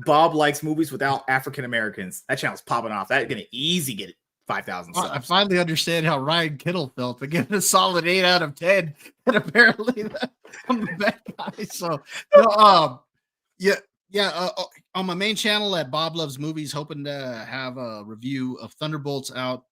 Bob likes movies without African Americans. That channel's popping off. That's gonna easy get 5,000 subs. I finally understand how Ryan Kittle felt. But giving a solid 8 out of 10, and apparently I'm the bad guy. So no, on my main channel at Bob Loves Movies, hoping to have a review of Thunderbolts out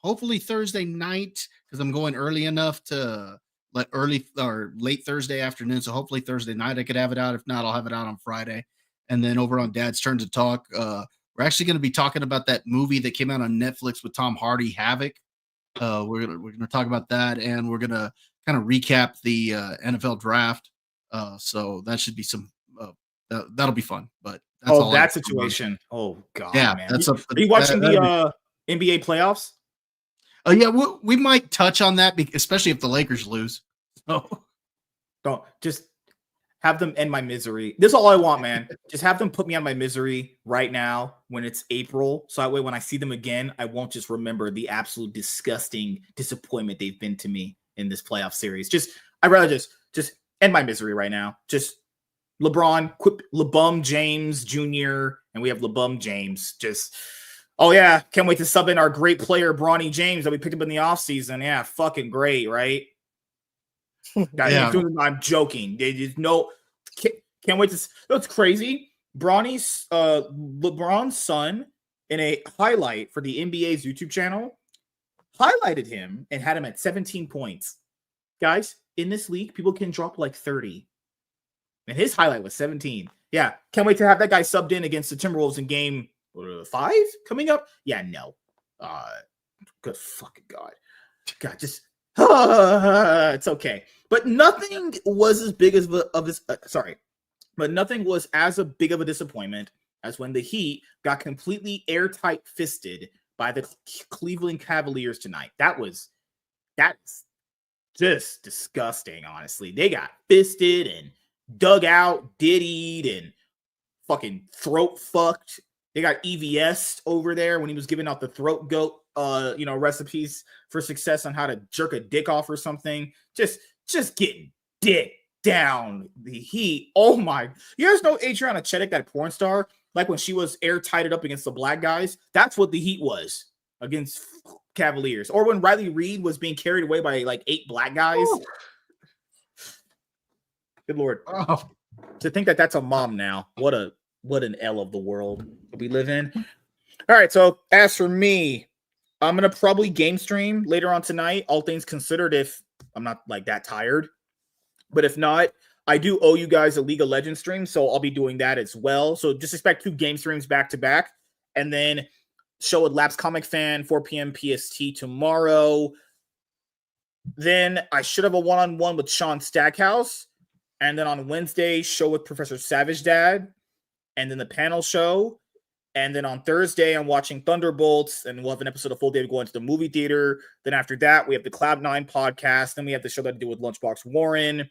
hopefully Thursday night, because I'm going early enough to let early or late Thursday afternoon. So hopefully Thursday night I could have it out. If not, I'll have it out on Friday. And then over on Dad's Turn to Talk, we're actually going to be talking about that movie that came out on Netflix with Tom Hardy, Havoc. We're gonna talk about that, and we're gonna kind of recap the NFL draft. So that should be some that'll be fun. But that's all that situation. Oh god, yeah, man. Are you watching the NBA playoffs? Yeah, we might touch on that, especially if the Lakers lose. So don't just have them end my misery. This is all I want, man. Just have them put me on my misery right now when it's April. So that way, when I see them again, I won't just remember the absolute disgusting disappointment they've been to me in this playoff series. I'd rather just end my misery right now. Just LeBron, quit LeBum James Jr., and we have LeBum James. Oh yeah, can't wait to sub in our great player, Bronny James, that we picked up in the offseason. Yeah, fucking great, right? Yeah. I'm joking. They just can't wait to. That's crazy. LeBron's son, in a highlight for the NBA's YouTube channel, highlighted him and had him at 17 points. Guys, in this league, people can drop like 30, and his highlight was 17. Yeah, can't wait to have that guy subbed in against the Timberwolves in game 5 coming up. Yeah, no. Good fucking God. Just it's okay. But nothing was as big as but nothing was as a big of a disappointment as when the Heat got completely airtight fisted by the Cleveland Cavaliers tonight. That's just disgusting, honestly. They got fisted and dug out, diddied, and fucking throat fucked. They got EVS over there when he was giving out the throat goat, recipes for success on how to jerk a dick off or something. Just getting dick down the Heat. Oh my! You guys know Adriana Chedek, that porn star? Like when she was airtighted up against the black guys, that's what the Heat was against Cavaliers. Or when Riley Reid was being carried away by like 8 black guys. Ooh. Good Lord! Oh. To think that that's a mom now. What an L of the world that we live in. All right, so as for me, I'm going to probably game stream later on tonight, all things considered, if I'm not like that tired. But if not, I do owe you guys a League of Legends stream, so I'll be doing that as well. So just expect 2 game streams back to back. And then show with Labs Comic Fan, 4 p.m. PST tomorrow. Then I should have a one-on-one with Sean Stackhouse. And then on Wednesday, show with Professor Savage Dad. And then the panel show. And then on Thursday, I'm watching Thunderbolts. And we'll have an episode of Full Day going to the movie theater. Then after that, we have the Cloud9 podcast. Then we have the show that I do with Lunchbox Warren.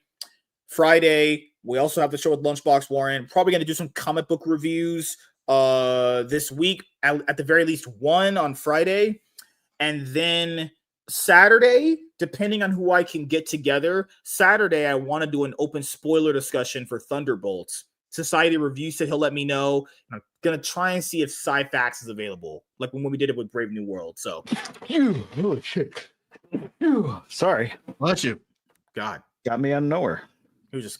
Friday, we also have the show with Lunchbox Warren. Probably going to do some comic book reviews this week. At the very least, one on Friday. And then Saturday, depending on who I can get together, Saturday, I want to do an open spoiler discussion for Thunderbolts. Society Review said he'll let me know. I'm going to try and see if Sci-Fax is available, like when we did it with Brave New World. So, holy shit. Sorry. Bless you. God. Got me out of nowhere. He was just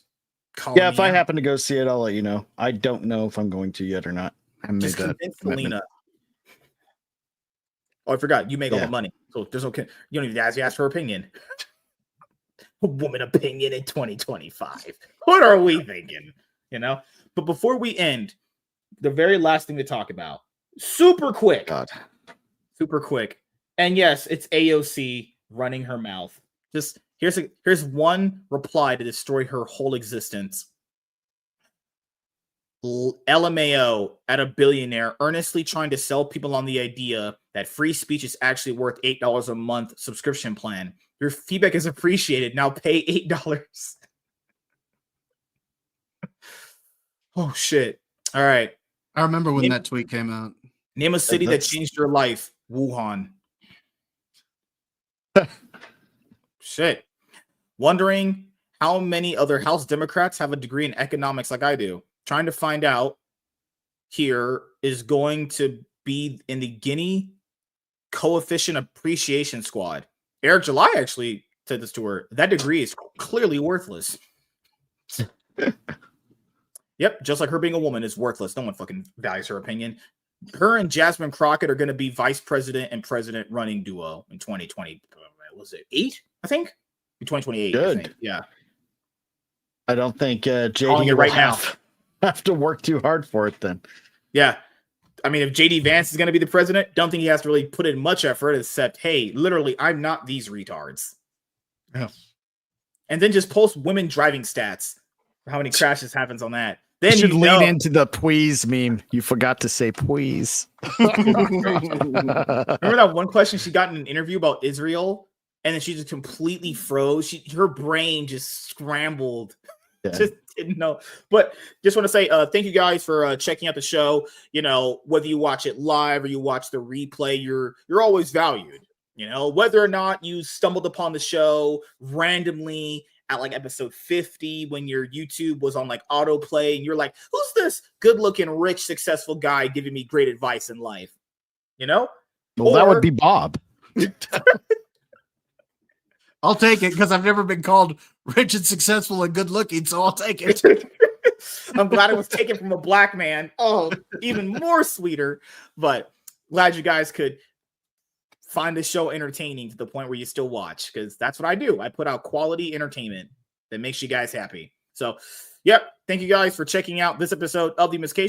calling Yeah, if I out. happen to go see it, I'll let you know. I don't know if I'm going to yet or not. I made Just that convince commitment. Selena. Oh, I forgot. You make all Yeah. the money. So there's okay. You don't even ask her opinion. Woman opinion in 2025. What are we thinking? You know? But before we end, the very last thing to talk about. Super quick. God. Super quick. And yes, it's AOC running her mouth. Just here's one reply to destroy her whole existence. LMAO at a billionaire earnestly trying to sell people on the idea that free speech is actually worth $8 a month subscription plan. Your feedback is appreciated. Now pay $8. Oh shit. All right. I remember when that tweet came out. Name a city that changed your life. Wuhan. Shit. Wondering how many other House Democrats have a degree in economics like I do. Trying to find out here is going to be in the Guinea Coefficient Appreciation Squad. Eric July actually said this to her. That degree is clearly worthless. Yep, just like her being a woman is worthless. No one fucking values her opinion. Her and Jasmine Crockett are going to be vice president and president running duo in 2020. Was it 8? I think 2028. Good. I think. Yeah. I don't think Calling JD it will right now. have to work too hard for it then. Yeah. I mean, if JD Vance is going to be the president, don't think he has to really put in much effort except, hey, literally, I'm not these retards. Yeah. And then just post women driving stats for how many crashes happens on that. You Then should you lean know. into the please meme. You forgot to say please. Remember that one question she got in an interview about Israel, and then she just completely froze. Her brain just scrambled. Yeah. Just didn't know. But just want to say thank you guys for checking out the show. You know, whether you watch it live or you watch the replay, you're always valued. You know, whether or not you stumbled upon the show randomly at like episode 50 when your YouTube was on like autoplay and you're like, who's this good-looking, rich, successful guy giving me great advice in life? You know? Well, that would be Bob. I'll take it because I've never been called rich and successful and good looking, so I'll take it. I'm glad it was taken from a black man. Oh, even more sweeter. But glad you guys could find the show entertaining to the point where you still watch, because that's what I do. I put out quality entertainment that makes you guys happy. So, yep. Thank you guys for checking out this episode of the MSK Show.